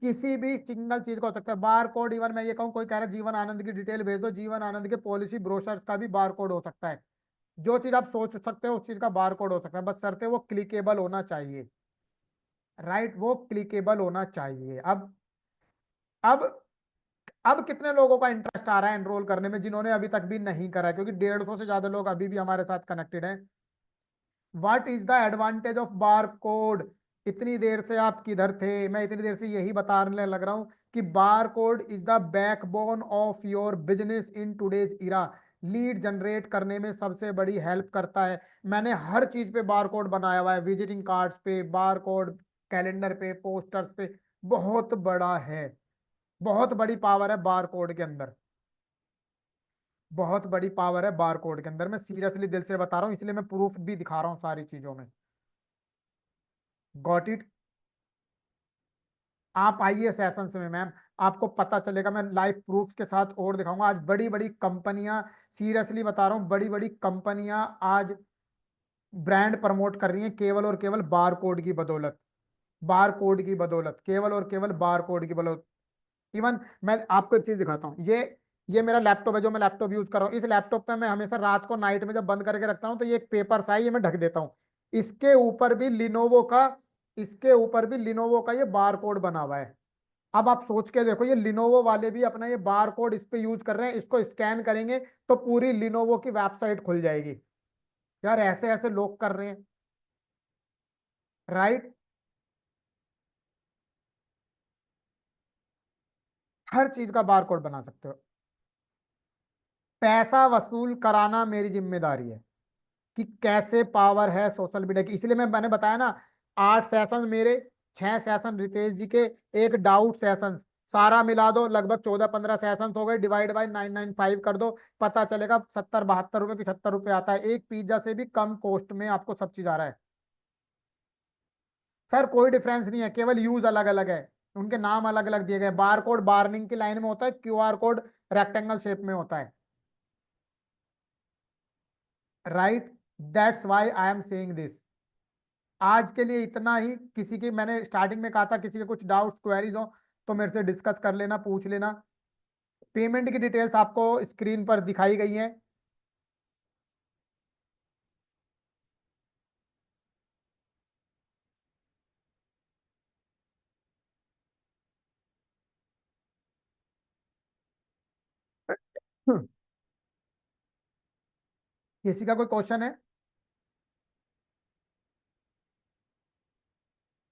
किसी भी सिंगल चीज का हो सकता है। बार कोड इवन मैं ये कहूँ, कोई कह रहा है जीवन आनंद की डिटेल भेज दो, जीवन आनंद के पॉलिसी ब्रोशर्स का भी बार कोड हो सकता है। जो चीज आप सोच सकते हो उस चीज का बार कोड हो सकता है, बस शर्त है वो क्लिकेबल होना चाहिए। राइट, वो क्लिकेबल होना चाहिए। अब अब कितने लोगों का इंटरेस्ट आ रहा है एनरोल करने में, जिन्होंने अभी तक भी नहीं करा है? क्योंकि 150 से ज्यादा लोग अभी भी हमारे साथ कनेक्टेड हैं। What is the advantage of bar code? इतनी देर से आप किधर थे? मैं इतनी देर से यही बताने लग रहा हूं कि bar code is the backbone of your business in today's era. Lead generate करने में सबसे बड़ी हेल्प करता है। मैंने हर चीज पे बार कोड बनाया हुआ है, विजिटिंग कार्ड्स पे बार कोड, कैलेंडर पे, पोस्टर्स पे। बहुत बड़ा है, बहुत बड़ी पावर है बार कोड के अंदर, बहुत बड़ी पावर है बार कोड के अंदर। मैं सीरियसली दिल से बता रहा हूं, इसलिए मैं प्रूफ भी दिखा रहा हूं सारी चीजों में। Got it? आप आइए सेशंस में मैम, आपको पता चलेगा। मैं लाइव प्रूफ के साथ और दिखाऊंगा। आज बड़ी बड़ी कंपनियां, सीरियसली बता रहा हूं, बड़ी बड़ी कंपनियां आज ब्रांड प्रमोट कर रही हैं केवल और केवल बार कोड की बदौलत। बार कोड की बदौलत, केवल और केवल बार कोड की बदौलत। इवन मैं आपको एक चीज दिखाता हूँ, ये मेरा लैपटॉप है जो मैं लैपटॉप यूज कर रहा हूँ। इस लैपटॉप पे मैं हमेशा रात को नाइट में जब बंद करके रखता हूँ तो ये एक पेपर सा है, ये मैं ढक देता हूँ। इसके ऊपर भी लिनोवो का इसके ऊपर भी लिनोवो का ये बार कोड बना हुआ है। अब आप सोच के देखो, ये लिनोवो वाले भी अपना ये बार कोड इस पे यूज कर रहे हैं। इसको स्कैन करेंगे तो पूरी लिनोवो की वेबसाइट खुल जाएगी। यार ऐसे ऐसे लोग कर रहे हैं। राइट, हर चीज का बार कोड बना सकते हो। पैसा वसूल कराना मेरी जिम्मेदारी है कि कैसे पावर है सोशल मीडिया की। इसलिए मैंने बताया ना, 8 सेशन मेरे, 6 सेशन रितेश जी के, एक डाउट सेशन, सारा मिला दो लगभग 14-15 सेशन हो गए। डिवाइड बाय 995 कर दो, पता चलेगा 70-72 रुपए, 75 रुपए आता है। एक पिज्जा से भी कम कॉस्ट में आपको सब चीज आ रहा है। सर कोई डिफरेंस नहीं है, केवल यूज अलग अलग है, उनके नाम अलग अलग दिए गए। बार कोड बार्निंग की लाइन में होता है, क्यूआर कोड रेक्टेंगल शेप में होता है। Right, that's why I am saying this. आज के लिए इतना ही। किसी की, मैंने स्टार्टिंग में कहा था, किसी के कुछ डाउट्स क्वेरीज हो तो मेरे से डिस्कस कर लेना, पूछ लेना। पेमेंट की डिटेल्स आपको स्क्रीन पर दिखाई गई हैं। किसी का कोई क्वेश्चन है?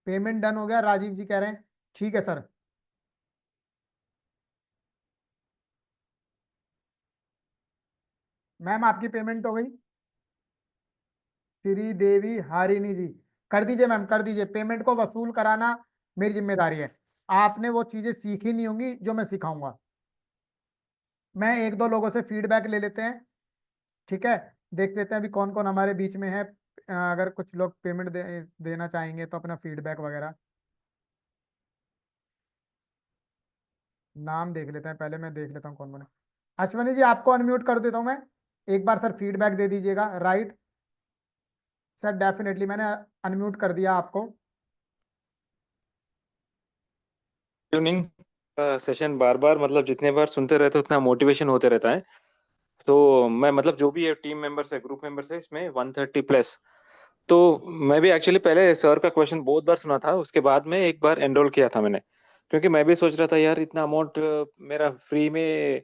पेमेंट डन हो गया, राजीव जी कह रहे हैं। ठीक है सर। मैम आपकी पेमेंट हो गई। श्रीदेवी हारिनी जी, कर दीजिए मैम, कर दीजिए। पेमेंट को वसूल कराना मेरी जिम्मेदारी है। आपने वो चीजें सीखी नहीं होंगी जो मैं सिखाऊंगा। मैं एक दो लोगों से फीडबैक ले लेते हैं, ठीक है? देख लेते हैं अभी कौन कौन हमारे बीच में है। अगर कुछ लोग पेमेंट देना चाहेंगे तो अपना फीडबैक वगैरह नाम देख लेते हैं। पहले मैं देख लेता हूँ कौन कौन है। अश्वनी जी आपको अनम्यूट कर देता हूँ मैं, एक बार सर फीडबैक दे दीजिएगा। राइट सर, डेफिनेटली मैंने अनम्यूट कर दिया आपको। इवनिंग सेशन बार बार मतलब जितने बार सुनते रहते उतना मोटिवेशन होते रहता है। तो मैं मतलब जो भी है टीम मेंबर्स है, ग्रुप मेंबर्स है इसमें 130 प्लस। तो मैं भी एक्चुअली पहले सर का क्वेश्चन बहुत बार सुना था, उसके बाद में एक बार एनरोल किया था मैंने, क्योंकि मैं भी सोच रहा था यार इतना अमाउंट मेरा फ्री में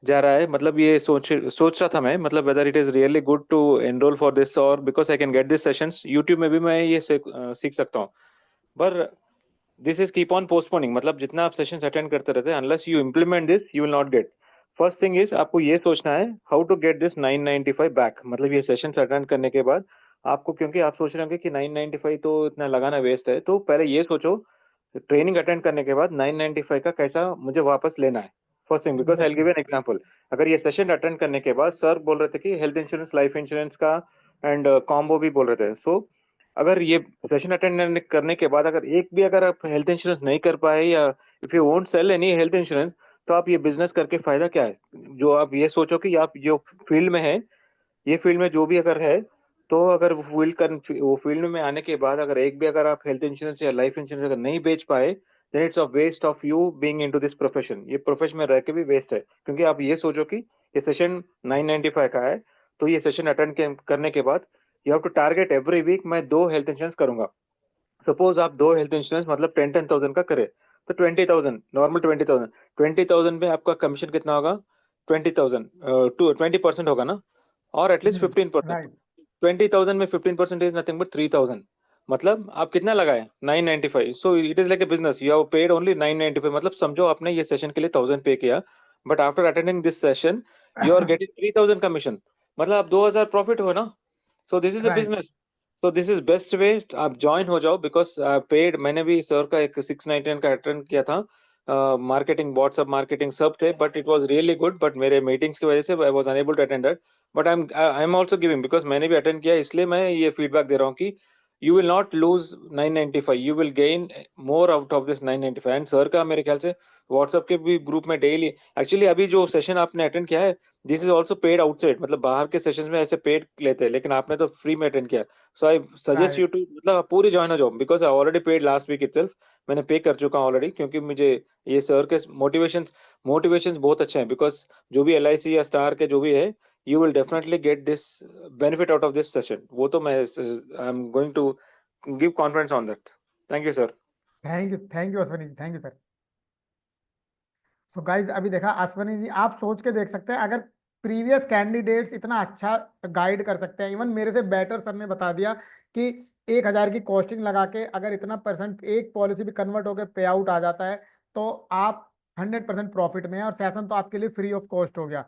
जा रहा है, मतलब ये सोच रहा था मैं, मतलब whether it is really good to enrol for this, और because I can get this sessions YouTube में भी मैं ये सीख सकता हूँ। पर this is keep on postponing, मतलब जितना आप सेशंस अटेंड करते रहते हैं, unless you implement this you will not get. First thing is आपको ये सोचना है how to get this 995 back, मतलब ये सेशंस अटेंड करने के बाद आपको, क्योंकि आप सोच रहे होंगे कि 995 तो इतना लगाना वेस्ट है, तो पहले ये सोचो ट्रेनिंग अटेंड करने के बाद 995 का कैसा मुझे वापस लेना है। First thing, because I give an example, अगर ये सेशन अटेंड करने के बाद सर बोल रहे थे कि हेल्थ इंश्योरेंस लाइफ इंश्योरेंस का एंड कॉम्बो भी बोल रहे थे, सो अगर ये सेशन अटेंड करने के बाद अगर एक भी अगर आप हेल्थ इंश्योरेंस नहीं कर पाए, या if you won't sell any health insurance, तो आप ये बिजनेस करके फायदा क्या है? जो आप ये सोचो कि आप जो फील्ड में है, ये फील्ड में जो भी अगर है, तो अगर वो फील्ड में आने के बाद अगर एक भी अगर आप हेल्थ इंश्योरेंस या लाइफ इंश्योरेंस अगर नहीं बेच पाए, then it's a waste of you being into this profession. ये प्रोफेशन में रह के भी वेस्ट है, क्योंकि आप ये सोचो कि ये सेशन 995 का है, तो ये सेशन अटेंड करने के बाद you have to target every week मैं 2 हेल्थ इंश्योरेंस करूंगा। सपोज आप 2 हेल्थ इंश्योरेंस मतलब 10,000 का करे, तो 20,000 नॉर्मल 20,000, 20,000 में आपका कमीशन कितना होगा? 20,000 टू 20% होगा ना, और एटलीस्ट 15%। राइट 20,000 में 15% इज नथिंग बट 3,000, मतलब आप कितना लगाए? 995। So it is like a business, you have paid only 995, मतलब समझो आपने ये सेशन के लिए 1,000 पे किया, but after attending this session you are getting 3,000 commission, मतलब आप 2,000 प्रॉफिट हो ना। So this is a right business. तो दिस इज बेस्ट वे, आप ज्वाइन हो जाओ, बिकॉज पेड मैंने भी सर का एक 699 का अटेंड किया था, मार्केटिंग व्हाट्सएप मार्केटिंग सब थे, but it was really good, but मेरे मीटिंग्स की वजह से I was unable to attend that, but I am also giving, because मैंने भी अटेंड किया, इसलिए मैं ये फीडबैक दे रहा हूँ कि you will not lose 995, you will gain more out of this 995। And sir का मेरे ख्याल से व्हाट्सएप के भी ग्रुप में डेली, एक्चुअली अभी जो सेशन आपने अटेंड किया है, this is also paid outside, मतलब बाहर के सेशन में ऐसे पेड लेते हैं, लेकिन आपने तो फ्री में अटेंड किया। So I suggest you right to, मतलब आप पूरी ज्वाइन हो जाओ, because I already paid last week itself, मैंने पे कर चुका हूँ ऑलरेडी, क्योंकि मुझे ये सर के मोटिवेशंस बहुत अच्छे हैं, बिकॉज जो भी LIC या स्टार के जो भी है, you will definitely get this benefit out of this session, वो तो मैं I am going to give confidence on that. Thank you sir. Thank you Ashwani ji, thank you sir. So guys अभी देखा अश्वनी जी, आप सोच के देख सकते हैं, अगर प्रीवियस कैंडिडेट्स इतना अच्छा गाइड कर सकते हैं, इवन मेरे से बेटर सर ने बता दिया कि 1,000 की कॉस्टिंग लगा के अगर इतना परसेंट एक पॉलिसी भी कन्वर्ट होकर पे आउट आ जाता है, तो आप 100% प्रॉफिट में है, और सेशन तो आपके लिए फ्री ऑफ कॉस्ट हो गया।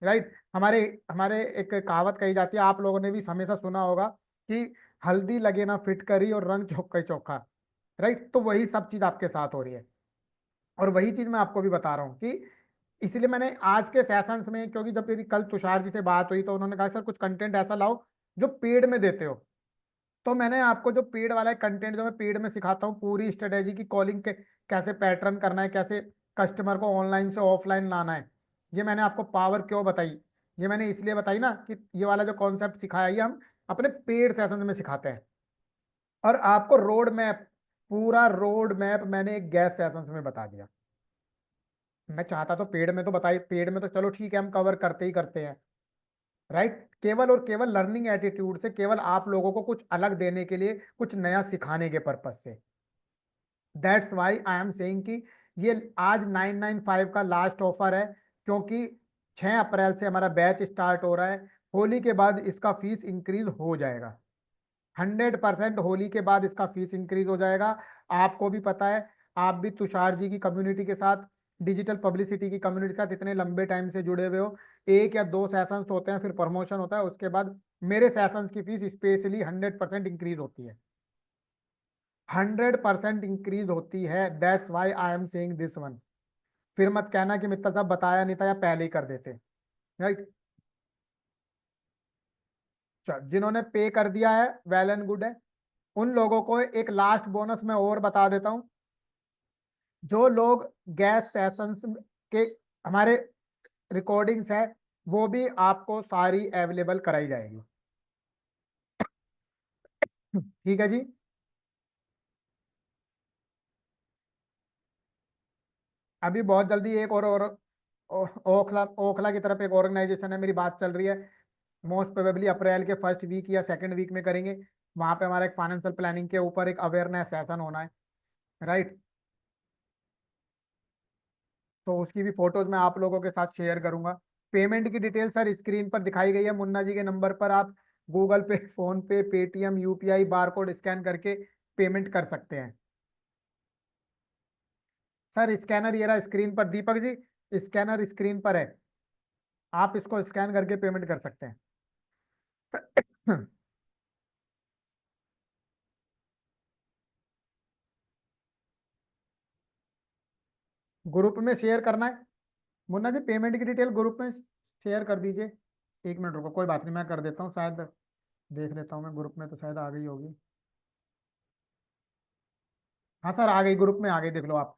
राइट, हमारे हमारे एक कहावत कही जाती है, आप लोगों ने भी हमेशा सुना होगा कि हल्दी लगे ना फिटकरी और रंग चौका ही चौका। राइट, तो वही सब चीज आपके साथ हो रही है, और वही चीज मैं आपको भी बता रहा हूँ कि इसलिए मैंने आज के सेशंस में, क्योंकि जब मेरी कल तुषार जी से बात हुई तो उन्होंने कहा सर कुछ कंटेंट ऐसा लाओ जो पेड में देते हो, तो मैंने आपको जो पेड वाला कंटेंट जो मैं पेड में सिखाता हूँ, पूरी स्ट्रेटेजी की कॉलिंग के कैसे पैटर्न करना है, कैसे कस्टमर को ऑनलाइन से ऑफलाइन लाना है, ये मैंने आपको पावर क्यों बताई, ये मैंने इसलिए बताई ना कि ये वाला जो कॉन्सेप्ट सिखाया ये हम अपने पेड सेशन में सिखाते हैं। और आपको रोड मैप, पूरा रोड मैप मैंने एक गैस सेशंस में बता दिया। मैं चाहता तो पेड में तो बताई, पेड में तो चलो ठीक है हम कवर करते ही करते हैं। राइट, केवल और केवल लर्निंग एटीट्यूड से, केवल आप लोगों को कुछ अलग देने के लिए, कुछ नया सिखाने के पर्पज से। That's why I am saying कि ये आज 995 का लास्ट ऑफर है, क्योंकि 6 अप्रैल से हमारा बैच स्टार्ट हो रहा है। होली के बाद इसका फीस इंक्रीज हो जाएगा, 100% होली के बाद इसका फीस इंक्रीज हो जाएगा। आपको भी पता है, आप भी तुषार जी की कम्युनिटी के साथ, डिजिटल पब्लिसिटी की कम्युनिटी के साथ इतने लंबे टाइम से जुड़े हुए हो। 1 या 2 सेशंस होते हैं, फिर प्रमोशन होता है, उसके बाद मेरे सेशंस की फीस स्पेशली 100% इंक्रीज होती है, 100% इंक्रीज होती है। That's why I am saying this one. फिर मत कहना कि मित्तल साहब बताया नहीं था या पहले ही कर देते। राइट, चल जिन्होंने पे कर दिया है वेल एंड गुड है। उन लोगों को एक लास्ट बोनस मैं और बता देता हूं, जो लोग गैस सेशंस के हमारे रिकॉर्डिंग्स है, वो भी आपको सारी अवेलेबल कराई जाएगी। ठीक है जी। अभी बहुत जल्दी एक और ओखला ओखला की तरफ एक ऑर्गेनाइजेशन है, मेरी बात चल रही है, मोस्ट प्रोबेबली अप्रैल के फर्स्ट वीक या सेकंड वीक में करेंगे। वहां पे हमारा एक फाइनेंशियल प्लानिंग के ऊपर एक अवेयरनेस सेशन होना है। राइट, तो उसकी भी फोटोज मैं आप लोगों के साथ शेयर करूंगा। पेमेंट की डिटेल सर स्क्रीन पर दिखाई गई है, मुन्ना जी के नंबर पर आप गूगल पे, फोन पे, पेटीएम, यूपीआई बारकोड स्कैन करके पेमेंट कर सकते हैं। सर स्कैनर ये रहा स्क्रीन पर, दीपक जी स्कैनर स्क्रीन पर है, आप इसको स्कैन करके पेमेंट कर सकते हैं। ग्रुप में शेयर करना है मुन्ना जी, पेमेंट की डिटेल ग्रुप में शेयर कर दीजिए। 1 मिनट रुको, कोई बात नहीं, मैं कर देता हूँ, शायद देख लेता हूँ मैं ग्रुप में, तो शायद आ गई होगी। हाँ सर आ गई, ग्रुप में आ गई, देख लो आप।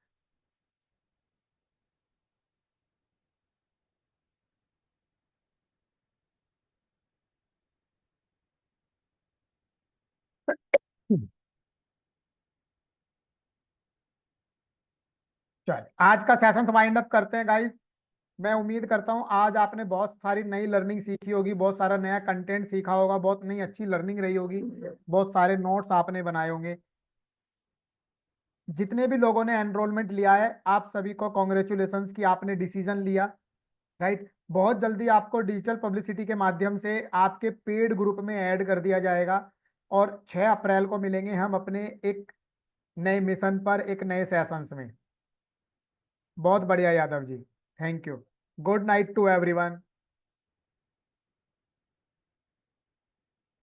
चल आज का सेशन वाइंड अप करते हैं गाइस। मैं उम्मीद करता हूँ आज आपने बहुत सारी नई लर्निंग सीखी होगी, बहुत सारा नया कंटेंट सीखा होगा, बहुत नई अच्छी लर्निंग रही होगी, बहुत सारे नोट्स आपने बनाए होंगे। जितने भी लोगों ने एनरोलमेंट लिया है आप सभी को कॉन्ग्रेचुलेशंस कि आपने डिसीजन लिया, राइट। बहुत जल्दी आपको डिजिटल पब्लिसिटी के माध्यम से आपके पेड ग्रुप में ऐड कर दिया जाएगा और 6 अप्रैल को मिलेंगे हम अपने एक नए मिशन पर, एक नए सेशंस में। बहुत बढ़िया Yadav ji, thank you. Good night to everyone.